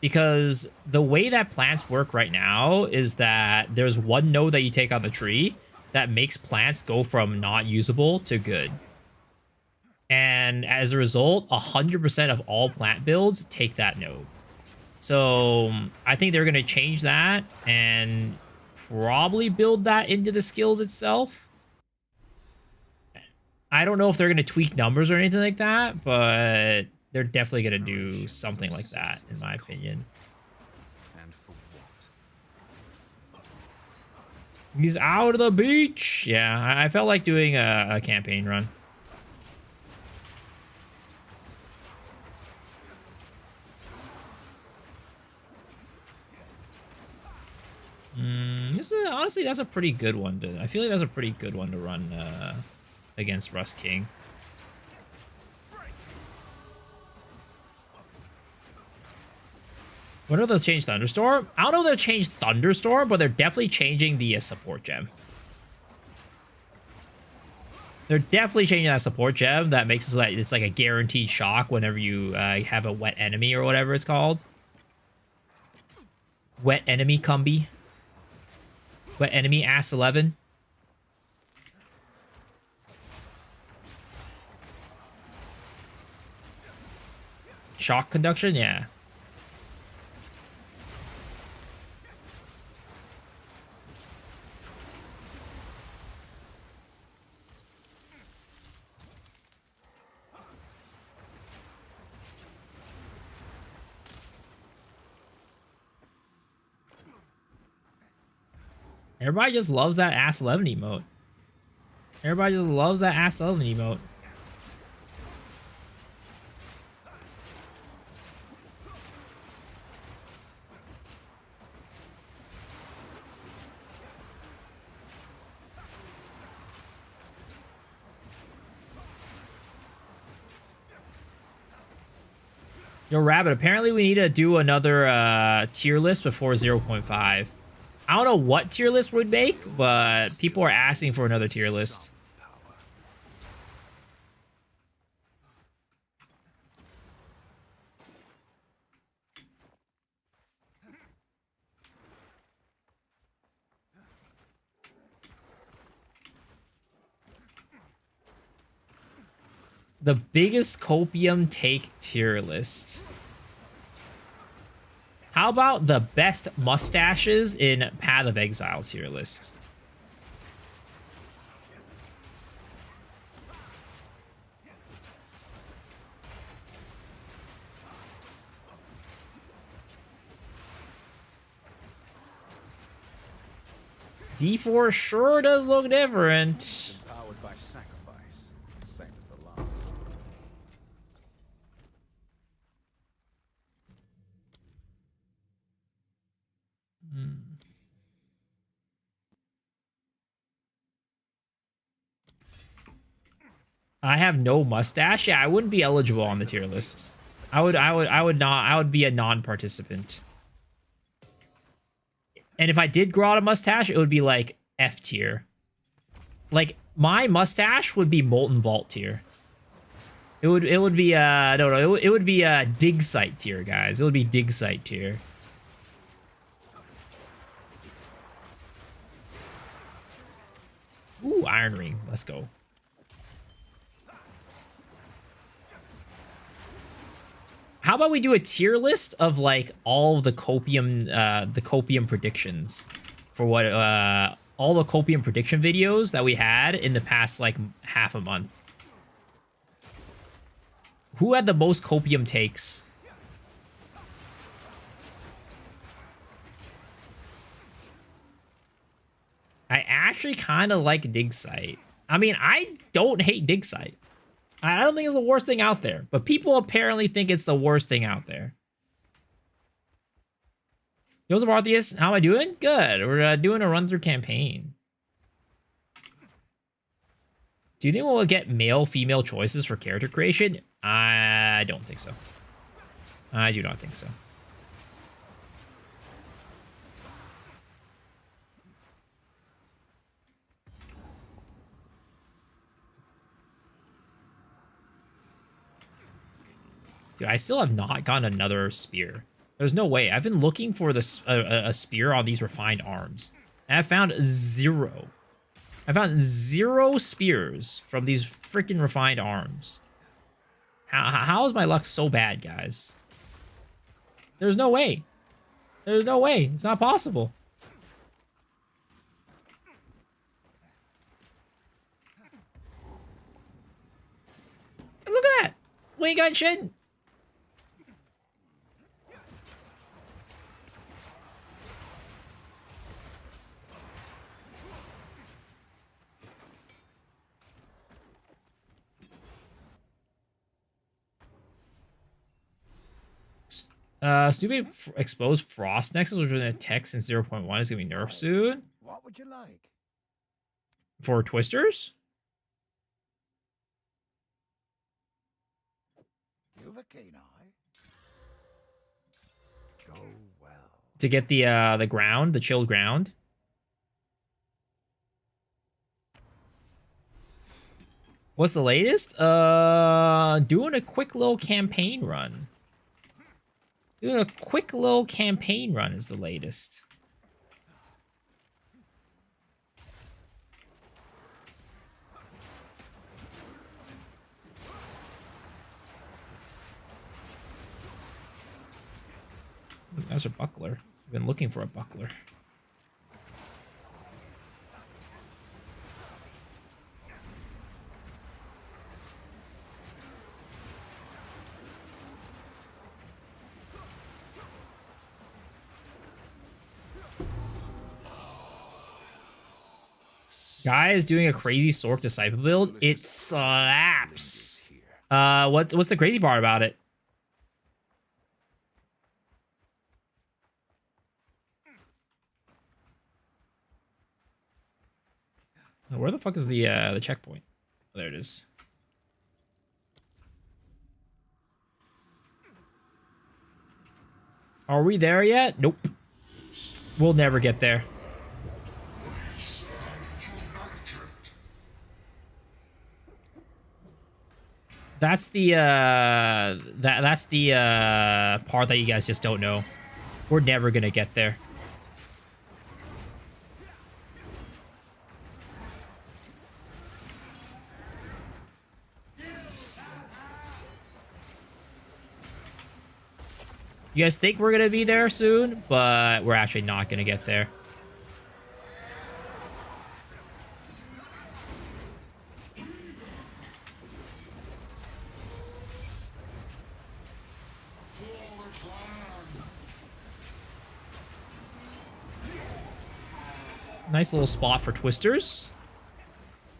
Because the way that plants work right now is that there's one node that you take on the tree that makes plants go from not usable to good. And as a result, 100% of all plant builds take that node. So I think they're going to change that and probably build that into the skills itself. I don't know if they're going to tweak numbers or anything like that, but they're definitely going to do something like that, in my opinion. And for what? He's out of the beach. Yeah, I felt like doing a campaign run. Honestly, that's a pretty good one to. I feel like that's a pretty good one to run against Rust King. What if they'll change Thunderstorm? I don't know if they'll change Thunderstorm, but they're definitely changing the support gem. They're definitely changing that support gem that makes it so that it's like a guaranteed shock whenever you have a wet enemy or whatever it's called. Wet enemy combi. Wet enemy ass 11. Shock conduction, yeah. Everybody just loves that ass 11 emote. Everybody just loves that ass 11 emote. Yo, Rabbit, apparently we need to do another tier list before 0.5. I don't know what tier list would make, but people are asking for another tier list. The biggest copium take tier list. How about the best mustaches in Path of Exile tier list? D4 sure does look different. Empowered by sacrifice, same as the lance. I have no mustache. Yeah, I wouldn't be eligible on the tier list. I would be a non-participant. And if I did grow out a mustache, it would be like F tier. Like my mustache would be Molten Vault tier. It would be no, it would be dig site tier, guys. It would be dig site tier. Ooh, Iron Ring. Let's go. How about we do a tier list of like all the copium predictions for what all the copium prediction videos that we had in the past like half a month. Who had the most copium takes? I actually kind of like Dig Site. I mean, I don't hate Dig Site. I don't think it's the worst thing out there, but people apparently think it's the worst thing out there. Joseph Artheus, how am I doing? Good. We're doing a run-through campaign. Do you think we'll get male-female choices for character creation? I don't think so. I do not think so. Dude, I still have not gotten another spear. There's no way. I've been looking for this a spear on these refined arms, and I found 0. I found 0 spears from these freaking refined arms. How is my luck so bad, guys? There's no way. There's no way. It's not possible. Look at that. We ain't got shit. Stupid exposed frost nexus, which was in a text in 0.1 is gonna be nerfed soon. What would you like? For twisters? You've a keen eye. Go well. To get the ground, the chilled ground. What's the latest? Doing a quick little campaign run. Doing a quick little campaign run is the latest. That's a buckler. I've been looking for a buckler. Guy is doing a crazy Sork Disciple build. It slaps. What's the crazy part about it? Where the fuck is the checkpoint? Oh, there it is. Are we there yet? Nope. We'll never get there. That's the that's the part that you guys just don't know. We're never gonna get there. You guys think we're gonna be there soon, but we're actually not gonna get there. Nice little spot for twisters.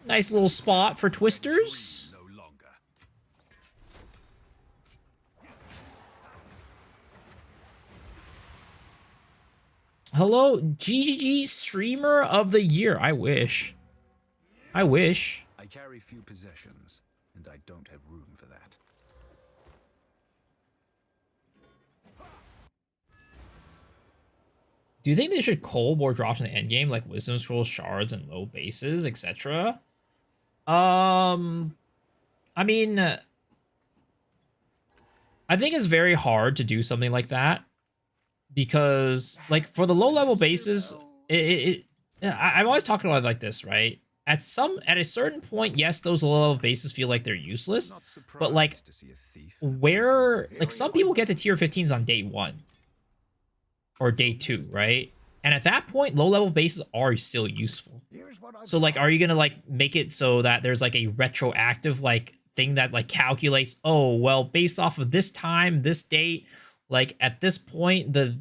Nice little spot for twisters. Hello, GGG streamer of the year. I wish. I wish. I carry few possessions, and I don't have room for that. Do you think they should cull more drops in the endgame, like Wisdom Scrolls, Shards, and low bases, etc.? I mean, I think it's very hard to do something like that because, like, for the low-level bases, I've always talked about it like this, right? at a certain point, yes, those low level bases feel like they're useless. But like, where like some people get to tier 15s on day 1 or day 2, right? And at that point, low level bases are still useful. So like, are you gonna like make it so that there's like a retroactive like thing that like calculates, oh well, based off of this time, this date, like at this point, the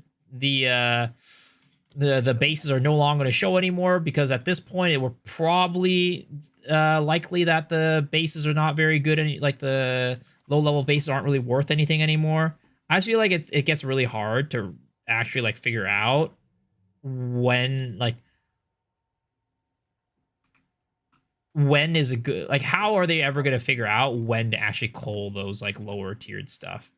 bases are no longer going to show anymore, because at this point it were probably likely that the bases are not very good, and like the low level bases aren't really worth anything anymore. I just feel like it gets really hard to actually like figure out when is a good, like how are they ever going to figure out when to actually cull those like lower tiered stuff?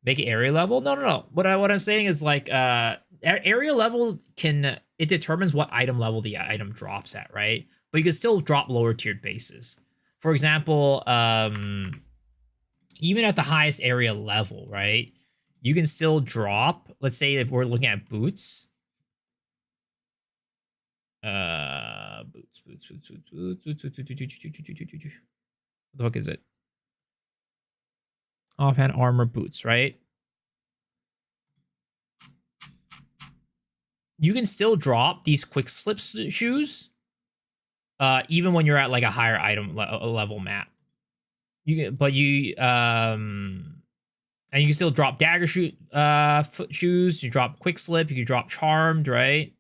Make it area level? No. What I'm saying is like area level it determines what item level the item drops at, right? But you can still drop lower tiered bases. For example, even at the highest area level, right? You can still drop, let's say if we're looking at boots. Boots. What the fuck is it? Offhand armor boots, right? You can still drop these quick slip shoes, even when you're at like a higher item level map. And you can still drop dagger shoes. You drop quick slip. You can drop charmed, right?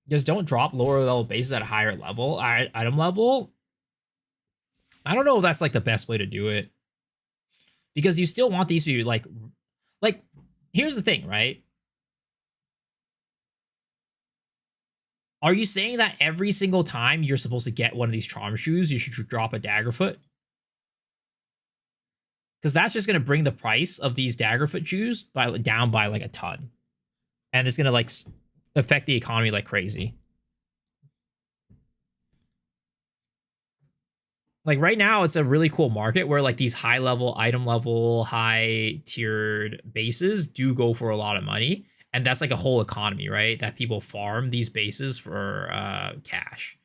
Just don't drop lower level bases at a higher level, item level. I don't know if that's like the best way to do it, because you still want these to be like here's the thing, right? Are you saying that every single time you're supposed to get one of these charm shoes, you should drop a daggerfoot? Because that's just going to bring the price of these daggerfoot shoes down by like a ton, and it's going to like affect the economy like crazy. Like right now, it's a really cool market where like these high level, item level, high tiered bases do go for a lot of money. And that's like a whole economy, right? That people farm these bases for cash.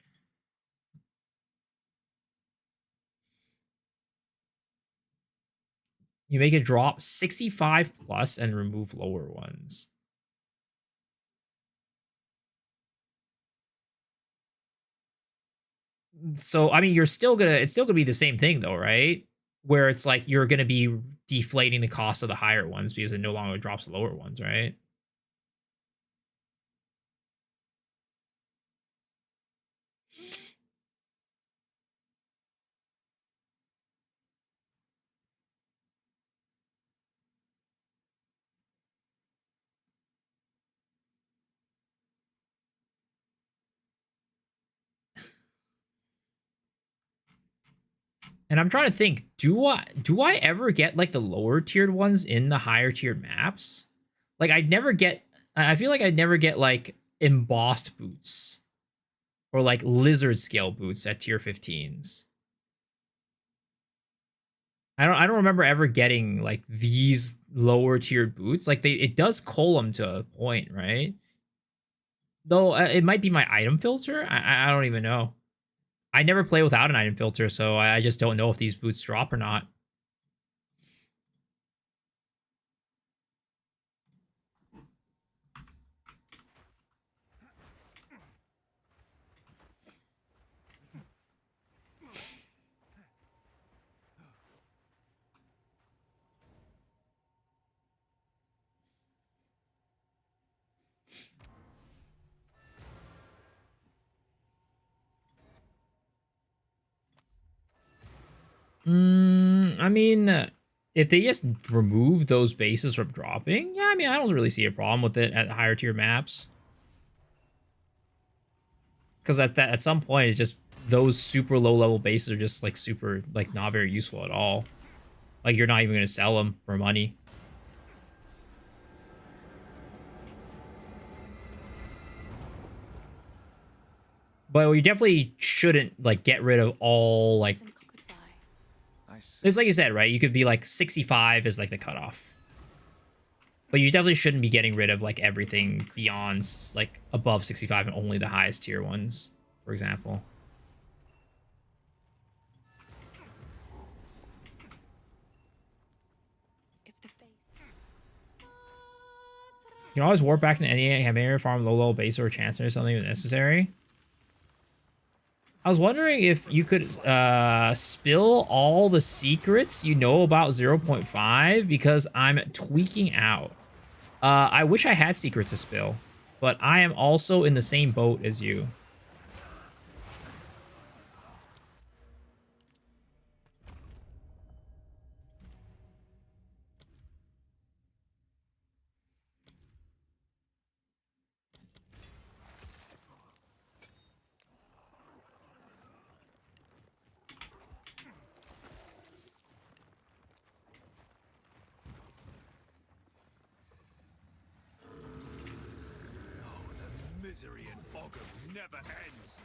You make it drop 65 plus and remove lower ones. So I mean, it's still gonna be the same thing though, right? Where it's like you're gonna be deflating the cost of the higher ones because it no longer drops the lower ones, right? And I'm trying to think, do I ever get like the lower tiered ones in the higher tiered maps? Like I feel like I'd never get like embossed boots or like lizard scale boots at tier 15s. I don't remember ever getting like these lower tiered boots. Like it does cull them to a point, right? Though it might be my item filter. I don't even know. I never play without an item filter, so I just don't know if these boots drop or not. I mean, if they just remove those bases from dropping, yeah, I mean, I don't really see a problem with it at higher tier maps. Because at some point, it's just those super low level bases are just like super like not very useful at all. Like you're not even going to sell them for money. But we definitely shouldn't like get rid of all like. It's like you said, right? You could be like 65 is like the cutoff. But you definitely shouldn't be getting rid of like everything beyond like above 65 and only the highest tier ones, for example. You can always warp back into any Hammer farm low base or chance or something if necessary. I was wondering if you could spill all the secrets you know about 0.5 because I'm tweaking out. I wish I had secrets to spill, but I am also in the same boat as you. Misery and boggle never ends.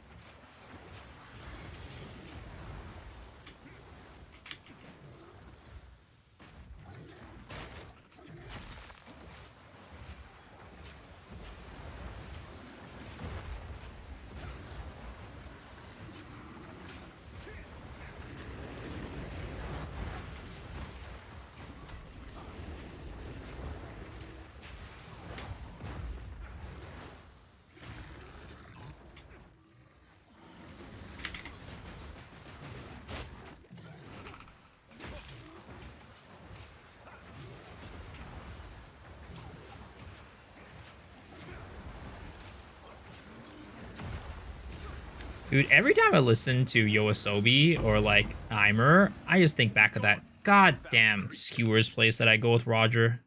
Dude, every time I listen to Yoasobi or like Eimer, I just think back of that goddamn skewers place that I go with Roger.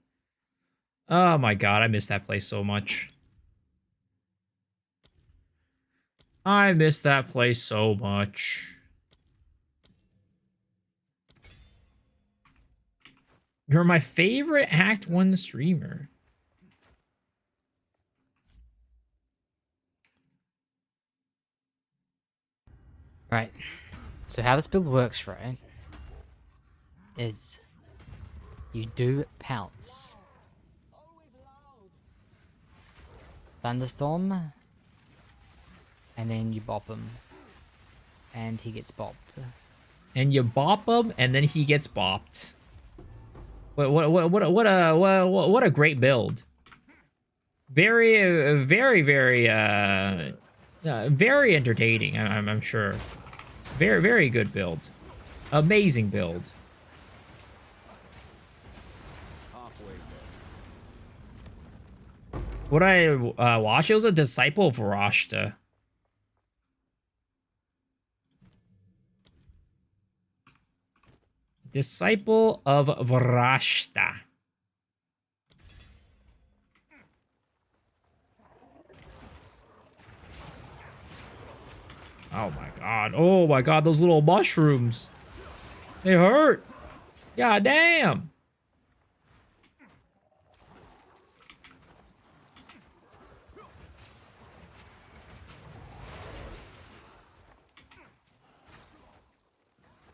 Oh my god, I miss that place so much. I miss that place so much. You're my favorite Act 1 streamer. Right. So how this build works, right, is you do pounce. Thunderstorm. And then you bop him. And he gets bopped. And you bop him, and then he gets bopped. What a great build. Very, very, very entertaining, I'm sure. Very, very good build. Amazing build. What I watched, it was a disciple of Rashta. Disciple of Vrashta. Oh my god. Oh my god, those little mushrooms. They hurt. God damn.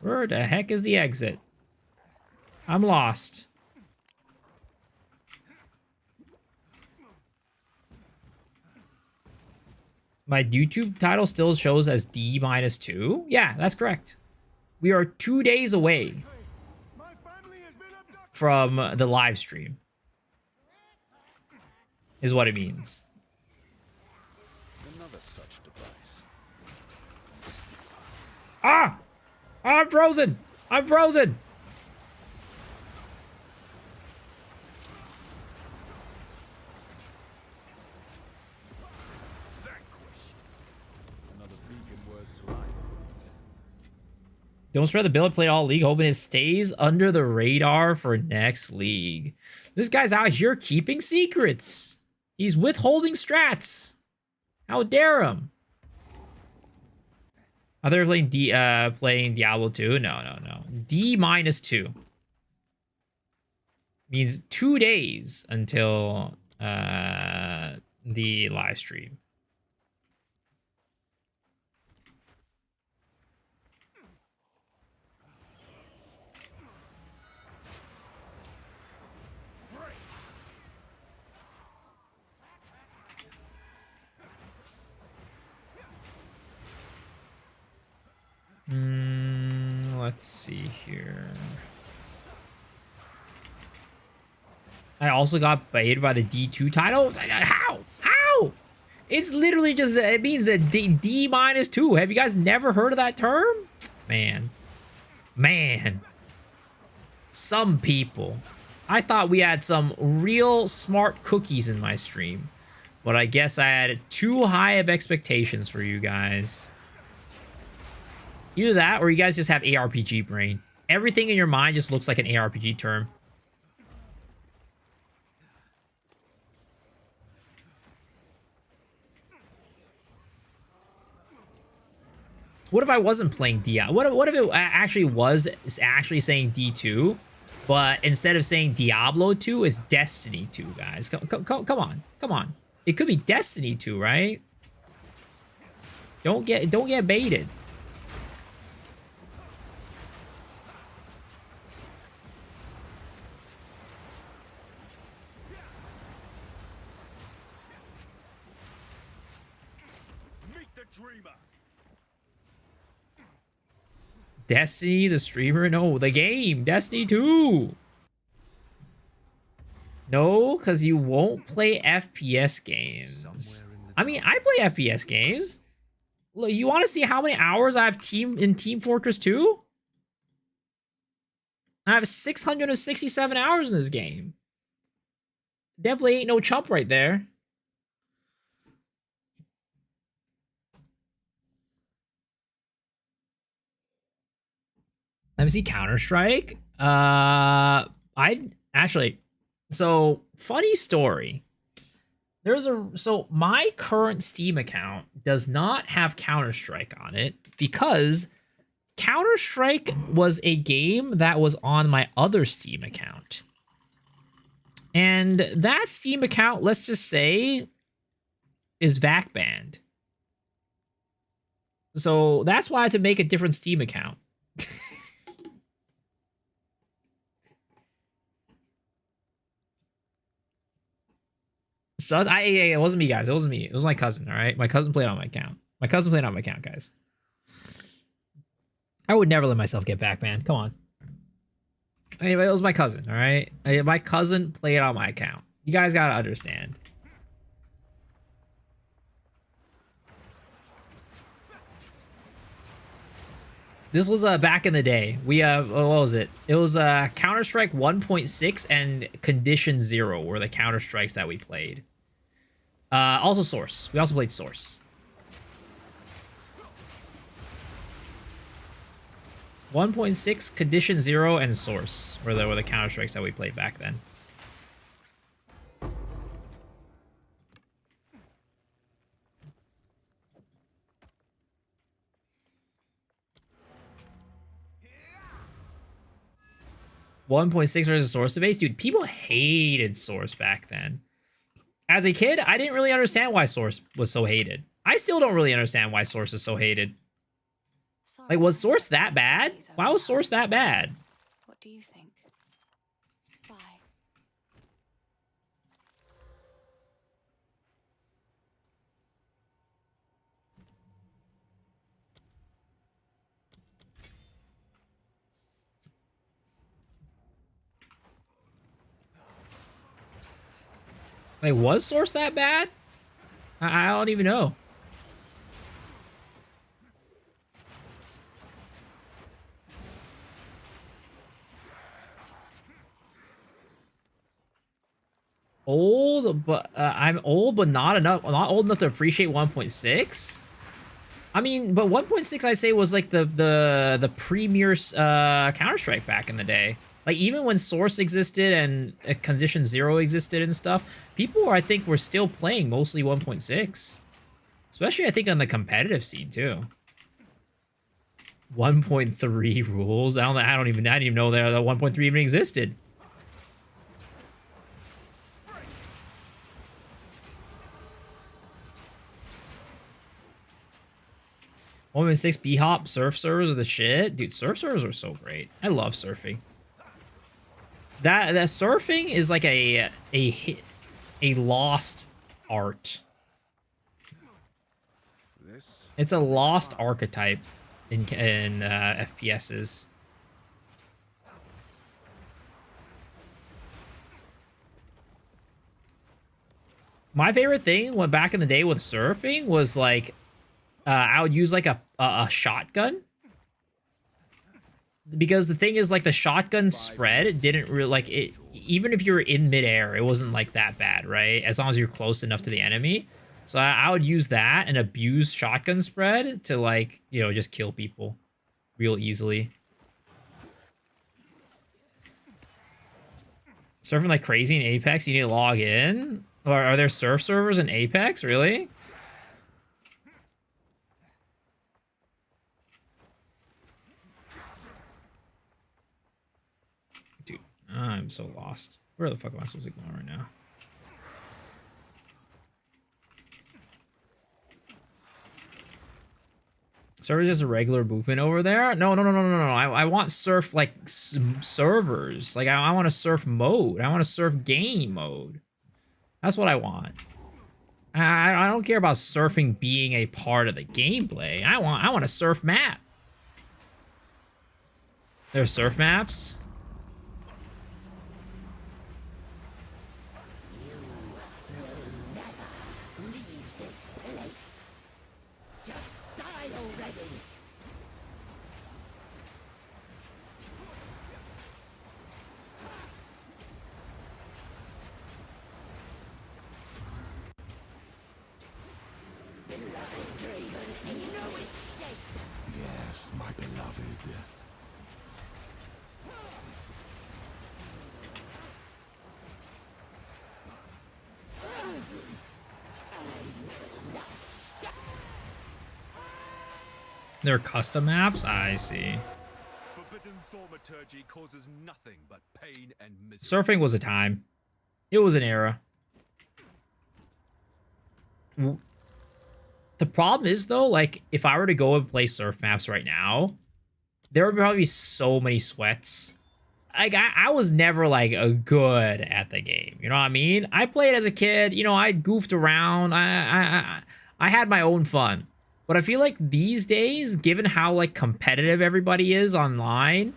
Where the heck is the exit? I'm lost. My YouTube title still shows as D-2? Yeah, that's correct. We are 2 days away from the live stream. Is what it means. Another such device. Ah! I'm frozen! I'm frozen! Another beacon words to life. Don't spread the build, play all league, hoping it stays under the radar for next league. This guy's out here keeping secrets. He's withholding strats. How dare him? Are they playing Diablo 2? No. D-2 means 2 days until the live stream. Let's see here. I also got baited by the D-2 title. How? How? It's literally just, it means a D-2. Have you guys never heard of that term? Man. Man. Some people. I thought we had some real smart cookies in my stream. But I guess I had too high of expectations for you guys. Either that or you guys just have ARPG brain. Everything in your mind just looks like an ARPG term. What if I wasn't playing Diablo? What if it actually was actually saying D2, but instead of saying Diablo 2, it's Destiny 2, guys? Come on, come on. It could be Destiny 2, right? Don't get baited. Destiny, the streamer? No, the game. Destiny 2. No, because you won't play FPS games. I mean, I play FPS games. Look, you want to see how many hours I have in Team Fortress 2? I have 667 hours in this game. Definitely ain't no chump right there. Let me see Counter-Strike. I actually, so funny story. So my current Steam account does not have Counter-Strike on it because Counter-Strike was a game that was on my other Steam account. And that Steam account, let's just say, is VAC banned. So that's why I had to make a different Steam account. So it wasn't me, guys. It wasn't me. It was my cousin, all right? My cousin played on my account. My cousin played on my account, guys. I would never let myself get back, man. Come on. Anyway, it was my cousin, all right? My cousin played on my account. You guys got to understand. This was back in the day. We what was it? It was Counter-Strike 1.6 and Condition 0 were the Counter-Strikes that we played. Also Source. We also played Source. 1.6, Condition 0, and Source were the Counter-Strikes that we played back then. .6 versus Source debate, dude. People hated Source back then. As a kid, I didn't really understand why Source was so hated. I still don't really understand why Source is so hated. Like, was Source that bad? Why was Source that bad? What do you think? Bye. Like, was Source that bad? I don't even know. Old, but I'm old, but not old enough to appreciate 1.6. I mean, but 1.6 I say was like the premier Counter-Strike back in the day. Like, even when Source existed and Condition 0 existed and stuff, people, I think, were still playing mostly 1.6. Especially, I think, on the competitive scene, too. 1.3 rules? I didn't even know that 1.3 even existed. .6 B-Hop surf servers are the shit. Dude, surf servers are so great. I love surfing. That surfing is like a lost art. It's a lost archetype in FPSs. My favorite thing when back in the day with surfing was like I would use like a shotgun. Because the thing is, like, the shotgun spread, it didn't really, like, it, even if you were in midair, it wasn't, like, that bad, right? As long as you're close enough to the enemy. So I would use that and abuse shotgun spread to, like, you know, just kill people real easily. Surfing like crazy in Apex, you need to log in? Or are there surf servers in Apex, really? I'm so lost. Where the fuck am I supposed to go right now? Surf is just a regular movement over there? No. I want surf, like, servers. Like, I want a surf mode. I want a surf game mode. That's what I want. I don't care about surfing being a part of the gameplay. I want a surf map. There's surf maps? Yes, my beloved. They're custom maps? I see. Forbidden thaumaturgy causes nothing but pain and misery. Surfing was a time. It was an era. The problem is, though, like, if I were to go and play surf maps right now, there would probably be so many sweats. Like, I was never, like, a good at the game. You know what I mean? I played as a kid. You know, I goofed around. I had my own fun. But I feel like these days, given how, like, competitive everybody is online,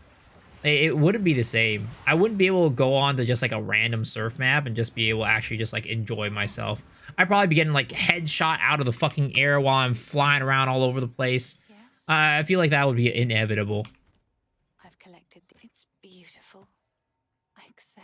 it wouldn't be the same. I wouldn't be able to go on to just, like, a random surf map and just be able to actually just, like, enjoy myself. I'd probably be getting, like, headshot out of the fucking air while I'm flying around all over the place. Yes, I feel like that would be inevitable. I've collected. It's beautiful. I accept.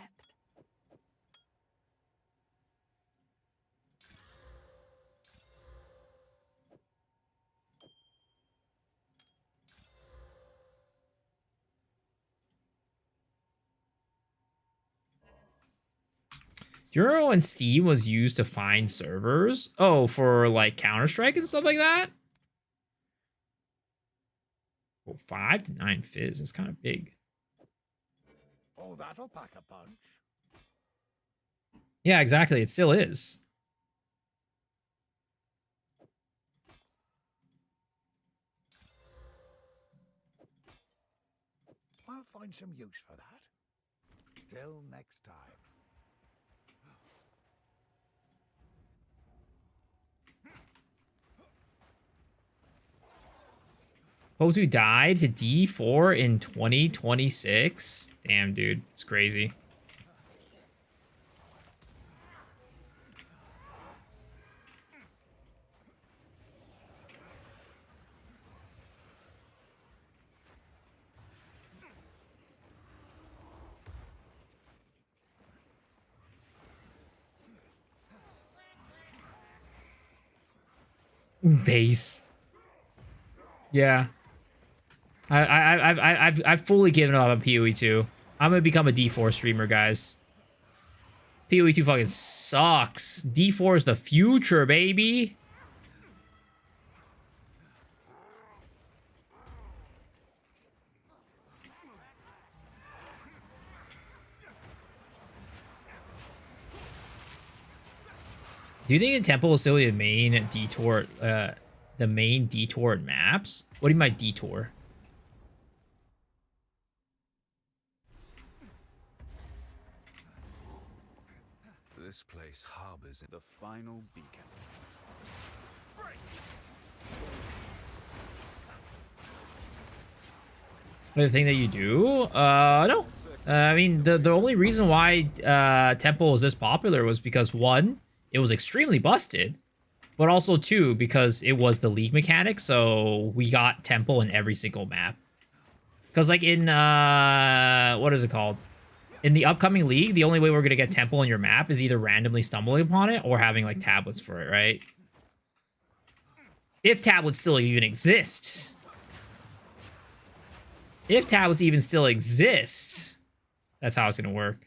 Euro and Steam was used to find servers? Oh, for, like, Counter-Strike and stuff like that? Oh, 5 to 9 fizz. It's kind of big. Oh, that'll pack a punch. Yeah, exactly. It still is. I'll find some use for that. Till next time. Potu died to D4 in 2026. Damn, dude. It's crazy. Base. Yeah. I've fully given up on PoE 2. I'm gonna become a D4 streamer, guys. PoE 2 fucking sucks. D4 is the future, baby. Do you think in Temple is still the main detour, the main detour maps? What do you mean by detour? This place harbors the final beacon. The thing that you do? No. I mean, the only reason why Temple was this popular was because, one, it was extremely busted. But also, too, because it was the league mechanic, so we got temple in every single map. Because, like, in, what is it called? In the upcoming league, the only way we're going to get temple in your map is either randomly stumbling upon it or having, like, tablets for it, right? If tablets still even exist. If tablets even still exist, that's how it's going to work.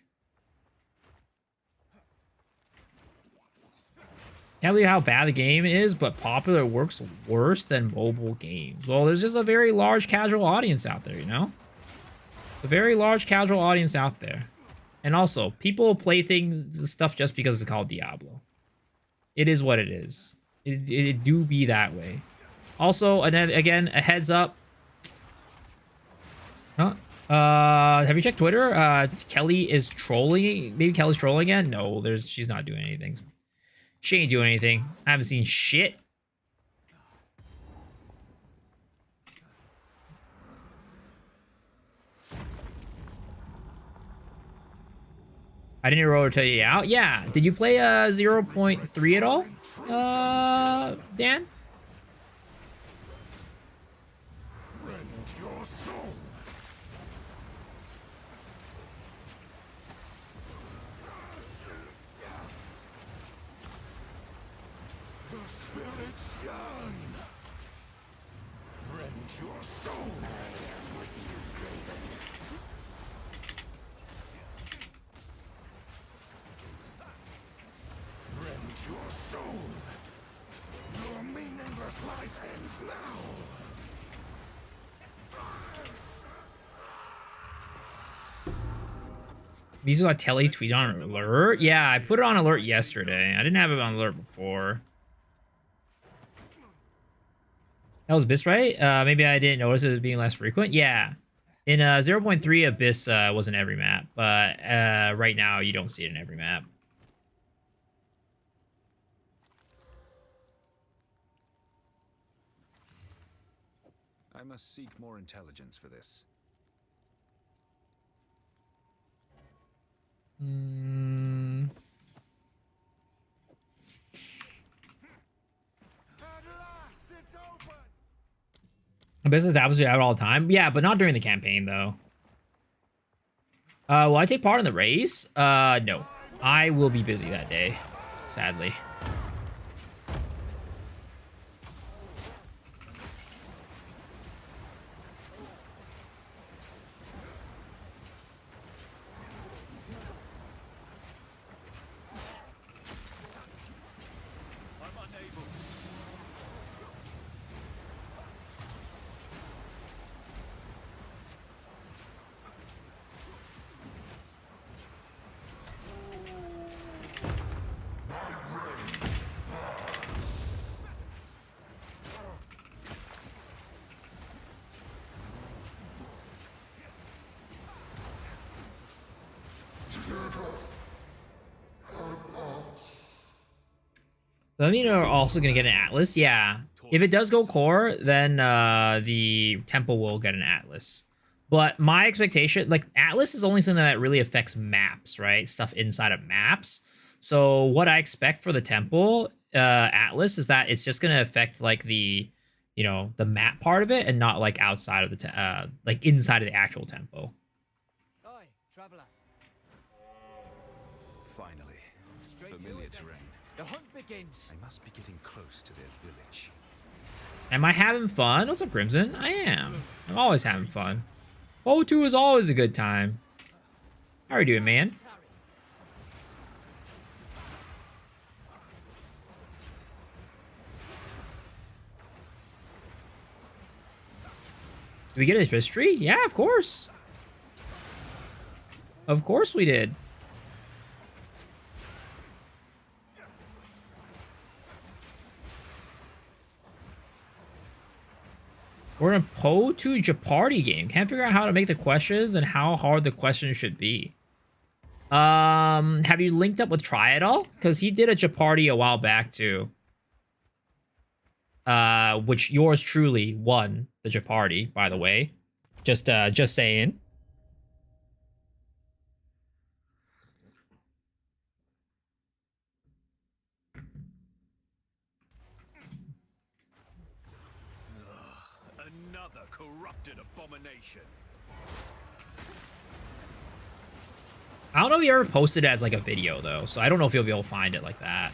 Can't believe how bad the game is, but popular works worse than mobile games. Well, there's just a very large casual audience out there, you know? A very large casual audience out there. And also, people play stuff just because it's called Diablo. It is what it is. It do be that way. Also, and then again, a heads up. Huh? Have you checked Twitter? Kelly is trolling. Maybe Kelly's trolling again? No, she's not doing anything. She ain't doing anything. I haven't seen shit. I didn't rotate you out. Yeah. Did you play 0.3 at all? Dan? Mizu got Telly tweet on alert? Yeah, I put it on alert yesterday. I didn't have it on alert before. That was Abyss, right? Maybe I didn't notice it being less frequent. Yeah. In 0.3, Abyss was in every map. But right now, you don't see it in every map. I must seek more intelligence for this. Abyss establishes you out all the time. Yeah, but not during the campaign, though. Will I take part in the race? No. I will be busy that day, sadly. Let me know are also going to get an Atlas. Yeah. If it does go core, then the temple will get an Atlas. But my expectation, like, Atlas is only something that really affects maps, right? Stuff inside of maps. So what I expect for the temple Atlas is that it's just going to affect, like, the, you know, the map part of it and not, like, outside of the, like, inside of the actual tempo. Oi, traveler. Finally, familiar terrain. The hunt begins. I must be getting close to their village. Am I having fun? What's up, Crimson? I am. I'm always having fun. O2 is always a good time. How are you doing, man? Did we get a history? Yeah, of course. Of course we did. We're in a Po2 Jeopardy game. Can't figure out how to make the questions and how hard the questions should be. Have you linked up with Try at all? Because he did a Jeopardy a while back too. Which yours truly won the Jeopardy, by the way. Just saying. Another corrupted abomination. I don't know if he ever posted it as like a video though, so I don't know if you'll be able to find it like that.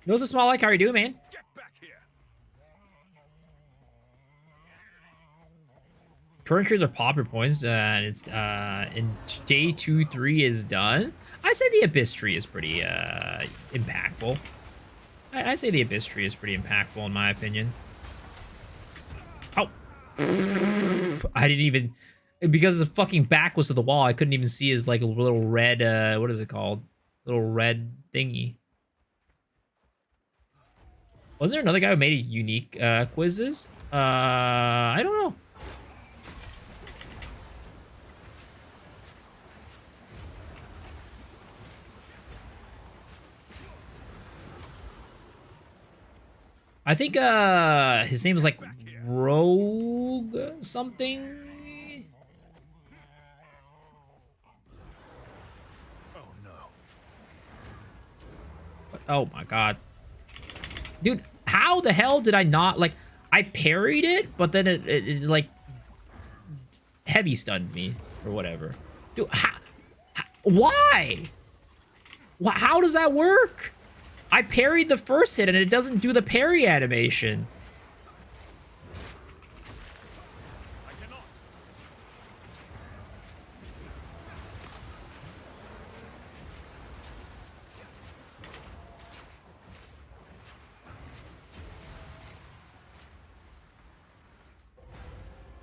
Those a small like, how are you doing, man? Get back here. Current shares are popper points, and it's in day 2-3 is done. I say the Abyss Tree is pretty impactful. I say the Abyss Tree is pretty impactful in my opinion. Oh, I didn't even, because his fucking back was to the wall. I couldn't even see his like little red what is it called? Little red thingy. Wasn't there another guy who made unique quizzes? I don't know. I think his name was like Rogue something. Oh no. Oh my god. Dude, how the hell did I not, like, I parried it, but then it like heavy stunned me or whatever. Dude, why? How does that work? I parried the first hit and it doesn't do the parry animation.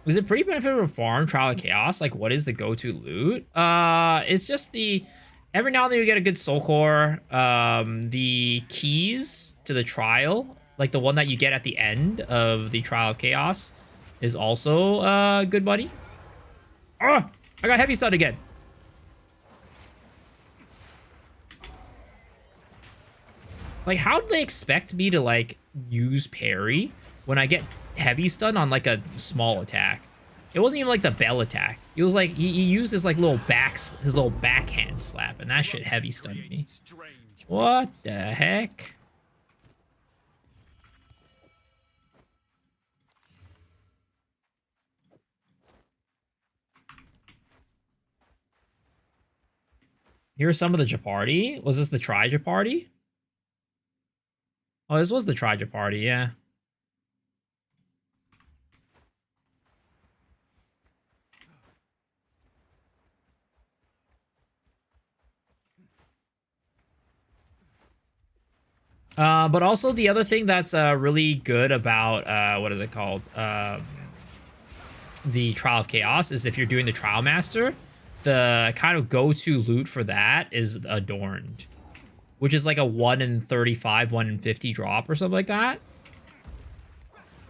Is it pretty beneficial to farm Trial of Chaos? Like, what is the go-to loot? It's just the, every now and then you get a good soul core. The keys to the trial, like the one that you get at the end of the Trial of Chaos, is also good money. Oh, I got heavy stun again. Like, how do they expect me to like use parry when I get heavy stun on like a small attack? It wasn't even like the bell attack. It was like he used his like his little backhand slap, and that shit heavy stunned me. What the heck? Here's some of the Jeopardy. Was this the Tri Jeopardy? Oh, this was the Tri Jeopardy, yeah. But also the other thing that's really good about what is it called? The Trial of Chaos is if you're doing the Trial Master, the kind of go-to loot for that is Adorned, which is like a 1 in 35, 1 in 50 drop or something like that.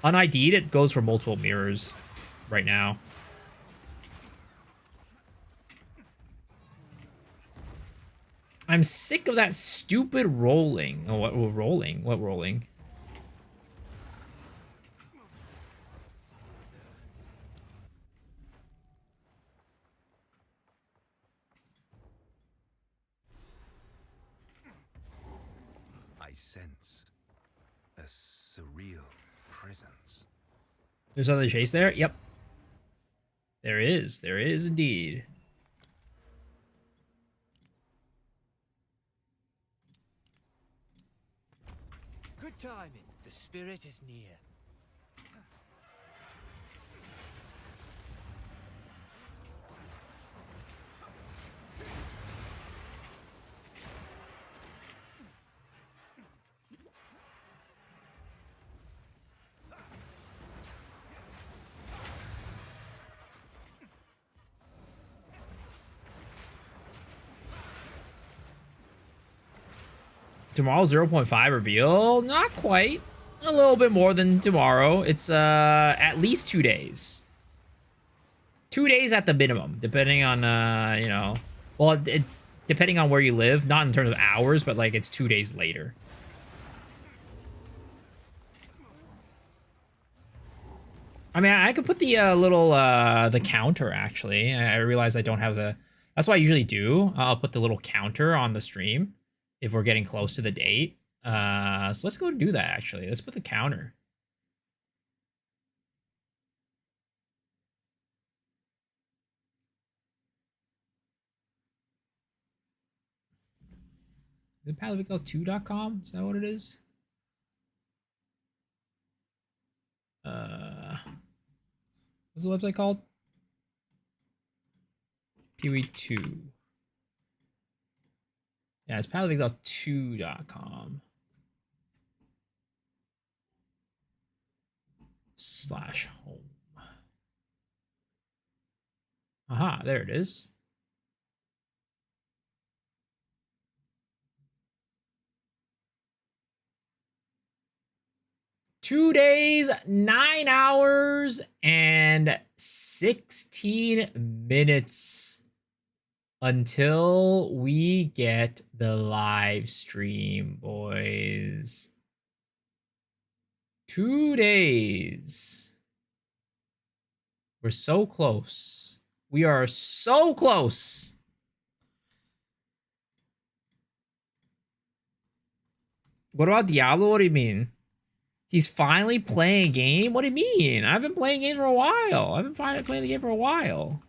Un-ID'd, it goes for multiple mirrors right now. I'm sick of that stupid rolling. Oh, what rolling? What rolling? I sense a surreal presence. There's another chase there? Yep. There is. There is indeed. Good timing. The spirit is near. Tomorrow 0.5 reveal? Not quite. A little bit more than tomorrow. It's at least 2 days. 2 days at the minimum, depending on you know, well, it's depending on where you live, not in terms of hours, but like it's 2 days later. I mean, I could put the little the counter actually. I realize I don't have the, that's what I usually do. I'll put the little counter on the stream if we're getting close to the date. So let's go do that actually. Let's put the counter. Is it pathofexile2.com? Is that what it is? What's the website called? PoE2. Yeah, it's pathofexile2.com. /home. Aha, there it is. Two days, 9 hours, and 16 minutes until we get the live stream, boys. 2 days. We're so close. We are so close. What about Diablo? What do you mean? He's finally playing a game? What do you mean? I've been playing games for a while. I've been finally playing the game for a while.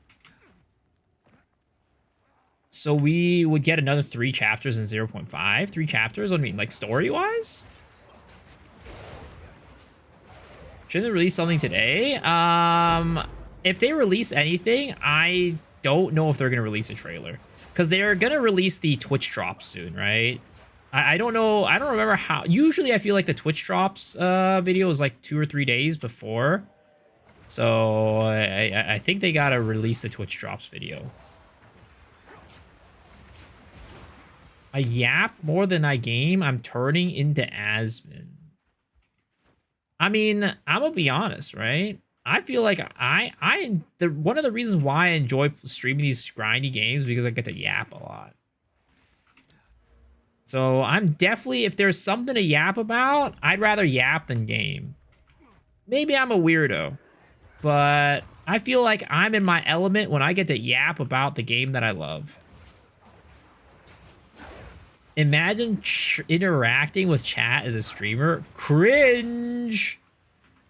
So we would get another 3 chapters in 0.5? 3 chapters? What do you mean? Like story-wise? Shouldn't they release something today? If they release anything, I don't know if they're going to release a trailer. Because they're going to release the Twitch drops soon, right? I don't know. I don't remember how. Usually I feel like the Twitch drops video is like 2 or 3 days before. So I think they got to release the Twitch drops video. I yap more than I game. I'm turning into Asmin. I mean, I'm gonna be honest, right? I feel like one of the reasons why I enjoy streaming these grindy games is because I get to yap a lot. So I'm definitely, if there's something to yap about, I'd rather yap than game. Maybe I'm a weirdo, but I feel like I'm in my element when I get to yap about the game that I love. Imagine interacting with chat as a streamer. Cringe.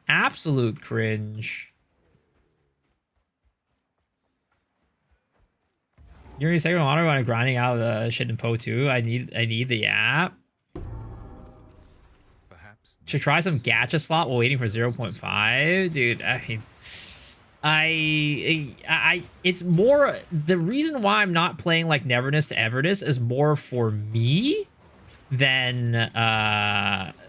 Absolute cringe. You're second honor when I'm grinding out the shit in Po 2. I need the app. Perhaps should try some gacha slot while waiting for 0.5. Dude, I mean, it's more, the reason why I'm not playing like Neverness to Everness is more for me than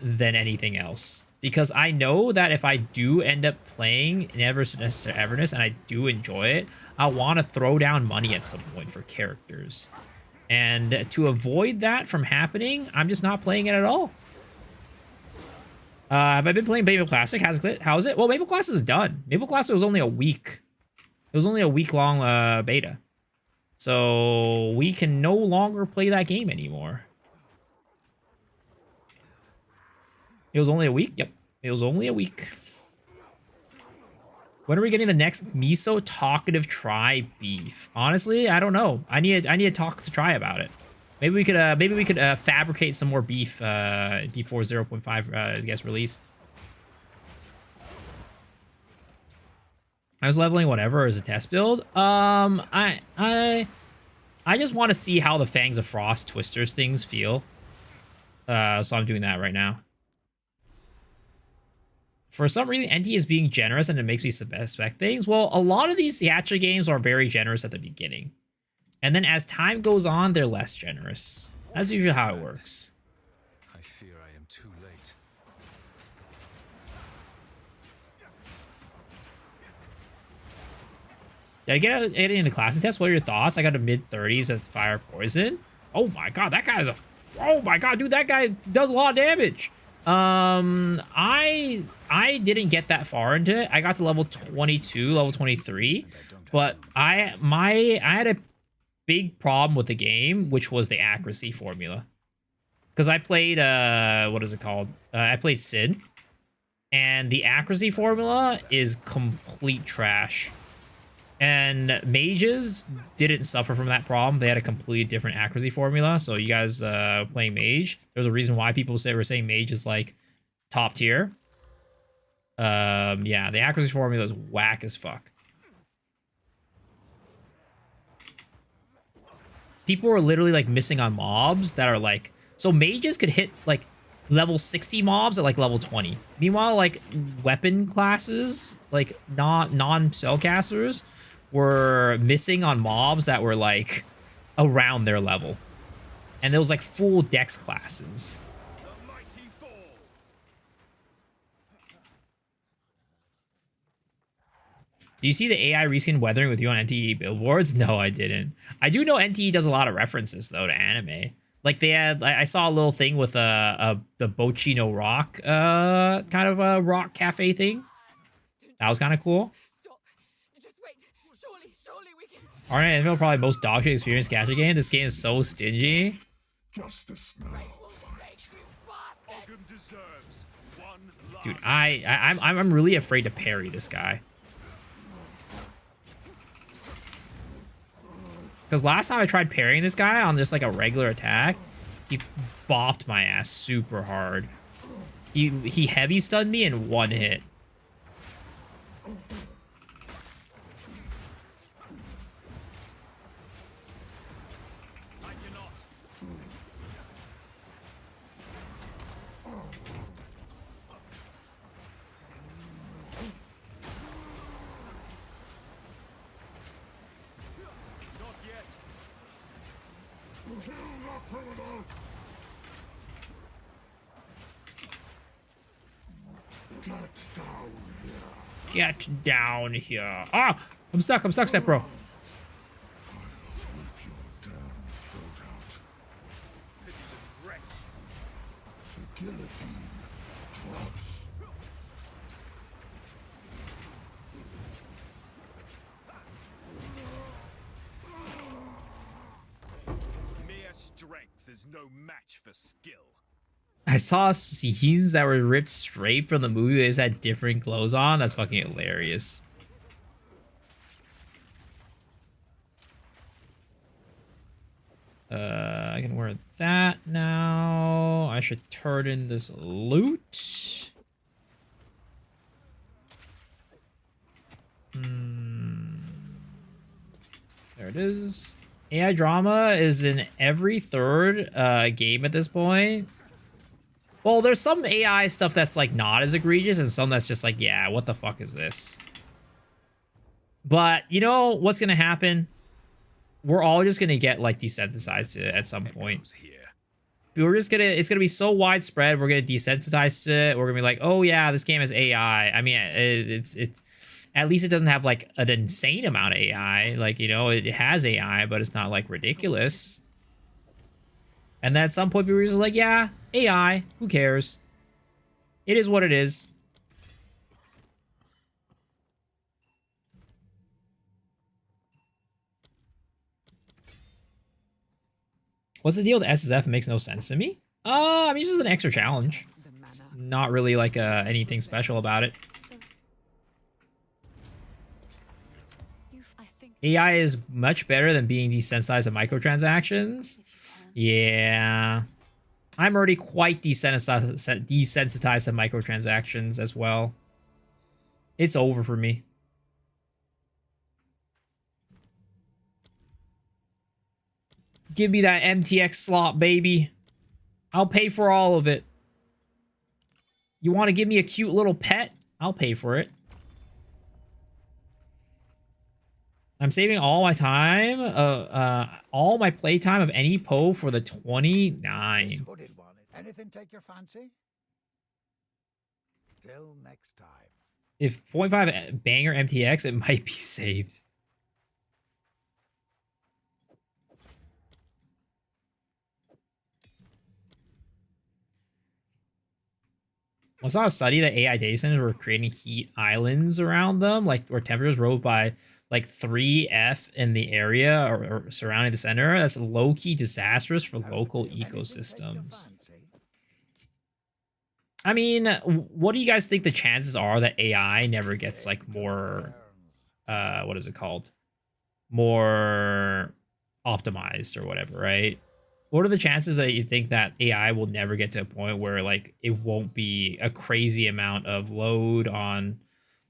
anything else. Because I know that if I do end up playing Neverness to Everness and I do enjoy it, I want to throw down money at some point for characters. And to avoid that from happening, I'm just not playing it at all. Have I been playing Maple Classic? How is it? Well, Maple Classic is done. Maple Classic was only a week. It was only a week-long beta. So we can no longer play that game anymore. It was only a week? Yep. It was only a week. When are we getting the next miso talkative try beef? Honestly, I don't know. I need to talk to Try about it. Maybe we could fabricate some more beef before 0.5 gets released. I was leveling whatever as a test build. I just want to see how the Fangs of Frost Twisters things feel. So I'm doing that right now. For some reason, NT is being generous and it makes me suspect things. Well, a lot of these Yacha games are very generous at the beginning. And then as time goes on, they're less generous. That's usually how it works. I fear I am too late. Did I get any in the classing test? What are your thoughts? I got a mid-30s at Fire Poison. Oh my god, that guy's a... Oh my god, dude, that guy does a lot of damage. I didn't get that far into it. I got to level 22, level 23. But I had a big problem with the game, which was the accuracy formula. Because I played, what is it called? I played Sid. And the accuracy formula is complete trash. And mages didn't suffer from that problem. They had a completely different accuracy formula. So you guys playing mage, there's a reason why people were saying mage is like top tier. Yeah, the accuracy formula is whack as fuck. People were literally like missing on mobs that are like So mages could hit like level 60 mobs at like level 20. Meanwhile, like weapon classes, like non-spellcasters, were missing on mobs that were like around their level. And there was like full dex classes. Do you see the AI reskin weathering with you on NTE billboards? No, I didn't. I do know NTE does a lot of references though to anime. Like they had, I saw a little thing with the Bochino Rock kind of a rock cafe thing. That was kind of cool. Aren't Anvil probably most dog shit experience gacha game? This game is so stingy. Dude, I'm really afraid to parry this guy. Because last time I tried parrying this guy on just like a regular attack, he bopped my ass super hard. He heavy stunned me in one hit. Get down here. Ah! I'm stuck, step bro. Mere strength is no match for skill. I saw scenes that were ripped straight from the movie. They just had different clothes on. That's fucking hilarious. I can wear that now. I should turn in this loot. There it is. AI drama is in every third game at this point. Well, there's some AI stuff that's like not as egregious and some that's just like, yeah, what the fuck is this? But you know what's gonna happen? We're all just gonna get like desensitized to it at some point. We're just gonna, it's gonna be so widespread. We're gonna desensitize to it. We're gonna be like, oh yeah, this game is AI. I mean, it's at least it doesn't have like an insane amount of AI. Like, you know, it has AI, but it's not like ridiculous. And then at some point, we were just like, yeah, AI, who cares? It is what it is. What's the deal with SSF? It makes no sense to me. I mean, it's just an extra challenge. It's not really like anything special about it. AI is much better than being desensitized to microtransactions. Yeah. I'm already quite desensitized to microtransactions as well. It's over for me. Give me that MTX slot, baby. I'll pay for all of it. You want to give me a cute little pet? I'll pay for it. I'm saving all my time, all my playtime of any PO for the 29. Anything take your fancy? Till next time. If 0.5 banger MTX, it might be saved. I saw a study that AI data centers were creating heat islands around them, like where temperatures rose by like 3F in the area or surrounding the center. That's low-key disastrous for local ecosystems. I mean, what do you guys think the chances are that AI never gets like more, what is it called? More optimized or whatever, right? What are the chances that you think that AI will never get to a point where like it won't be a crazy amount of load on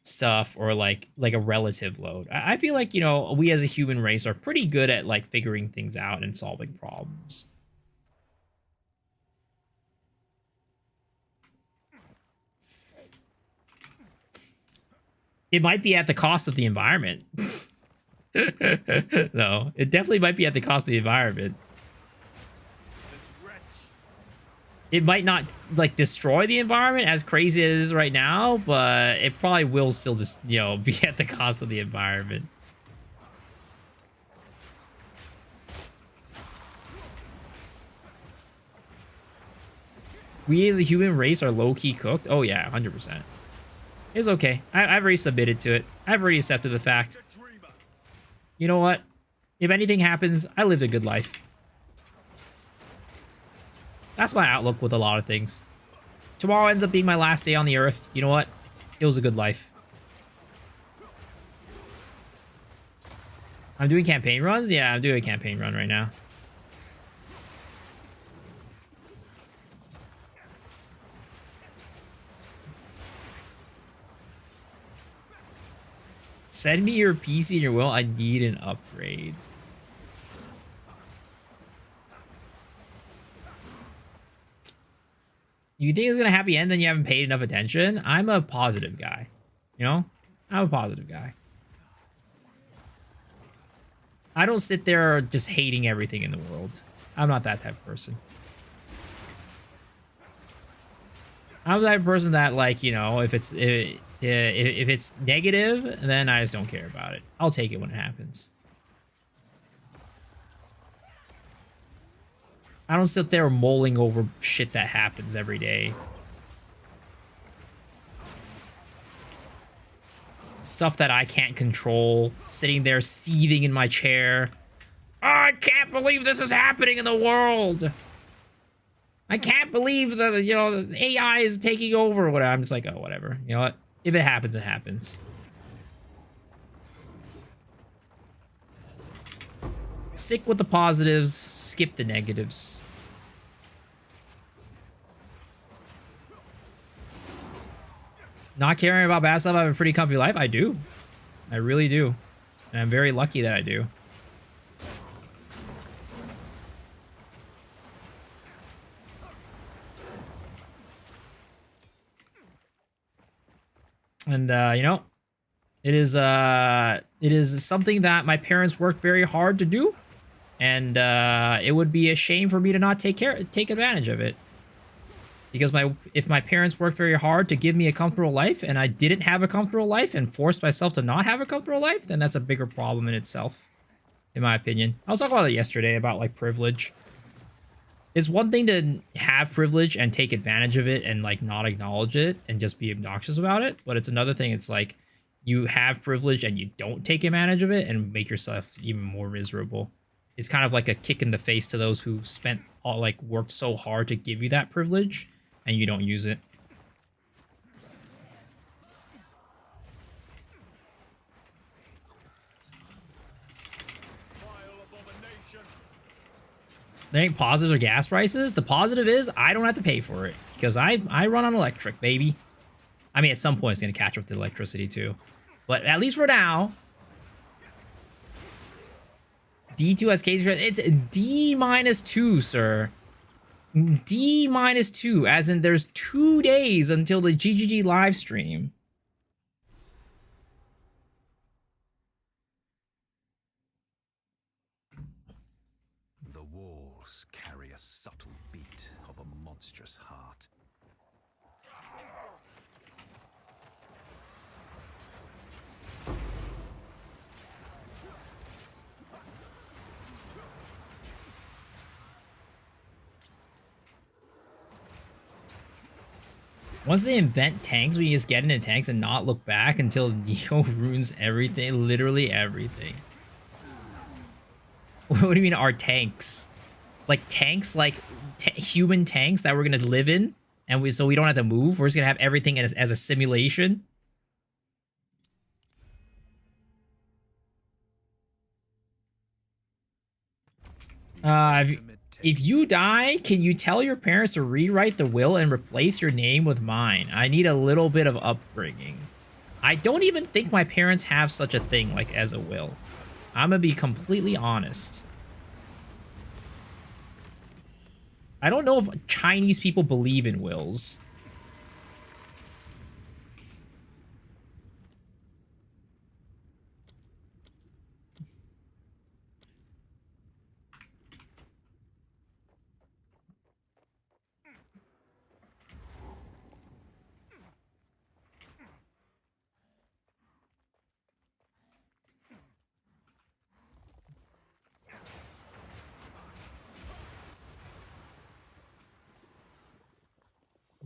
stuff or like a relative load? I feel like, you know, we as a human race are pretty good at like figuring things out and solving problems. It might be at the cost of the environment. No, it definitely might be at the cost of the environment. It might not like destroy the environment as crazy as it is right now, but it probably will still just, you know, be at the cost of the environment. We as a human race are low-key cooked. Oh yeah, 100%. It's okay. I've already submitted to it. I've already accepted the fact. You know what? If anything happens, I lived a good life. That's my outlook with a lot of things. Tomorrow ends up being my last day on the earth. You know what? It was a good life. I'm doing campaign runs? Yeah, I'm doing a campaign run right now. Send me your PC and your will. I need an upgrade. You think it's gonna happy end, then you haven't paid enough attention? I'm a positive guy. You know? I'm a positive guy. I don't sit there just hating everything in the world. I'm not that type of person. I'm the type of person that, like, you know, if it's negative, then I just don't care about it. I'll take it when it happens. I don't sit there mulling over shit that happens every day. Stuff that I can't control. Sitting there seething in my chair. Oh, I can't believe this is happening in the world. I can't believe that, you know, the AI is taking over or whatever. I'm just like, oh, whatever. You know what? If it happens, it happens. Stick with the positives, skip the negatives. Not caring about bad stuff, I have a pretty comfy life. I do. I really do. And I'm very lucky that I do. And, you know, it is something that my parents worked very hard to do. And it would be a shame for me to not take advantage of it. Because if my parents worked very hard to give me a comfortable life and I didn't have a comfortable life and forced myself to not have a comfortable life, then that's a bigger problem in itself, in my opinion. I was talking about it yesterday about, like, privilege. It's one thing to have privilege and take advantage of it and, like, not acknowledge it and just be obnoxious about it. But it's another thing. It's like you have privilege and you don't take advantage of it and make yourself even more miserable. It's kind of like a kick in the face to those who worked so hard to give you that privilege and you don't use it. There ain't positives or gas prices. The positive is I don't have to pay for it because I run on electric, baby. I mean, at some point it's going to catch up with the electricity too. But at least for now, D2 has case. It's D-2, sir. D-2, as in there's 2 days until the GGG live stream. The walls carry a subtle beat of a monstrous heart. Once they invent tanks, we just get into tanks and not look back until Neo ruins everything, literally everything. What do you mean our tanks? Like tanks, like human tanks that we're gonna live in, and so we don't have to move. We're just gonna have everything as a simulation. If you die, can you tell your parents to rewrite the will and replace your name with mine? I need a little bit of upbringing. I don't even think my parents have such a thing, like, as a will. I'm gonna be completely honest. I don't know if Chinese people believe in wills.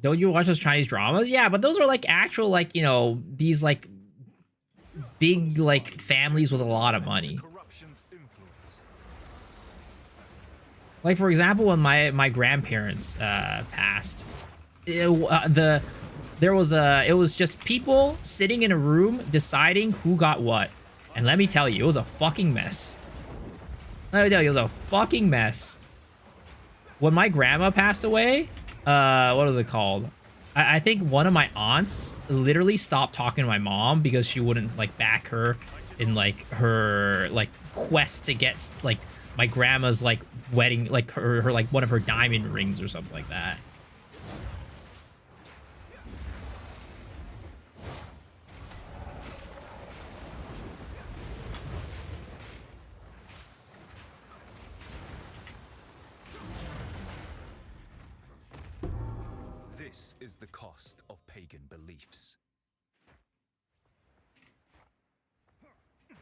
Don't you watch those Chinese dramas? Yeah, but those are like actual, like, you know, these like big like families with a lot of money. Like, for example, when my grandparents passed, it was just people sitting in a room deciding who got what. And let me tell you, it was a fucking mess. Let me tell you, it was a fucking mess. When my grandma passed away, what was it called? I think one of my aunts literally stopped talking to my mom because she wouldn't like back her in like her like quest to get like my grandma's like wedding, like her like one of her diamond rings or something like that. This is the cost of pagan beliefs.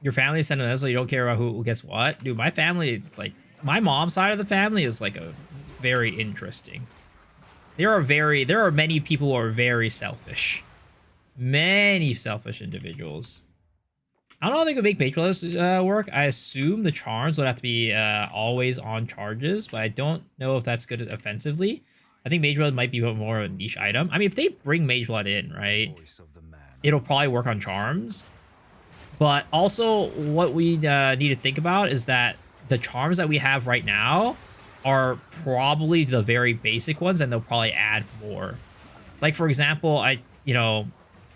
Your family is sentimental, so you don't care about who gets what? Dude, my family, like, my mom's side of the family is, like, a very interesting. There are many people who are very selfish. Many selfish individuals. I don't know if they could make mage brothers work. I assume the charms would have to be always on charges, but I don't know if that's good offensively. I think mage blood might be more of a niche item. I mean, if they bring mage blood in, right, it'll probably work on charms. But also, what we need to think about is that the charms that we have right now are probably the very basic ones, and they'll probably add more. Like, for example,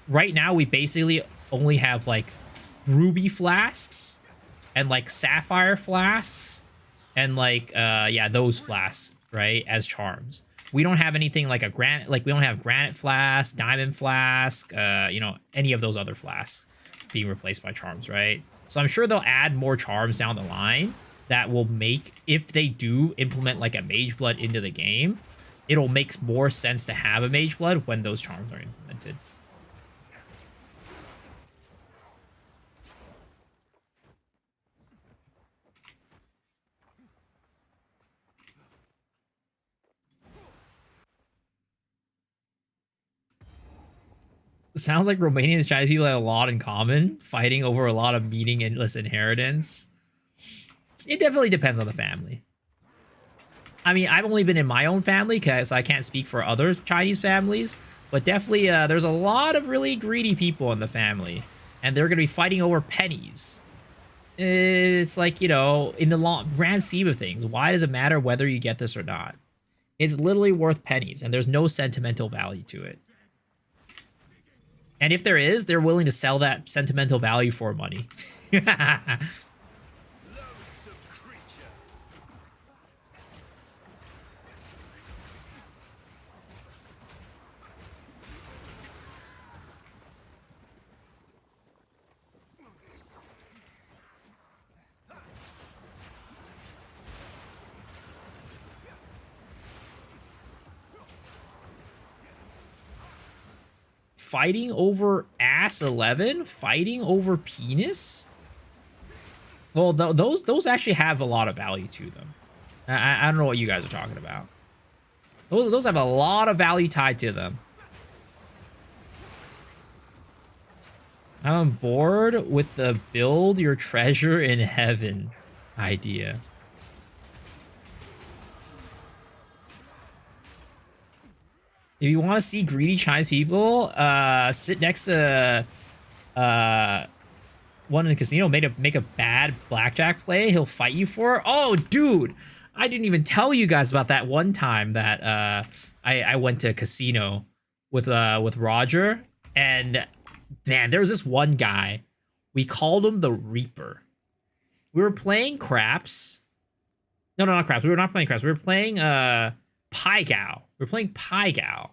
right now we basically only have like ruby flasks and like sapphire flasks and like those flasks, right, as charms. We don't have anything like a granite, like we don't have granite flask, diamond flask, any of those other flasks being replaced by charms, right? So I'm sure they'll add more charms down the line that will make, if they do implement like a mage blood into the game, it'll make more sense to have a mage blood when those charms are implemented. Sounds like Romanians and Chinese people have a lot in common, fighting over a lot of meaningless inheritance. It definitely depends on the family. I mean, I've only been in my own family because I can't speak for other Chinese families, but definitely there's a lot of really greedy people in the family, and they're going to be fighting over pennies. It's like, in the grand scheme of things, why does it matter whether you get this or not? It's literally worth pennies, and there's no sentimental value to it. And if there is, they're willing to sell that sentimental value for money. Fighting over ass 11? Fighting over penis? Well, those actually have a lot of value to them. I don't know what you guys are talking about. Those have a lot of value tied to them. I'm bored with the build your treasure in heaven idea. If you want to see greedy Chinese people, sit next to one in the casino, make a bad blackjack play. He'll fight you for it. Oh, dude, I didn't even tell you guys about that one time that I went to a casino with Roger, and man, there was this one guy. We called him the Reaper. We were playing craps. No, not craps. We were not playing craps. We were playing Pai Gao. We're playing Pai Gao.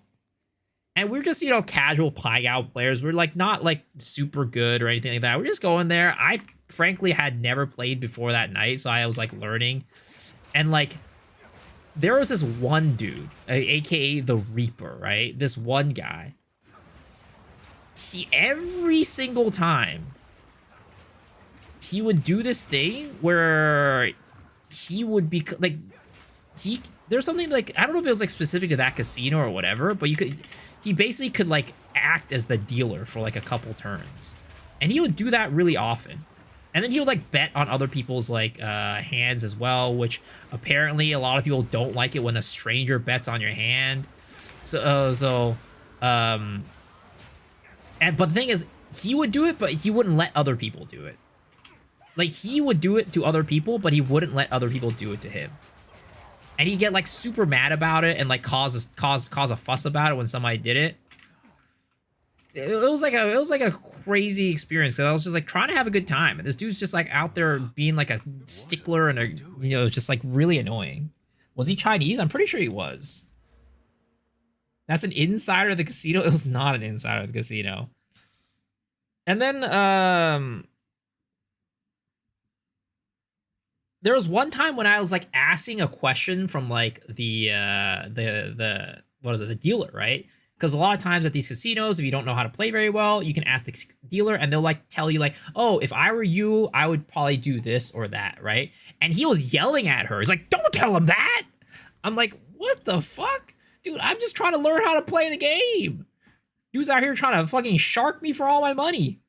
And we're just, casual Pai Gao players. We're like not like super good or anything like that. We're just going there. I frankly had never played before that night, so I was like learning. And like there was this one dude, aka the Reaper, right? This one guy. He every single time he would do this thing where he would be like there's something like, I don't know if it was like specific to that casino or whatever, but he basically could like act as the dealer for like a couple turns, and he would do that really often. And then he would like bet on other people's like hands as well, which apparently a lot of people don't like it when a stranger bets on your hand. But the thing is, he would do it, but he wouldn't let other people do it. Like, he would do it to other people, but he wouldn't let other people do it to him. And he'd get like super mad about it and like cause a fuss about it when somebody did it. It was like a crazy experience, because I was just like trying to have a good time, and this dude's just like out there being like a stickler and just like really annoying. Was he Chinese? I'm pretty sure he was. That's an insider of the casino. It was not an insider of the casino. And then there was one time when I was like asking a question from like the dealer, right? Because a lot of times at these casinos, if you don't know how to play very well, you can ask the dealer and they'll like tell you like, oh, if I were you, I would probably do this or that, right? And he was yelling at her. He's like, don't tell him that. I'm like, what the fuck? Dude, I'm just trying to learn how to play the game. Dude's out here trying to fucking shark me for all my money.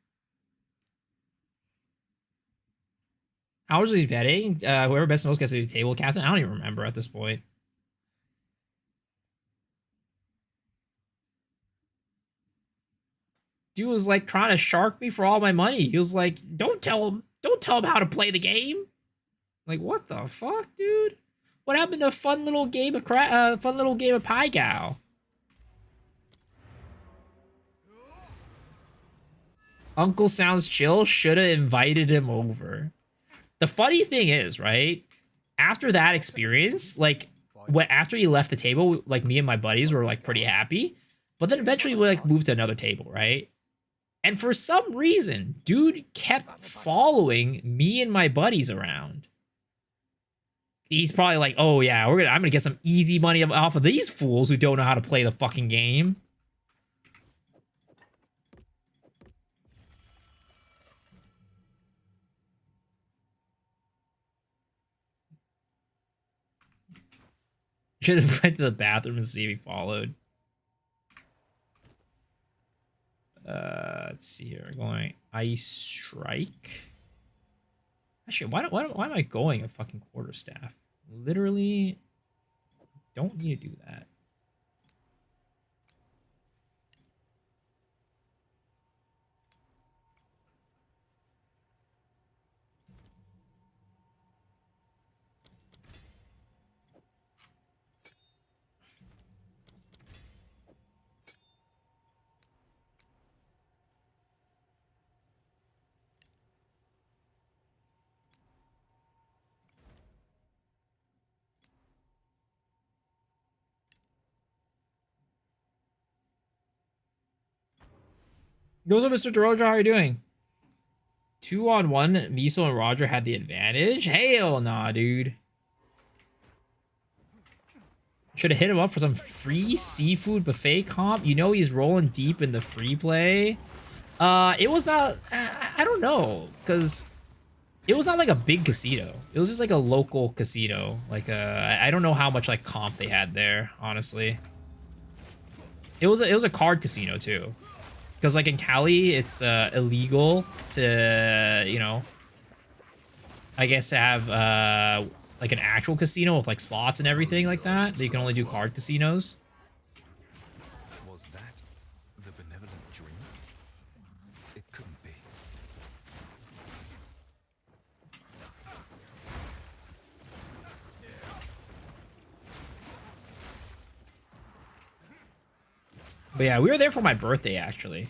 How was he betting? Whoever bets most gets to the table captain. I don't even remember at this point. Dude was like trying to shark me for all my money. He was like, don't tell him how to play the game. Like, what the fuck, dude? What happened to a fun little game of Pie Gow? Uncle sounds chill. Shoulda invited him over. The funny thing is, right? After that experience, like, after he left the table, like, me and my buddies were like pretty happy. But then eventually we like moved to another table, right? And for some reason, dude kept following me and my buddies around. He's probably like, oh yeah, I'm gonna get some easy money off of these fools who don't know how to play the fucking game. Should have went to the bathroom and see if he followed. Let's see here. Going Ice Strike. Actually, why am I going a fucking quarterstaff? Literally don't need to do that. What's up, Mr. DeRoja? How are you doing? 2-on-1, Miso and Roger had the advantage? Hell nah, dude. Should have hit him up for some free seafood buffet comp. You know he's rolling deep in the free play. It was not... I don't know, because it was not like a big casino. It was just like a local casino. Like, I don't know how much like comp they had there, honestly. It was a card casino, too. Because, like, in Cali, it's illegal to, you know, I guess have, like, an actual casino with, like, slots and everything like that. You can only do card casinos. Was that the benevolent dream? It couldn't be. But yeah, we were there for my birthday, actually.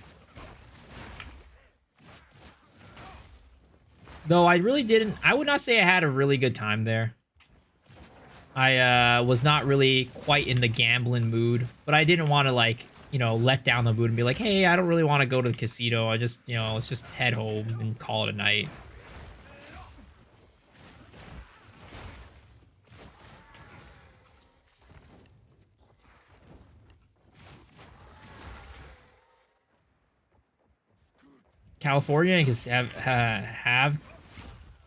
Though I really didn't... I would not say I had a really good time there. I was not really quite in the gambling mood. But I didn't want to, like, you know, let down the mood and be like, hey, I don't really want to go to the casino. I just, you know, let's just head home and call it a night. California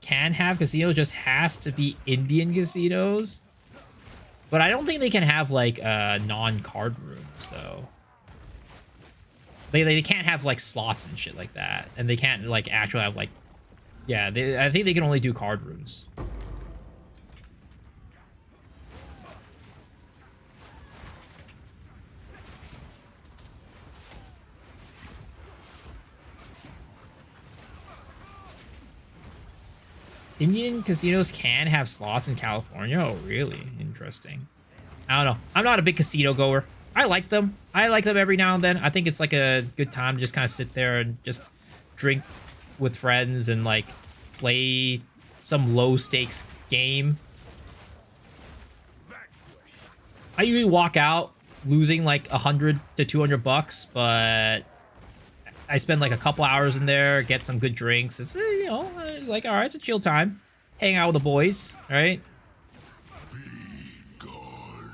can have casinos, just has to be Indian casinos. But I don't think they can have like non-card rooms though. They can't have like slots and shit like that, and they can't like actually have like, yeah. I think they can only do card rooms. Indian casinos can have slots in California. Oh, really? Interesting. I don't know. I'm not a big casino goer. I like them. I like them every now and then. I think it's like a good time to just kind of sit there and just drink with friends and like play some low stakes game. I usually walk out losing like $100 to $200, but I spend like a couple hours in there, get some good drinks. It's, you know, it's like, all right, it's a chill time. Hang out with the boys, right?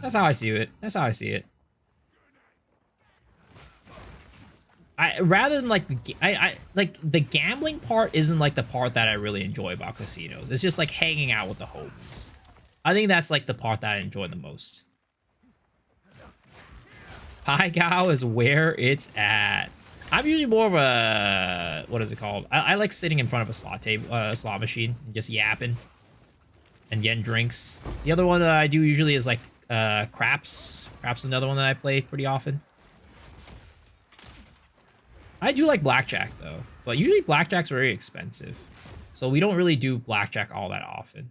That's how I see it. That's how I see it. Rather than like, I like the gambling part isn't like the part that I really enjoy about casinos. It's just like hanging out with the homies. I think that's like the part that I enjoy the most. Pai Gow is where it's at. I'm usually more of a, what is it called? I like sitting in front of a slot table, slot machine, and just yapping and getting drinks. The other one that I do usually is like craps. Craps is another one that I play pretty often. I do like blackjack though, but usually blackjack's very expensive, so we don't really do blackjack all that often.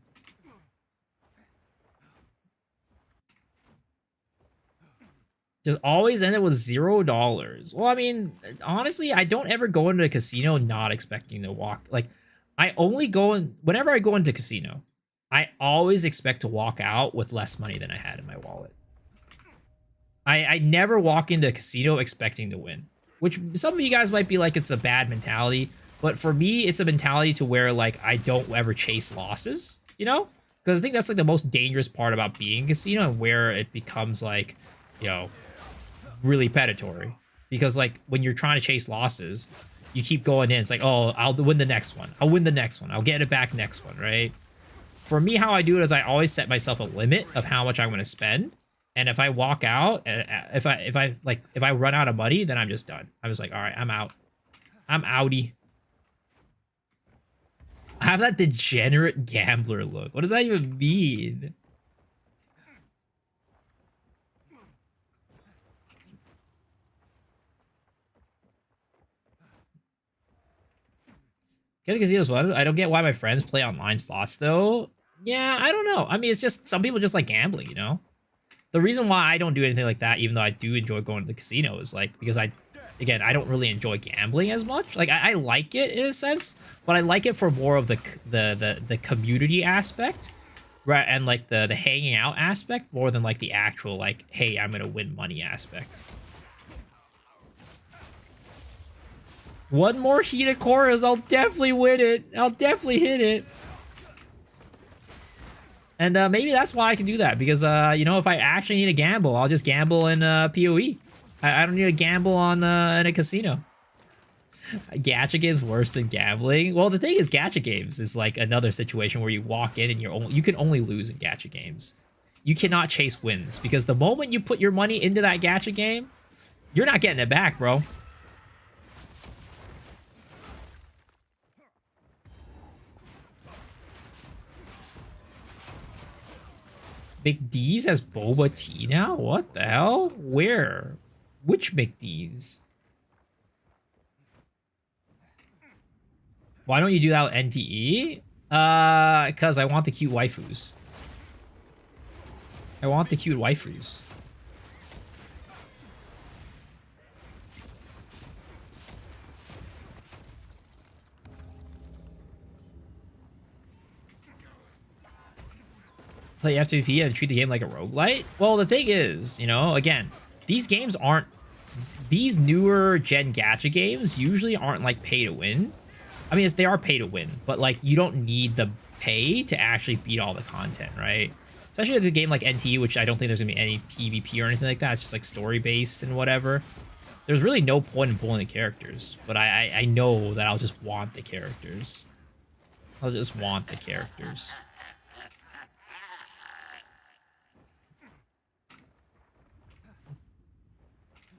Just always end it with $0. Well, I mean, honestly, I don't ever go into a casino not expecting to walk. Like, I only go in, whenever I go into a casino, I always expect to walk out with less money than I had in my wallet. I never walk into a casino expecting to win, which some of you guys might be like, it's a bad mentality. But for me, it's a mentality to where, like, I don't ever chase losses, you know? Because I think that's, like, the most dangerous part about being a casino, and where it becomes, like, you know, really predatory. Because, like, when you're trying to chase losses, you keep going in. It's like, oh, I'll win the next one. I'll win the next one. I'll get it back next one, right? For me, how I do it is I always set myself a limit of how much I'm going to spend. And if I walk out, if I run out of money, then I'm just done. I'm just like, all right, I'm out. I'm outie. I have that degenerate gambler look. What does that even mean? Get the casinos fun. I don't get why my friends play online slots though. Yeah, I don't know. I mean, it's just some people just like gambling, you know? The reason why I don't do anything like that, even though I do enjoy going to the casino, is like because I don't really enjoy gambling as much. Like I like it in a sense, but I like it for more of the community aspect, right? And like the hanging out aspect more than like the actual like, hey, I'm gonna win money aspect. One more heated chorus, I'll definitely win it. I'll definitely hit it. And maybe that's why I can do that, because, you know, if I actually need to gamble, I'll just gamble in PoE. I don't need to gamble on in a casino. Gacha games worse than gambling. Well, the thing is, gacha games is like another situation where you walk in and you can only lose in gacha games. You cannot chase wins, because the moment you put your money into that gacha game, you're not getting it back, bro. McD's has boba tea now? What the hell? Where? Which McD's? Why don't you do that with NTE? Because I want the cute waifus. I want the cute waifus. Play FTP and treat the game like a roguelite? Well, the thing is, you know, again, these games aren't... These newer gen gacha games usually aren't, like, pay to win. I mean, they are pay to win, but, like, you don't need the pay to actually beat all the content, right? Especially with a game like NTE, which I don't think there's going to be any PvP or anything like that. It's just, like, story-based and whatever. There's really no point in pulling the characters, but I know that I'll just want the characters. I'll just want the characters.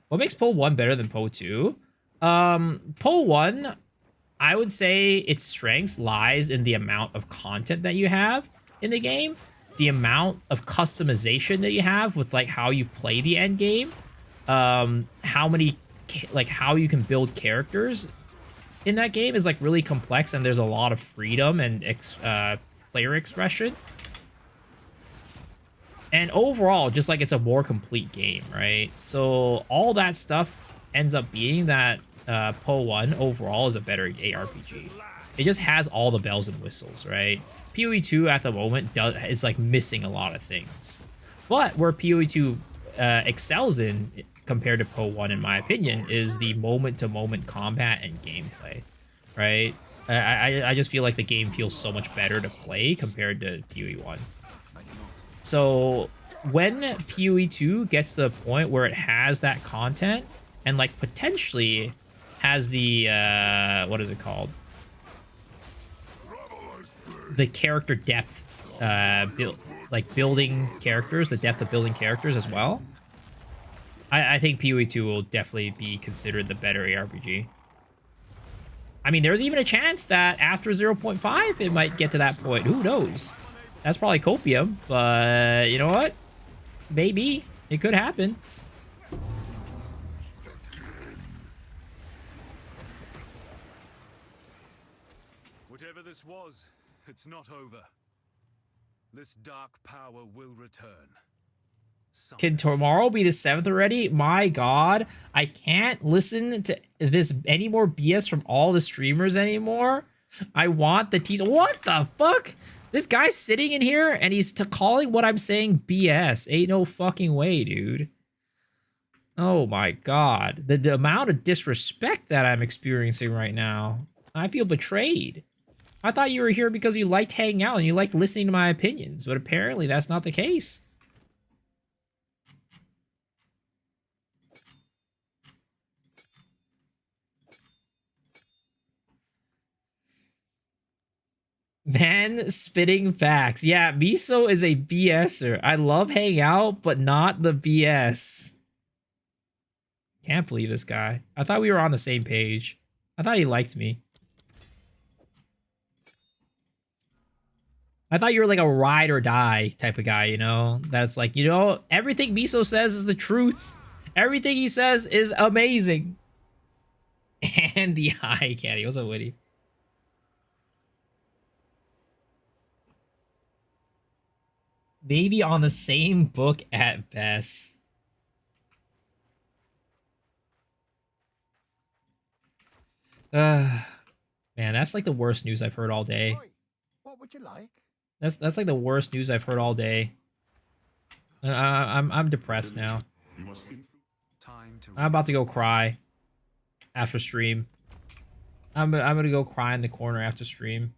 What makes Poe 1 better than Poe 2? Poe 1, I would say its strengths lies in the amount of content that you have in the game, the amount of customization that you have with like how you play the end game, how you can build characters in that game is like really complex, and there's a lot of freedom and player expression. And overall, just like it's a more complete game, right? So all that stuff ends up being that Poe 1 overall is a better ARPG. It just has all the bells and whistles, right? PoE 2 at the moment is like missing a lot of things. But where PoE 2 excels in compared to Poe 1, in my opinion, is the moment-to-moment combat and gameplay, right? I just feel like the game feels so much better to play compared to PoE 1. So when PoE 2 gets to the point where it has that content and like potentially has the what is it called? The character depth, building characters, the depth of building characters as well. I think PoE 2 will definitely be considered the better ARPG. I mean, there's even a chance that after 0.5, it might get to that point. Who knows? That's probably copium, but you know what? Maybe. It could happen. Whatever this was, it's not over. This dark power will return. Can tomorrow be the 7th already? My god, I can't listen to this any more BS from all the streamers anymore. I want the teaser. What the fuck? This guy's sitting in here and he's calling what I'm saying BS. Ain't no fucking way, dude. Oh my god. The amount of disrespect that I'm experiencing right now. I feel betrayed. I thought you were here because you liked hanging out and you liked listening to my opinions, but apparently that's not the case. Man spitting facts. Yeah, Miso is a BSer. I love hanging out, but not the BS. Can't believe this guy. I thought we were on the same page. I thought he liked me. I thought you were like a ride or die type of guy, you know? That's like, you know, everything Miso says is the truth. Everything he says is amazing. And the eye candy. What's up, Woody? Maybe on the same book at best. Man, that's like the worst news I've heard all day. What would you like? That's like the worst news I've heard all day. I'm depressed now. I'm about to go cry after stream. I'm gonna go cry in the corner after stream,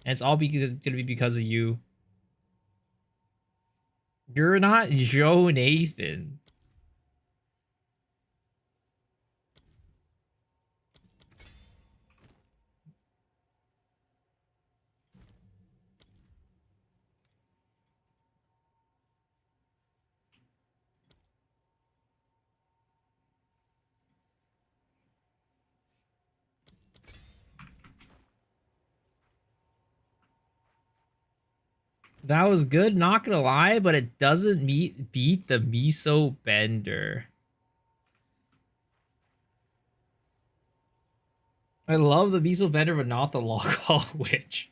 and it's all gonna be because of you. You're not Joe Nathan. That was good, not gonna lie, but it doesn't beat the Miso Bender. I love the Miso Bender, but not the Lockall Witch.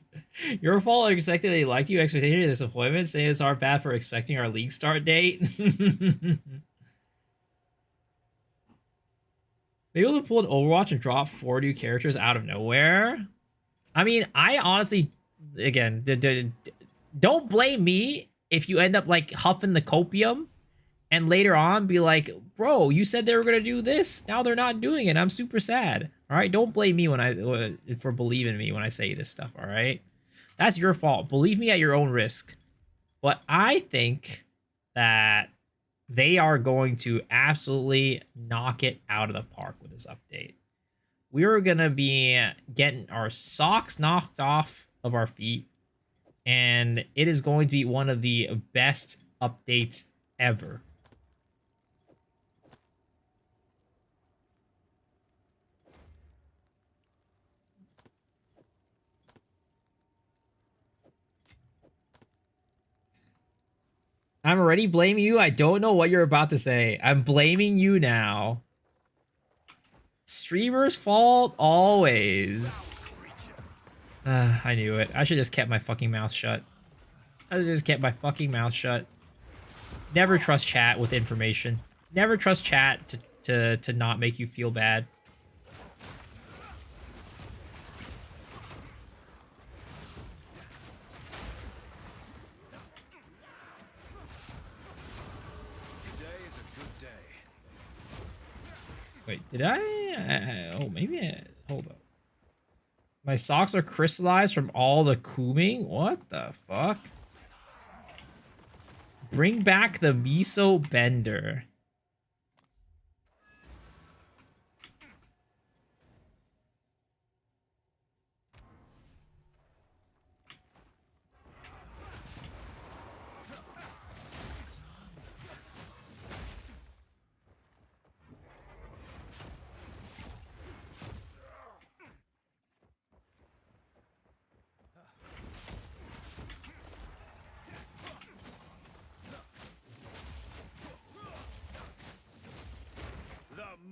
Your fault expecting they liked you, expectation of disappointment, saying it's our bad for expecting our league start date. Maybe we'll pull an Overwatch and drop 4 new characters out of nowhere. I mean, I honestly, again, don't blame me if you end up like huffing the copium and later on be like, bro, you said they were gonna do this, now they're not doing it. I'm super sad. All right, don't blame me for believing me when I say this stuff. All right, that's your fault. Believe me at your own risk. But I think that they are going to absolutely knock it out of the park with this update. We're gonna be getting our socks knocked off of our feet. And it is going to be one of the best updates ever. I'm already blaming you. I don't know what you're about to say. I'm blaming you now. Streamer's fault always. I knew it. I should just kept my fucking mouth shut. I should just kept my fucking mouth shut. Never trust chat with information. Never trust chat to not make you feel bad. Wait, did I oh, maybe hold up. My socks are crystallized from all the cooming? What the fuck? Bring back the miso bender.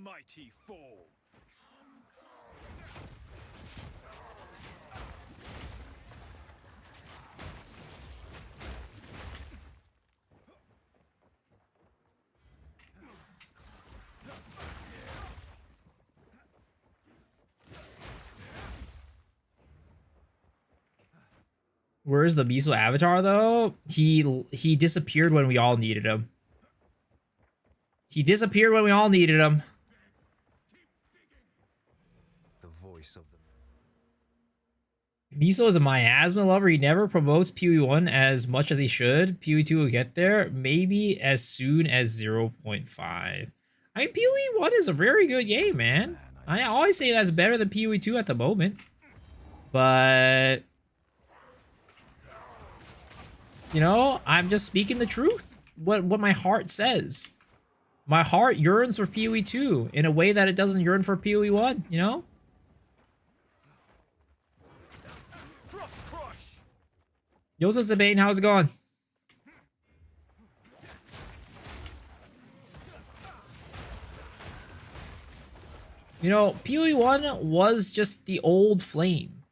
Mighty fall. Where's the miso avatar though? He disappeared when we all needed him. He disappeared when we all needed him. Miso is a miasma lover. He never promotes PoE1 as much as he should. PoE2 will get there, maybe as soon as 0.5. I mean, PoE1 is a very good game, man. I always say that's better than PoE2 at the moment. But, you know, I'm just speaking the truth. What my heart says. My heart yearns for PoE2 in a way that it doesn't yearn for PoE1, you know? Yo, Sabine, how's it going? You know, PoE1 was just the old flame.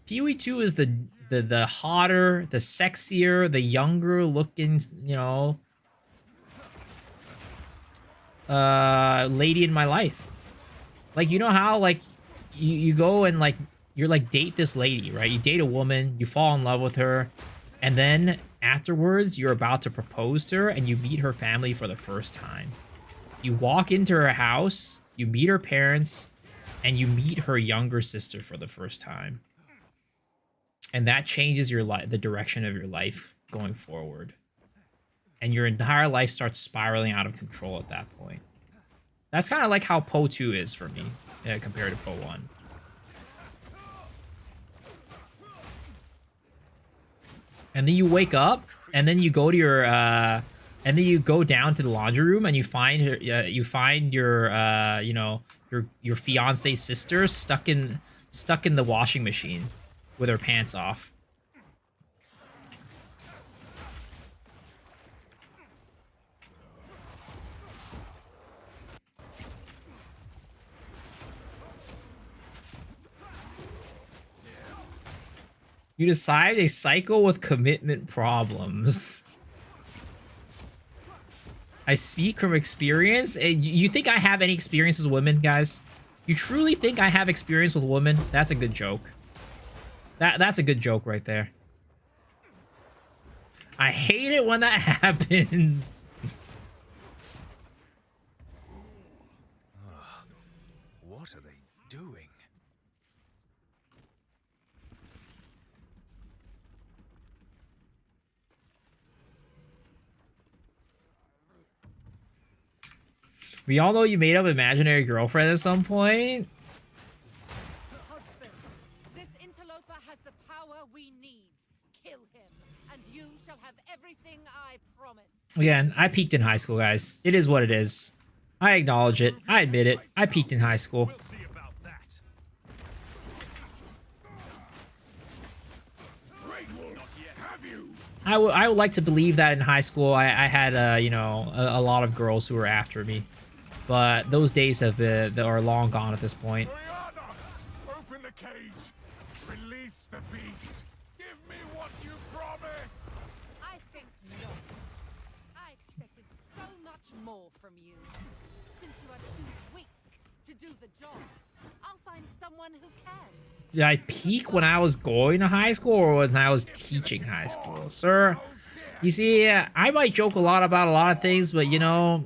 PoE2 is the hotter, the sexier, the younger looking, you know, lady in my life. Like, you know how, like, you go and, like, you're like, date this lady, right? You date a woman, you fall in love with her, and then afterwards you're about to propose to her and you meet her family for the first time. You walk into her house, you meet her parents, and you meet her younger sister for the first time. And that changes your life, the direction of your life going forward. And your entire life starts spiraling out of control at that point. That's kind of like how PoE 2 is for me, compared to PoE 1. And then you wake up, and then you go to your, and then you go down to the laundry room, and you find her, your, you know, your fiance's sister stuck in the washing machine with her pants off. You decide a cycle with commitment problems. I speak from experience. You think I have any experience with women, guys? You truly think I have experience with women? That's a good joke. That's a good joke right there. I hate it when that happens. What are they doing? We all know you made up imaginary girlfriend at some point. Husband, this interloper has the power we need. Kill him, and you shall have everything I promised. Again, I peaked in high school, guys. It is what it is. I acknowledge it. I admit it. I peaked in high school. I would like to believe that in high school I had you know, a lot of girls who were after me, but those days have are long gone at this point. Open the cage. Release the beast. Give me what you promised. I think not. I expected so much more from you. Since you are too weak to do the job, I'll find someone who can. Did I peak when I was going to high school or when I was teaching high school? Sir, you see, I might joke a lot about a lot of things, but you know,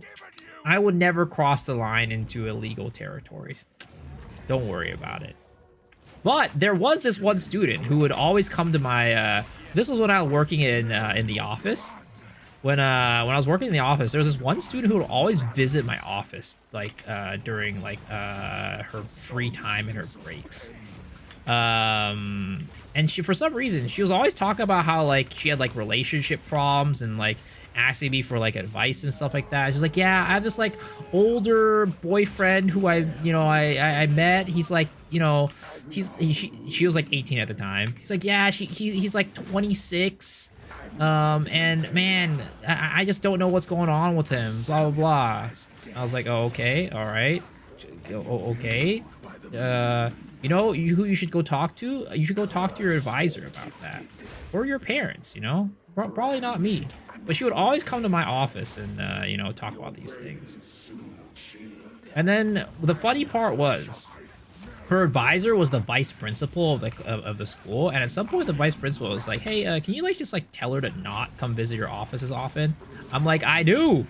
I would never cross the line into illegal territory. Don't worry about it. But there was this one student who would always come to my, this was when I was working in the office. When I was working in the office, there was this one student who would always visit my office, like, during, like, her free time and her breaks. And she, for some reason, she was always talking about how, like, she had, like, relationship problems and, like, asking me for, like, advice and stuff like that. She's like, yeah, I have this, like, older boyfriend who I met. He's, like, you know, she was, like, 18 at the time. He's like, yeah, he's, like, 26. And, man, I just don't know what's going on with him, blah, blah, blah. I was like, oh, okay, all right. Oh, okay. You know, who you should go talk to? You should go talk to your advisor about that. Or your parents, you know? Probably not me. But she would always come to my office and, you know, talk about these things. And then the funny part was, her advisor was the vice principal of the school. And at some point, the vice principal was like, hey, can you, like, just, like, tell her to not come visit your office as often? I'm like, I do!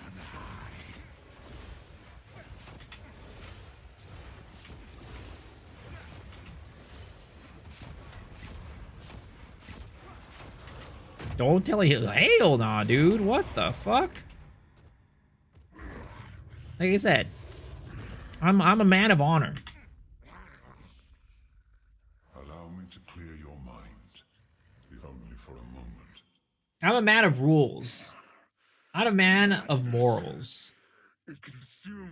Don't tell you, hell nah, dude. What the fuck? Like I said, I'm a man of honor. Allow me to clear your mind, if only for a moment. I'm a man of rules, not a man of morals.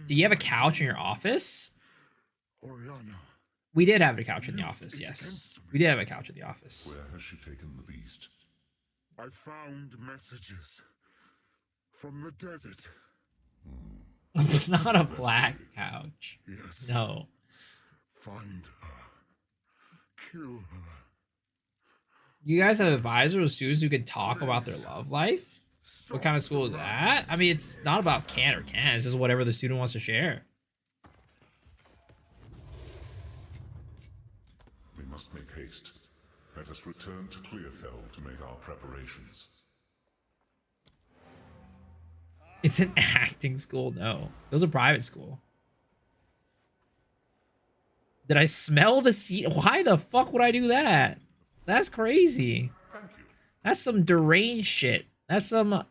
Do you have a couch in your office? We did have a couch in the office, yes. We did have a couch in the office. Where has she taken the beast? I found messages from the desert. It's not a black couch. Yes. No. Find her. Kill her. You guys have advisors or students who can talk about their love life? What kind of school is that? I mean, it's not about can or can't. It's just whatever the student wants to share. We must make haste. Let us return to Clearfell to make our preparations. It's an acting school? No. It was a private school. Did I smell the seat? Why the fuck would I do that? That's crazy. That's some deranged shit. That's some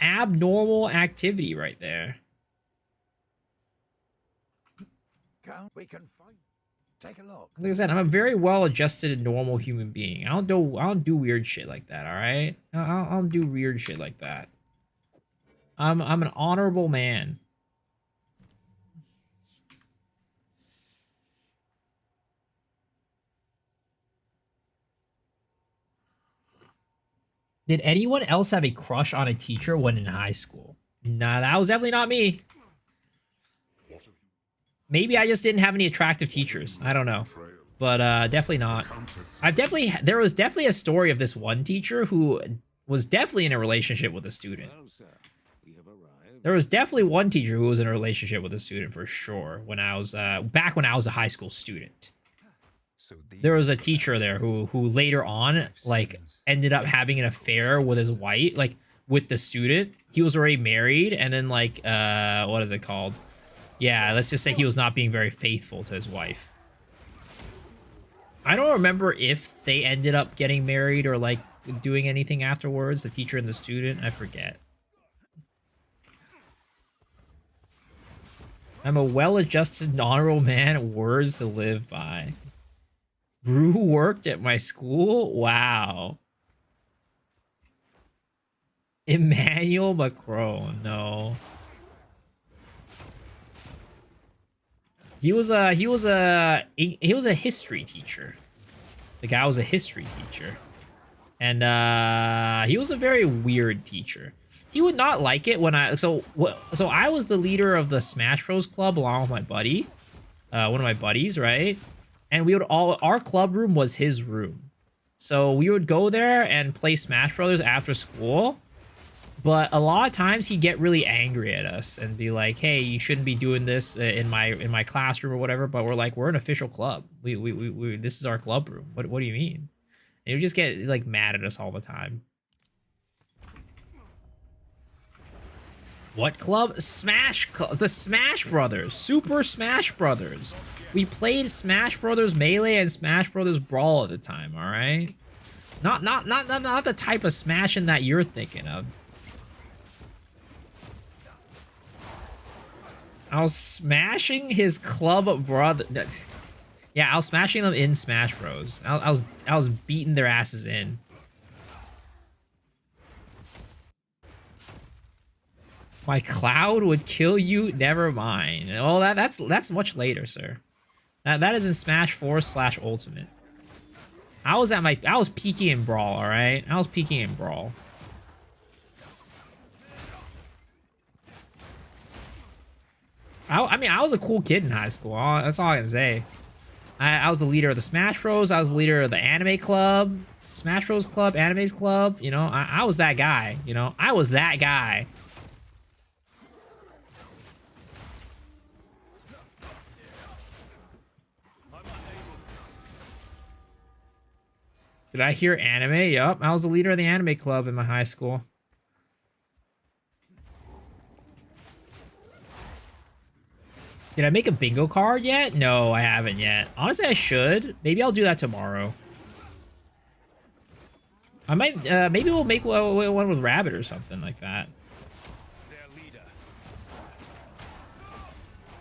abnormal activity right there. We can fight. Take a look. Like I said, I'm a very well-adjusted, normal human being. I don't do weird shit like that. All right, I don't do weird shit like that. I'm an honorable man. Did anyone else have a crush on a teacher when in high school? Nah, that was definitely not me. Maybe I just didn't have any attractive teachers. I don't know. But definitely not. There was definitely a story of this one teacher who was definitely in a relationship with a student. There was definitely one teacher who was in a relationship with a student for sure when I was back when I was a high school student. There was a teacher there who later on, like, ended up having an affair with his wife, like, with the student. He was already married, and then, like, what is it called? Yeah, let's just say he was not being very faithful to his wife. I don't remember if they ended up getting married or, like, doing anything afterwards, the teacher and the student. I forget. I'm a well-adjusted, honorable man. Words to live by. Rue worked at my school? Wow. Emmanuel Macron, no. He was a history teacher. The guy was a history teacher. And he was a very weird teacher. He would not like it when so I was the leader of the Smash Bros club along with my buddy, one of my buddies, right? And we would our club room was his room. So we would go there and play Smash Brothers after school. But a lot of times he'd get really angry at us and be like, "Hey, you shouldn't be doing this in my classroom or whatever." But we're like, we're an official club. We this is our club room. What do you mean? And he would just get like mad at us all the time. What club? The Smash Brothers, Super Smash Brothers. We played Smash Brothers Melee and Smash Brothers Brawl at the time. All right, not the type of smashing that you're thinking of. I was smashing his club brother. Yeah, I was smashing them in Smash Bros. I was beating their asses in. My cloud would kill you. Never mind. Oh, that's much later, sir. That is in Smash 4/Ultimate. I was peaking in Brawl. All right, I was peaking in Brawl. I mean, I was a cool kid in high school. That's all I can say. I was the leader of the Smash Bros. I was the leader of the anime club, Smash Bros. Club, Animes Club. You know, I was that guy. You know, I was that guy. Did I hear anime? Yup, I was the leader of the anime club in my high school. Did I make a bingo card yet? No, I haven't yet. Honestly, I should. Maybe I'll do that tomorrow. I might, maybe we'll make one with Rabbit or something like that.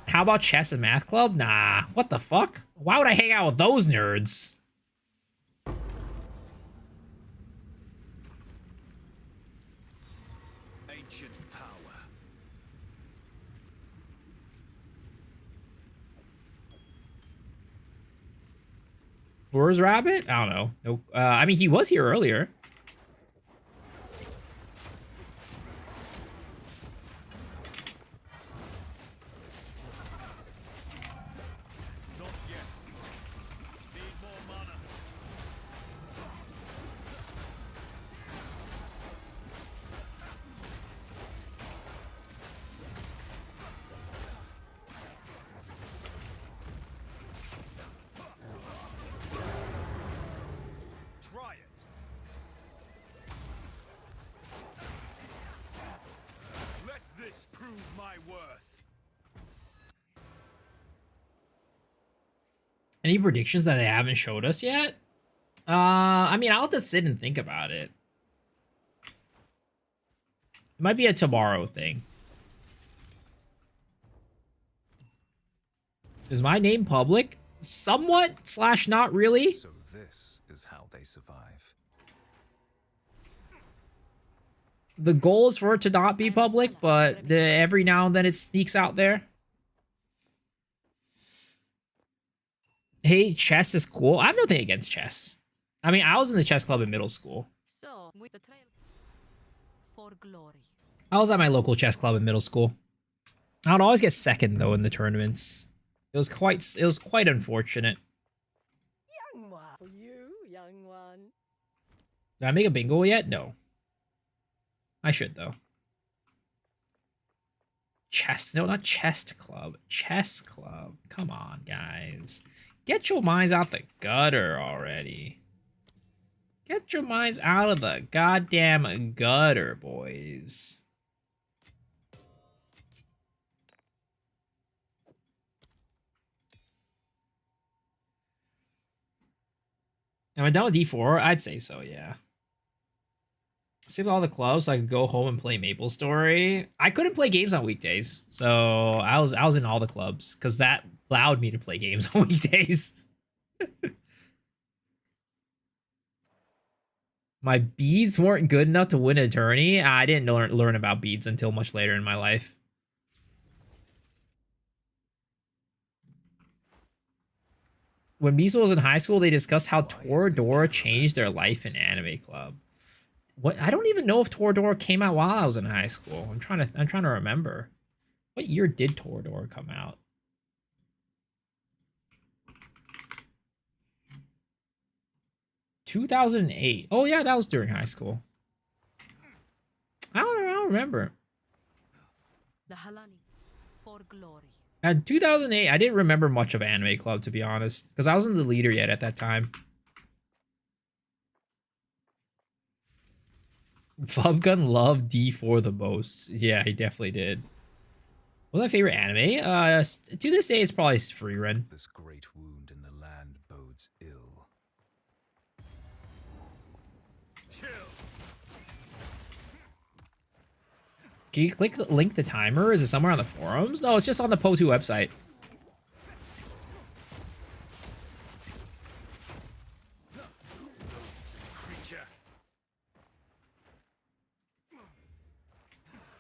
How about chess and math club? Nah, what the fuck? Why would I hang out with those nerds? Where's Rabbit? I don't know. Nope. I mean, he was here earlier. Any predictions that they haven't showed us yet? I mean, I'll have to sit and think about it. It might be a tomorrow thing. Is my name public? Somewhat / not really. So this is how they survive. The goal is for it to not be public, but every now and then it sneaks out there. Hey, chess is cool. I have nothing against chess. I mean, I was in the chess club in middle school. So, with the trail for glory. I was at my local chess club in middle school. I would always get second though in the tournaments. It was quite unfortunate. Young one for you, young one. Did I make a bingo yet? No. I should though. Chess, no, not chest club. Chess club. Come on, guys. Get your minds out the gutter already. Get your minds out of the goddamn gutter, boys. Am I done with D4? I'd say so, yeah. Save all the clubs so I could go home and play Maple Story. I couldn't play games on weekdays, so I was in all the clubs because that allowed me to play games on weekdays. My beads weren't good enough to win a tourney. I didn't learn about beads until much later in my life. when Miso was in high school, they discussed how Toradora changed their life in anime club. What? I don't even know if Toradora came out while I was in high school. I'm trying to remember. What year did Toradora come out? ...2008. Oh yeah, that was during high school. I don't remember. The Halani for glory. At 2008, I didn't remember much of Anime Club, to be honest, because I wasn't the leader yet at that time. Fubgun loved D4 the most. Yeah, he definitely did. What's my favorite anime? To this day, it's probably Free Run. This great wound in the land bodes ill. Can you link the timer? Is it somewhere on the forums? No, it's just on the Po2 website.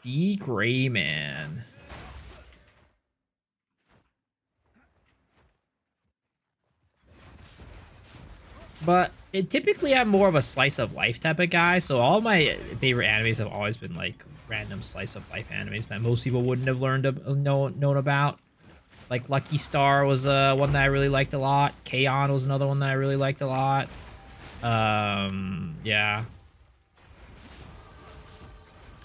D. Grayman. But typically I'm more of a slice of life type of guy, so all my favorite animes have always been like random slice of life animes that most people wouldn't have known about. Like Lucky Star was one that I really liked a lot. K-On! Was another one that I really liked a lot. Yeah.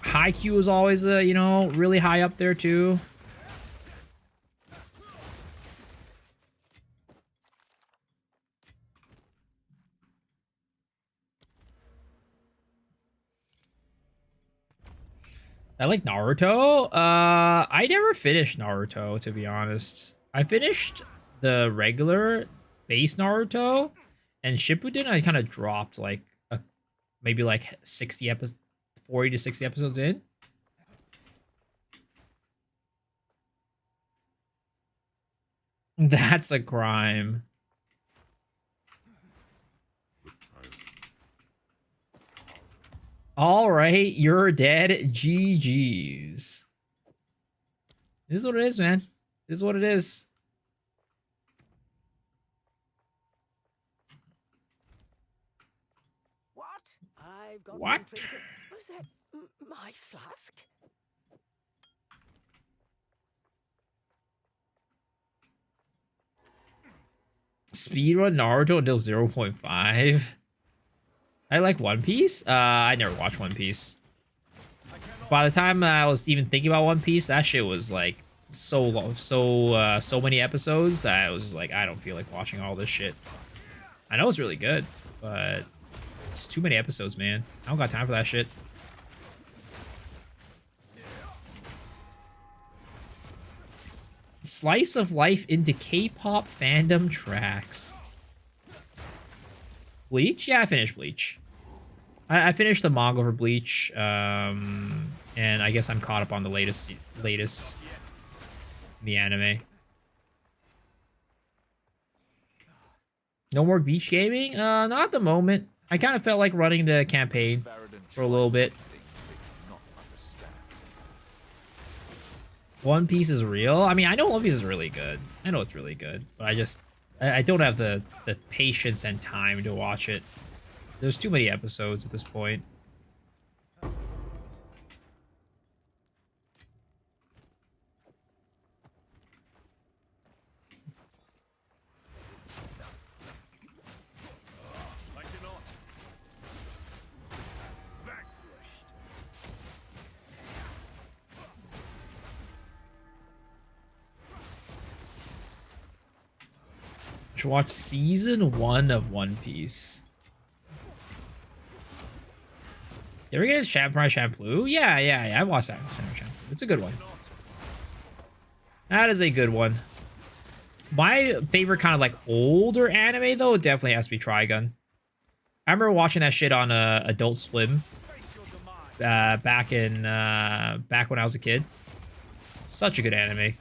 Haikyuu was always really high up there too. I like Naruto. I never finished Naruto, to be honest. I finished the regular base Naruto, and Shippuden I kind of dropped like maybe like 40 to 60 episodes in. That's a crime. All right, you're dead. GG's. This is what it is, man. This is what it is. What? I've got What? some trinkets. Was that my flask? Speedrun Naruto until 0.5. I like One Piece. I never watched One Piece. By the time I was even thinking about One Piece, that shit was like so long, so many episodes that I was just like, I don't feel like watching all this shit. I know it's really good, but it's too many episodes, man. I don't got time for that shit. Slice of life into K-pop fandom tracks. Bleach? Yeah, I finished Bleach. I finished the manga for Bleach, and I guess I'm caught up on the latest in the anime. No more beach gaming? Not at the moment. I kind of felt like running the campaign for a little bit. One Piece is real? I mean, I know One Piece is really good. I know it's really good, but I don't have the patience and time to watch it. There's too many episodes at this point. Should watch season 1 of One Piece. You ever get his Samurai Champloo? Yeah. I watched that. Samurai Champloo. It's a good one. That is a good one. My favorite kind of like older anime though definitely has to be Trigun. I remember watching that shit on Adult Swim back when I was a kid. Such a good anime.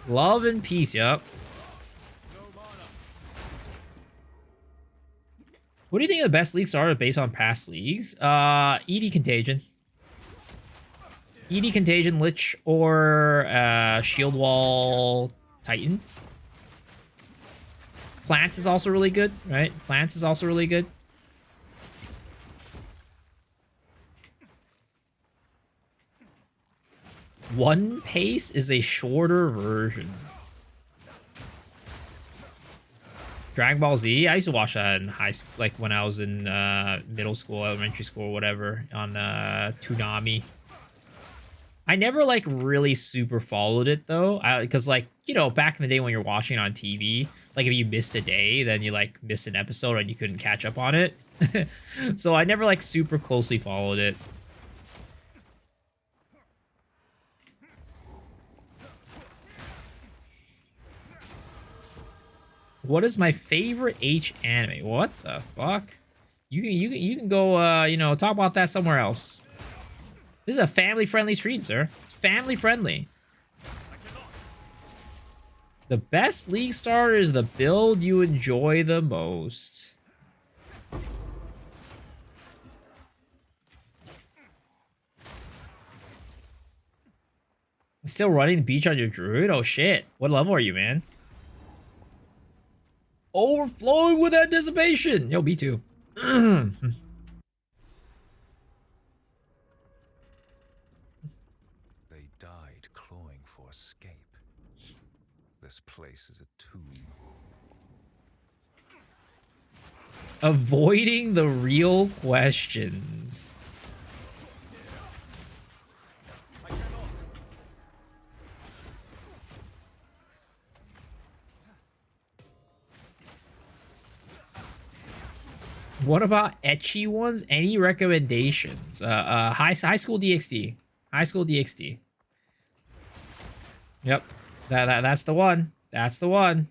Love and Peace, yup. What do you think the best leagues are based on past leagues? ED Contagion. ED Contagion, Lich, or Shield Wall Titan. Plants is also really good, right? Plants is also really good. One Piece is a shorter version. Dragon Ball Z, I used to watch that in high school, like when I was in middle school, elementary school, whatever, on Toonami. I never like really super followed it though, because like, you know, back in the day when you're watching it on TV, like if you missed a day, then you like missed an episode and you couldn't catch up on it. So I never like super closely followed it. What is my favorite H anime? What the fuck? You can go you know, talk about that somewhere else. This is a family-friendly stream, sir. It's family-friendly. The best League starter is the build you enjoy the most. Still running the beach on your druid? Oh shit. What level are you, man? Overflowing with anticipation. Yo, me too. They died clawing for escape. This place is a tomb. Avoiding the real questions. What about ecchi ones? Any recommendations? High school DxD. High school DxD. Yep. That's the one. That's the one.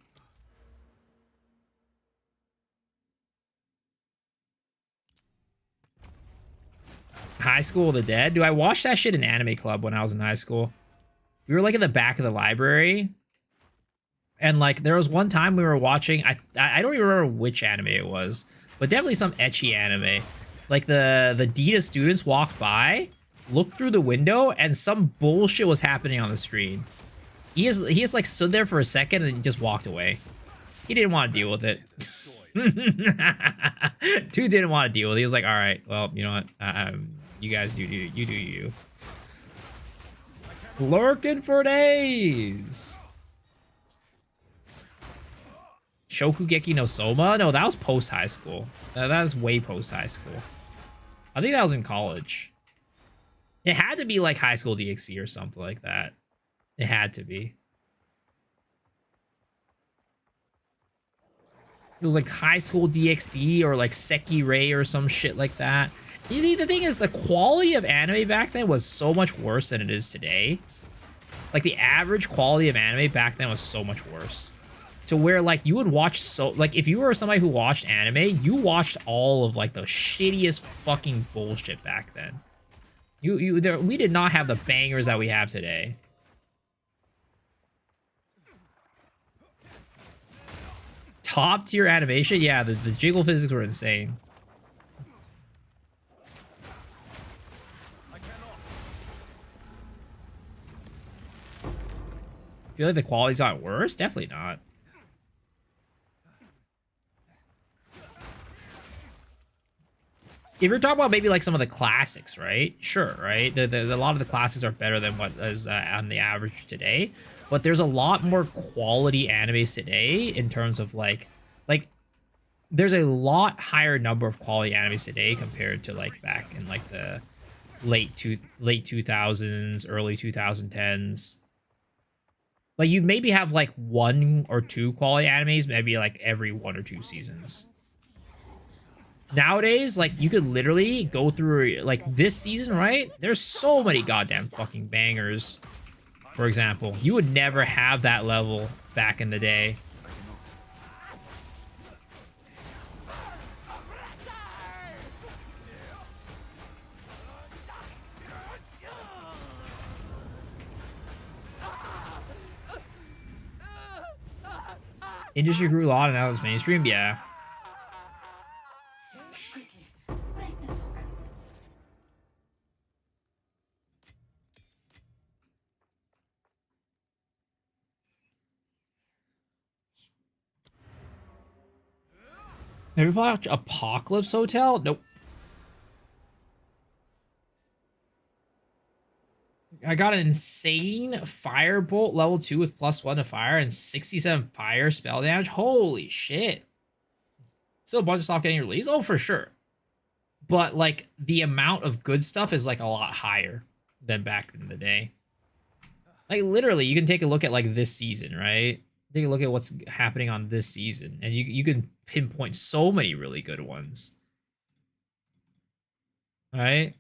High School of the Dead? Dude, I watched that shit in Anime Club when I was in high school. We were like in the back of the library. And like there was one time we were watching, I don't even remember which anime it was, but definitely some ecchi anime. Like the D-2 students walked by, looked through the window, and some bullshit was happening on the screen. He just like stood there for a second and just walked away. He didn't want to deal with it. Dude didn't want to deal with it. He was like, all right, well, you know what? You guys do you. Lurking for days. Shokugeki no Soma? No, that was post-high school. That was way post-high school. I think that was in college. It had to be like High School DxD or something like that. It had to be. It was like High School DxD or like Seki Ray or some shit like that. You see, the thing is, the quality of anime back then was so much worse than it is today. Like, the average quality of anime back then was so much worse. To where, like, you would watch like, if you were somebody who watched anime, you watched all of, like, the shittiest fucking bullshit back then. We did not have the bangers that we have today. Top tier animation? Yeah, the jiggle physics were insane. Feel like the quality's not worse? Definitely not. If you're talking about maybe like some of the classics, right? Sure, right? A lot of the classics are better than what is on the average today. But there's a lot more quality animes today in terms of like there's a lot higher number of quality animes today compared to like back in like the late 2000s, early 2010s. Like you maybe have like 1 or 2 quality animes, maybe like every 1 or 2 seasons. Nowadays, like you could literally go through like this season, right? There's so many goddamn fucking bangers. For example, you would never have that level back in the day. Industry grew a lot and now it's mainstream, yeah. Have you watched Apocalypse Hotel? Nope. I got an insane Firebolt level 2 with +1 to fire and 67 fire spell damage. Holy shit. Still a bunch of stuff getting released? Oh, for sure. But, like, the amount of good stuff is, like, a lot higher than back in the day. Like, literally, you can take a look at, like, this season, right? Take a look at what's happening on this season, and you can pinpoint so many really good ones. Right?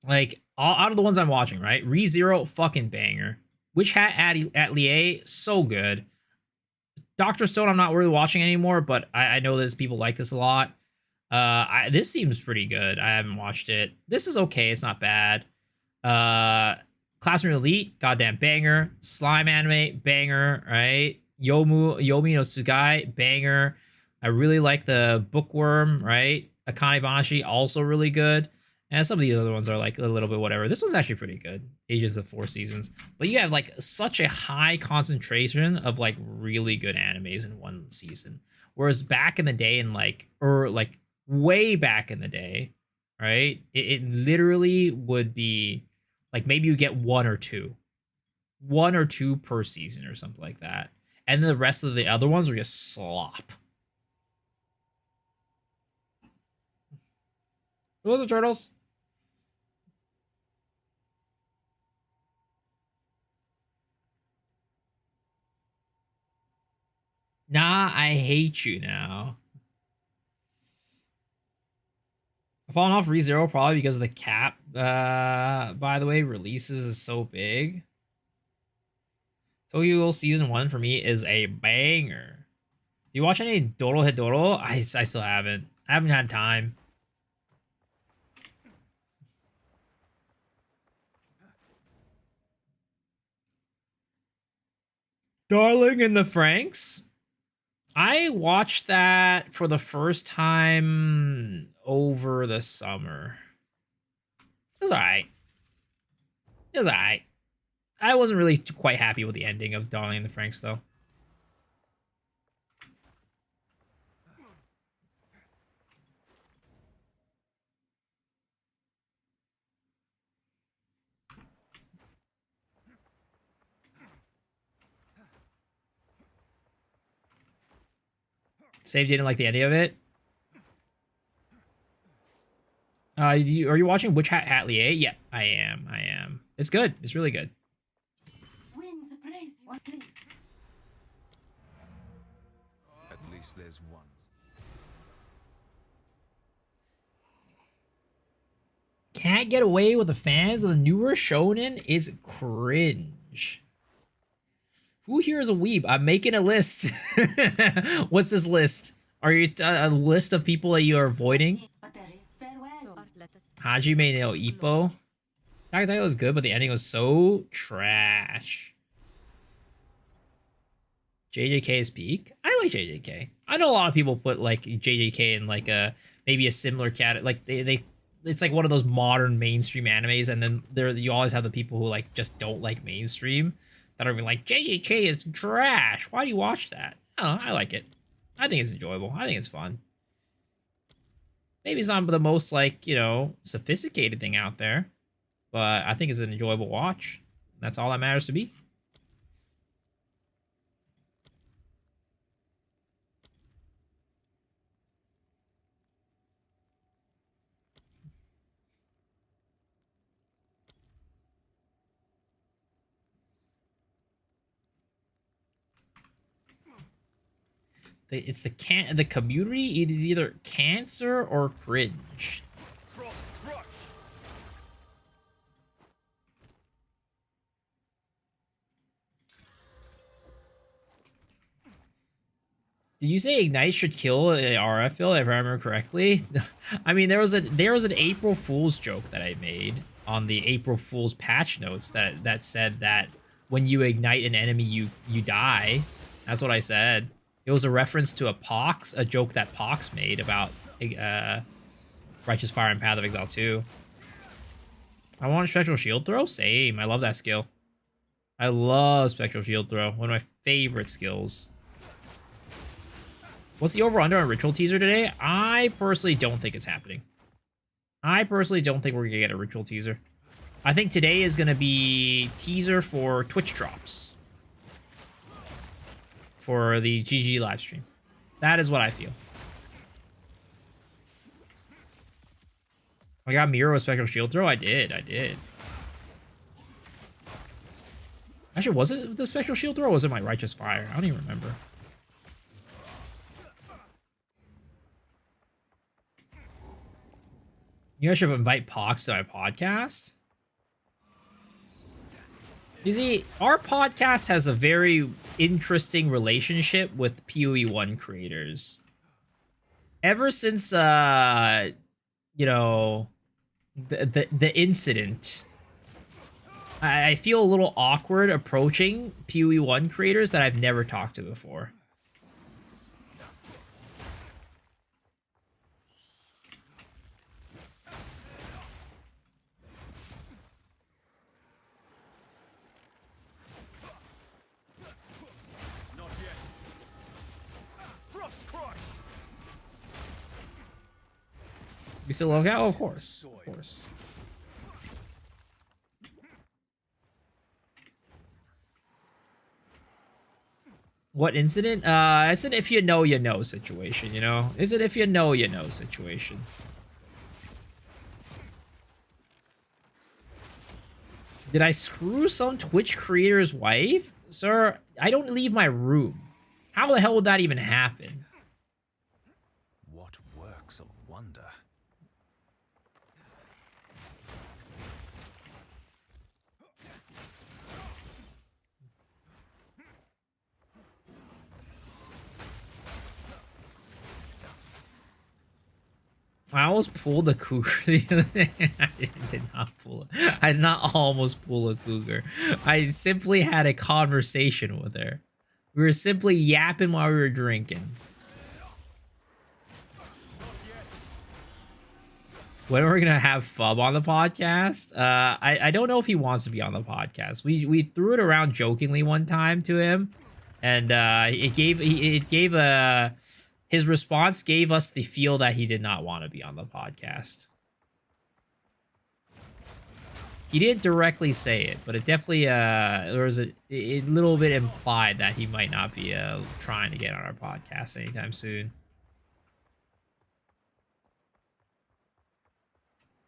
Like, out of the ones I'm watching, right? ReZero, fucking banger. Witch Hat Atelier, so good. Dr. Stone, I'm not really watching anymore, but I know there's people like this a lot. This seems pretty good. I haven't watched it. This is okay. It's not bad. Classroom Elite, goddamn banger. Slime Anime, banger, right? Yomi no Tsugai, banger. I really like the Bookworm, right? Akane Banashi, also really good. And some of these other ones are like a little bit whatever. This one's actually pretty good. Ages of 4 seasons. But you have like such a high concentration of like really good animes in one season. Whereas back in the day and like, or like way back in the day, right? It literally would be like maybe you get 1 or 2. 1 or 2 per season or something like that. And then the rest of the other ones were just slop. Those are turtles. Nah, I hate you now. I've fallen off ReZero probably because of the cap. By the way, releases is so big. Tokyo Ghoul Season 1 for me is a banger. Do you watch any Doro Hedoro? I still haven't. I haven't had time. Darling in the Franxx? I watched that for the first time over the summer. It was alright. It was alright. I wasn't really quite happy with the ending of Darling in the Franxx, though. Save didn't like the ending of it. Are you watching Witch Hat Atelier? Yeah, I am. It's good. It's really good. At least there's one. Can't get away with the fans of the newer shonen is cringe. Who here is a weeb? I'm making a list. What's this list? Are you a list of people that you are avoiding? Hajime no Ippo. Attack was good, but the ending was so trash. JJK's peak. I like JJK. I know a lot of people put like JJK in like a maybe a similar cat. Like they it's like one of those modern mainstream animes, and then you always have the people who like just don't like mainstream that are like JJK is trash. Why do you watch that? Oh, I like it. I think it's enjoyable. I think it's fun. Maybe it's not the most like, you know, sophisticated thing out there, but I think it's an enjoyable watch. That's all that matters to me. It's the community. It is either cancer or cringe. Did you say Ignite should kill an RFL if I remember correctly? I mean, there was an April Fool's joke that I made on the April Fool's patch notes that said that when you ignite an enemy, you die. That's what I said. It was a reference to a joke that Pox made about Righteous Fire and Path of Exile 2. I want Spectral Shield Throw? Same. I love that skill. I love Spectral Shield Throw. One of my favorite skills. What's the over-under on Ritual teaser today? I personally don't think it's happening. I personally don't think we're going to get a Ritual teaser. I think today is going to be teaser for Twitch drops. For the GG live stream. That is what I feel. I got Miro with Spectral Shield Throw? I did. Actually, was it the Spectral Shield Throw or was it my Righteous Fire? I don't even remember. You guys should invite Pox to my podcast. You see, our podcast has a very interesting relationship with PoE1 creators. Ever since, you know, the incident, I feel a little awkward approaching PoE1 creators that I've never talked to before. You still look out? Oh, of course. Of course. What incident? It's an if you know, you know situation, you know? Is it if you know, you know situation? Did I screw some Twitch creator's wife? Sir, I don't leave my room. How the hell would that even happen? What works of wonder? I almost pulled a cougar the other day. I did not pull it. I did not almost pull a cougar. I simply had a conversation with her. We were simply yapping while we were drinking. When are we gonna have Fub on the podcast? I don't know if he wants to be on the podcast. We threw it around jokingly one time to him, and his response gave us the feel that he did not want to be on the podcast. He didn't directly say it, but it definitely there was a little bit implied that he might not be trying to get on our podcast anytime soon.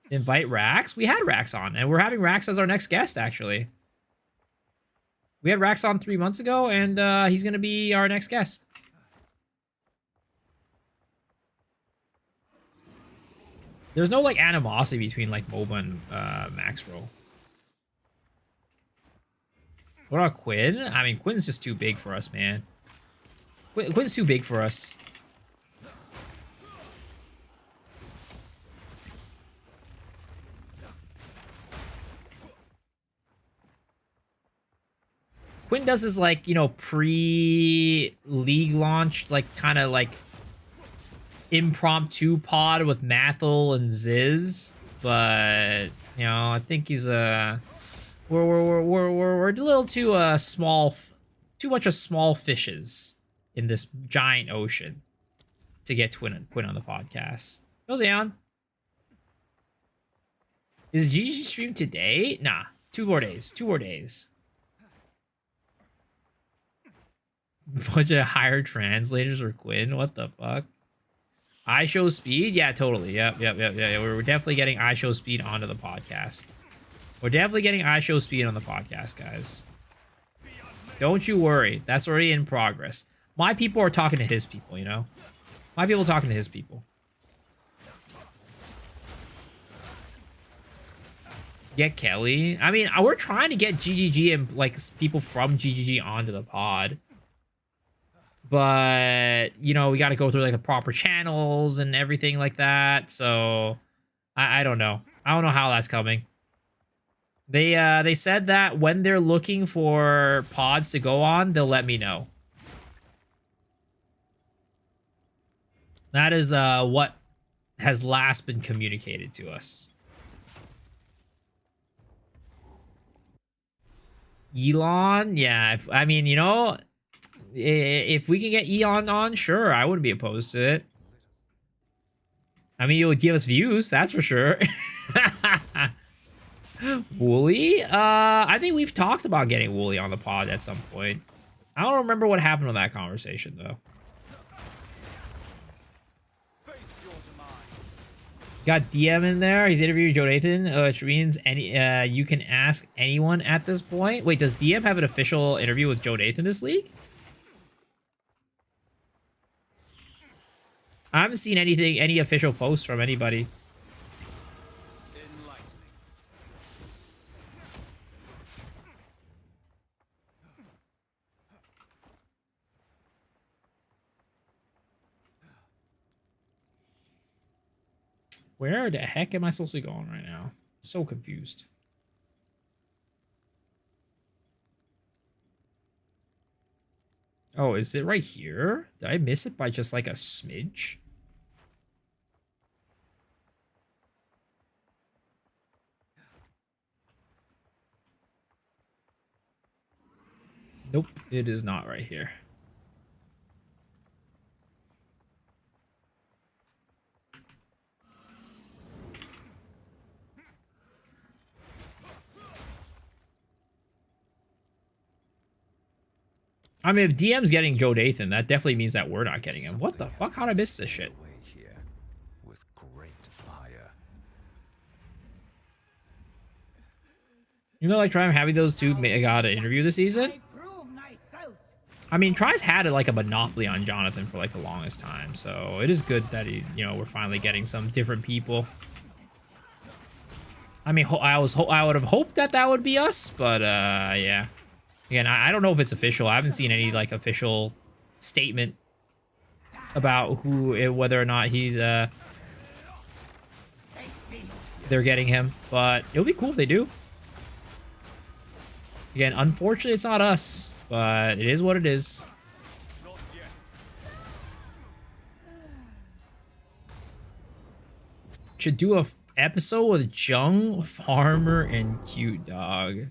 Invite Rax? We had Rax on, and we're having Rax as our next guest, actually. We had Rax on 3 months ago, and he's going to be our next guest. There's no, like, animosity between, like, MOBA and Maxroll. What about Quinn? I mean, Quinn's just too big for us, man. Quinn's too big for us. Quinn does his, like, you know, pre-league launch, like, kind of, like, impromptu pod with Mathel and Ziz, but you know, I think he's we're a little too small, too much of small fishes in this giant ocean to get Quinn on the podcast. How's on? Is GG stream today? Nah, 2 more days. 2 more days. Bunch of hired translators or Quinn? What the fuck? I show speed? Yeah, totally. Yep. We're definitely getting I show speed onto the podcast. We're definitely getting I show speed on the podcast, guys. Don't you worry. That's already in progress. My people are talking to his people, you know? My people talking to his people. Get Kelly. I mean, we're trying to get GGG and, like, people from GGG onto the pod. But, you know, we got to go through, like, the proper channels and everything like that. So, I don't know. I don't know how that's coming. They said that when they're looking for pods to go on, they'll let me know. That is what has last been communicated to us. Elon? Yeah, I mean, you know... if we can get Eon on, sure, I wouldn't be opposed to it. I mean, it would give us views, that's for sure. Wooly? I think we've talked about getting Wooly on the pod at some point. I don't remember what happened on that conversation, though. Got DM in there. He's interviewing Joe Nathan, which means you can ask anyone at this point. Wait, does DM have an official interview with Joe Nathan this league? I haven't seen any official posts from anybody. Where the heck am I supposed to be going right now? So confused. Oh, is it right here? Did I miss it by just like a smidge? Nope, it is not right here. I mean, if DM's getting Joe Dathan, that definitely means that we're not getting him. What the fuck? How'd I miss this shit? You know, like, trying having those two got an interview this season? I mean, Try's had like a monopoly on Jonathan for like the longest time, so it is good that we're finally getting some different people. I mean, I would have hoped that would be us, but yeah. Again, I don't know if it's official. I haven't seen any like official statement about whether or not he's they're getting him, but it would be cool if they do. Again, unfortunately, it's not us, but it is what it is. Should do a episode with Jung, Farmer, and Cute Dog.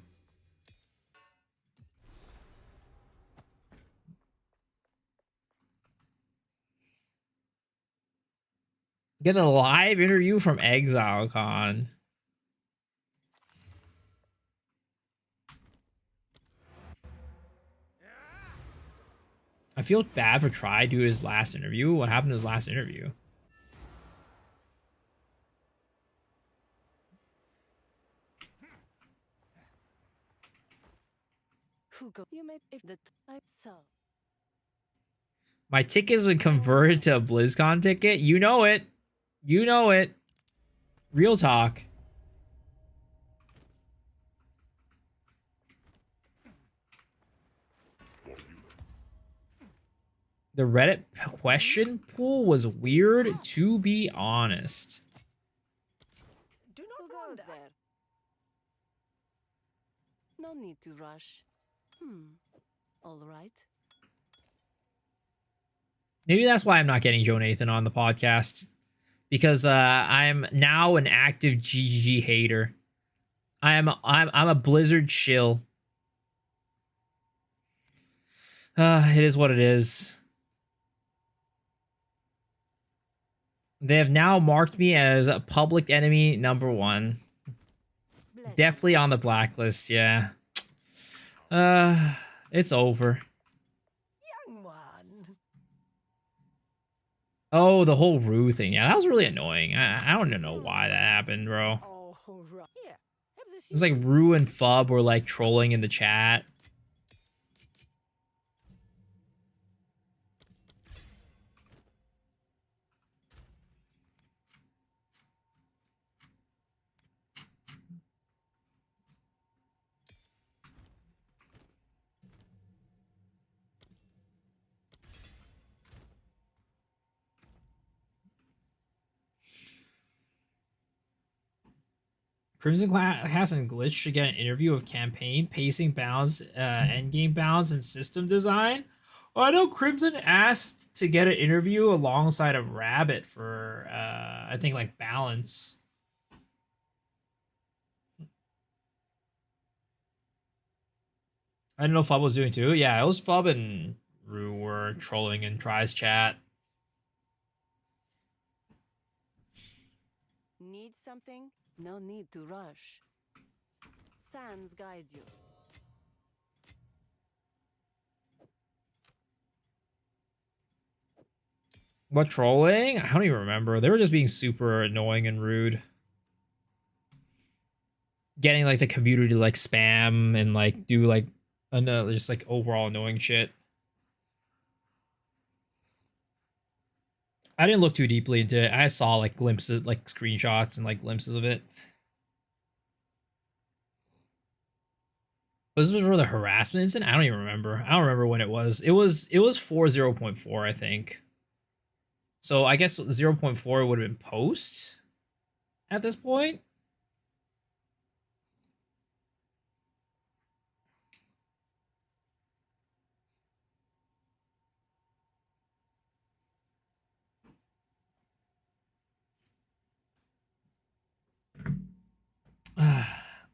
Get a live interview from ExileCon. I feel bad for Try to do his last interview. What happened to his last interview? My ticket's been converted to a BlizzCon ticket. You know it. You know it. Real talk. The Reddit question pool was weird, to be honest. Do not go there. No need to rush. All right. Maybe that's why I'm not getting Joe Nathan on the podcast. Because I'm now an active GGG hater. I'm a Blizzard shill. It is what it is. They have now marked me as a public enemy #1. Definitely on the blacklist, yeah. It's over. Young one. Oh, the whole Rue thing. Yeah, that was really annoying. I don't even know why that happened, bro. Oh, right. Here, have this. It was like Rue and Fub were like trolling in the chat. Crimson Class and Glitch should get an interview of campaign, pacing balance, endgame balance, and system design. Well, I know Crimson asked to get an interview alongside of Rabbit for, I think, like, balance. I don't know if Fub was doing too. Yeah, it was Fub and Rue were trolling in Try's chat. Need something? No need to rush. Sands guide you. What trolling? I don't even remember. They were just being super annoying and rude. Getting like the community to like spam and like do like just like overall annoying shit. I didn't look too deeply into it. I saw like glimpses, like screenshots and like glimpses of it. This was for the harassment incident? I don't even remember. I don't remember when it was. It was for 0.4, I think. So I guess 0.4 would have been post at this point.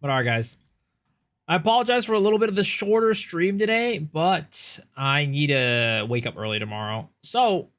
But alright, guys. I apologize for a little bit of the shorter stream today, but I need to wake up early tomorrow. So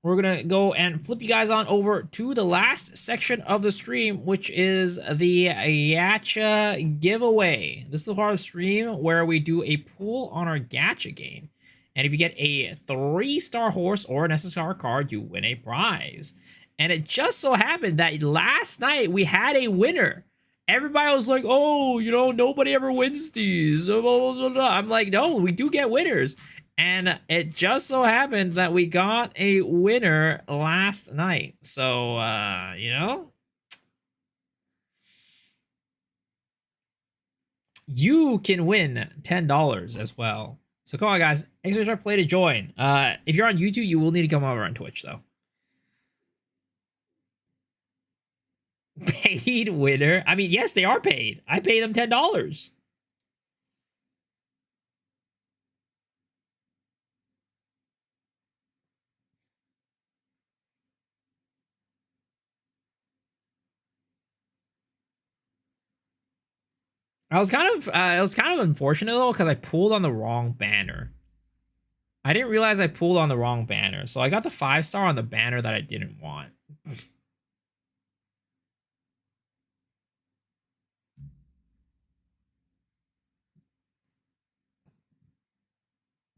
we're going to go and flip you guys on over to the last section of the stream, which is the Gacha giveaway. This is the part of the stream where we do a pool on our Gacha game. And if you get a 3-star horse or an SSR card, you win a prize. And it just so happened that last night we had a winner. Everybody was like, oh, you know, nobody ever wins these. I'm like, no, we do get winners. And it just so happened that we got a winner last night. So, you know, you can win $10 as well. So come on, guys. Extra play to join. If you're on YouTube, you will need to come over on Twitch, though. Paid winner? I mean, yes, they are paid. I pay them $10. It was kind of unfortunate though, because I pulled on the wrong banner. I didn't realize I pulled on the wrong banner, so I got the 5-star on the banner that I didn't want.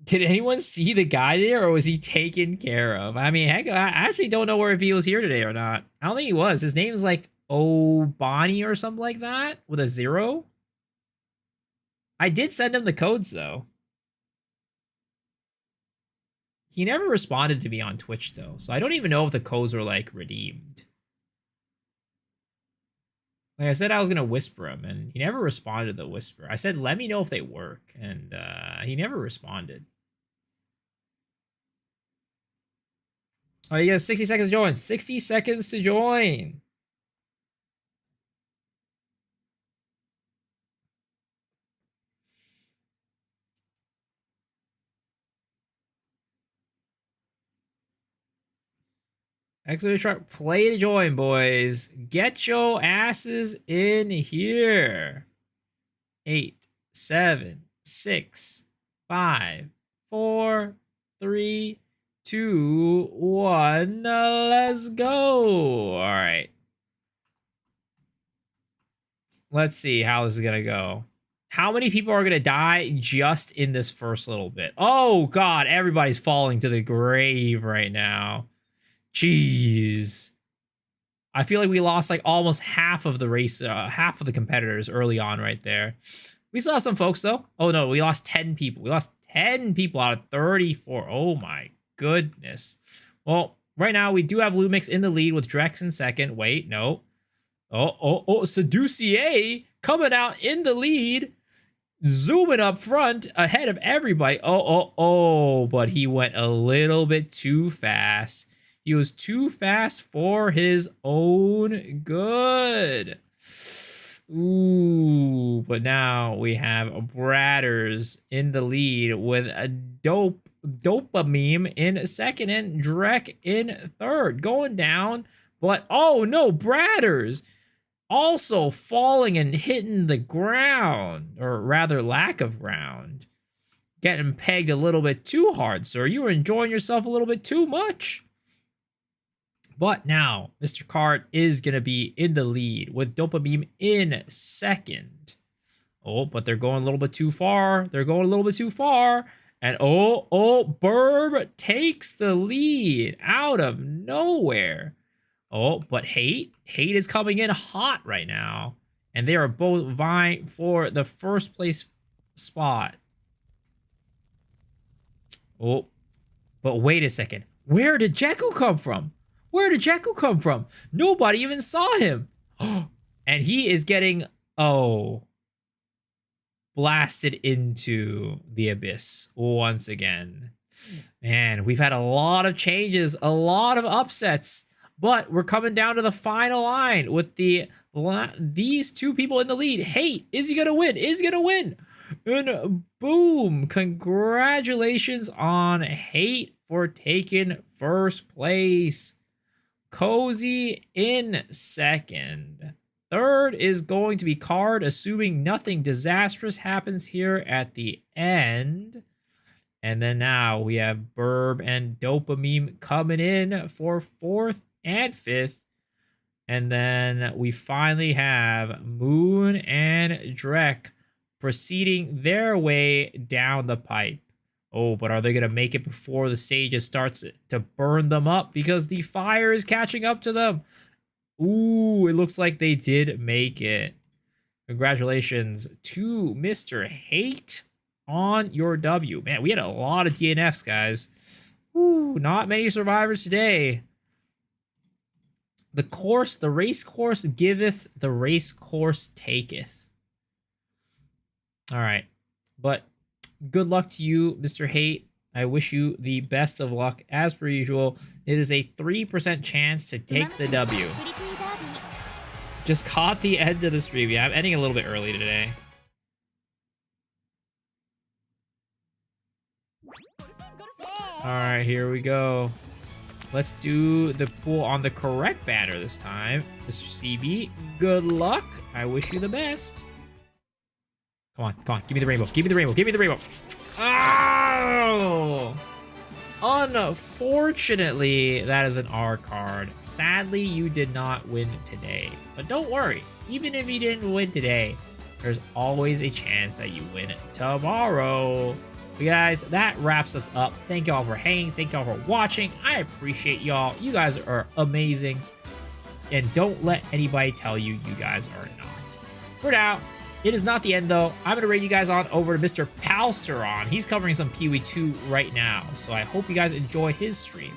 Did anyone see the guy there, or was he taken care of? I mean, heck, I actually don't know if he was here today or not. I don't think he was. His name is like Obani or something like that, with a 0. I did send him the codes, though. He never responded to me on Twitch, though, so I don't even know if the codes were, like, redeemed. Like I said, I was going to whisper him, and he never responded to the whisper. I said, let me know if they work, and he never responded. Oh, you got 60 seconds to join. 60 seconds to join. Exeter truck, play to join, boys. Get your asses in here. 8, 7, 6, 5, 4, 3, 2, 1. Let's go. All right. Let's see how this is going to go. How many people are going to die just in this first little bit? Oh, God. Everybody's falling to the grave right now. Jeez. I feel like we lost like almost half of the race, half of the competitors early on right there. We saw some folks though. Oh no, we lost 10 people. We lost 10 people out of 34. Oh my goodness. Well, right now we do have Lumix in the lead with Drex in second. Wait, no. Oh, Seducier coming out in the lead. Zooming up front ahead of everybody. Oh, but he went a little bit too fast. He was too fast for his own good. Ooh, but now we have Bradders in the lead with a Dopamine in second and Drek in third. Going down, but oh no, Bradders also falling and hitting the ground, or rather lack of ground. getting pegged a little bit too hard, sir. You were enjoying yourself a little bit too much. But now, Mr. Card is going to be in the lead with Dopamine in second. Oh, but they're going a little bit too far. They're going a little bit too far. And Burb takes the lead out of nowhere. Oh, but Hate is coming in hot right now. And they are both vying for the first place spot. Oh, but wait a second. Where did Jakku come from? Where did Jakku come from? Nobody even saw him. And he is getting, blasted into the abyss once again. Man, we've had a lot of changes, a lot of upsets, but we're coming down to the final line with these two people in the lead. Hate, is he gonna win? Is he gonna win? And boom, congratulations on Hate for taking first place. Cozy in second. Third is going to be Card, assuming nothing disastrous happens here at the end. And then now we have Burb and Dopamine coming in for fourth and fifth. And then we finally have Moon and Drek proceeding their way down the pipe. Oh, but are they going to make it before the stage starts to burn them up? Because the fire is catching up to them. Ooh, it looks like they did make it. Congratulations to Mr. Hate on your W. Man, we had a lot of DNFs, guys. Ooh, not many survivors today. The race course giveth, the race course taketh. All right, but good luck to you, Mr. Hate. I wish you the best of luck. As per usual, it is a 3% chance to take the W. Just caught the end of the stream. Yeah, I'm ending a little bit early today. All right, here we go. Let's do the pool on the correct banner this time. Mr. CB, good luck. I wish you the best. Come on, come on. Give me the rainbow. Give me the rainbow. Give me the rainbow. Oh! Unfortunately, that is an R card. Sadly, you did not win today. But don't worry. Even if you didn't win today, there's always a chance that you win tomorrow. But guys, that wraps us up. Thank y'all for hanging. Thank y'all for watching. I appreciate y'all. You guys are amazing. And don't let anybody tell you you guys are not. For now, it is not the end, though. I'm going to rate you guys on over to Mr. Palsteron. He's covering some Kiwi 2 right now, so I hope you guys enjoy his stream.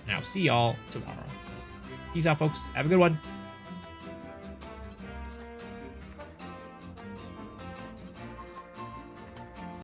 And I'll see y'all tomorrow. Peace out, folks. Have a good one.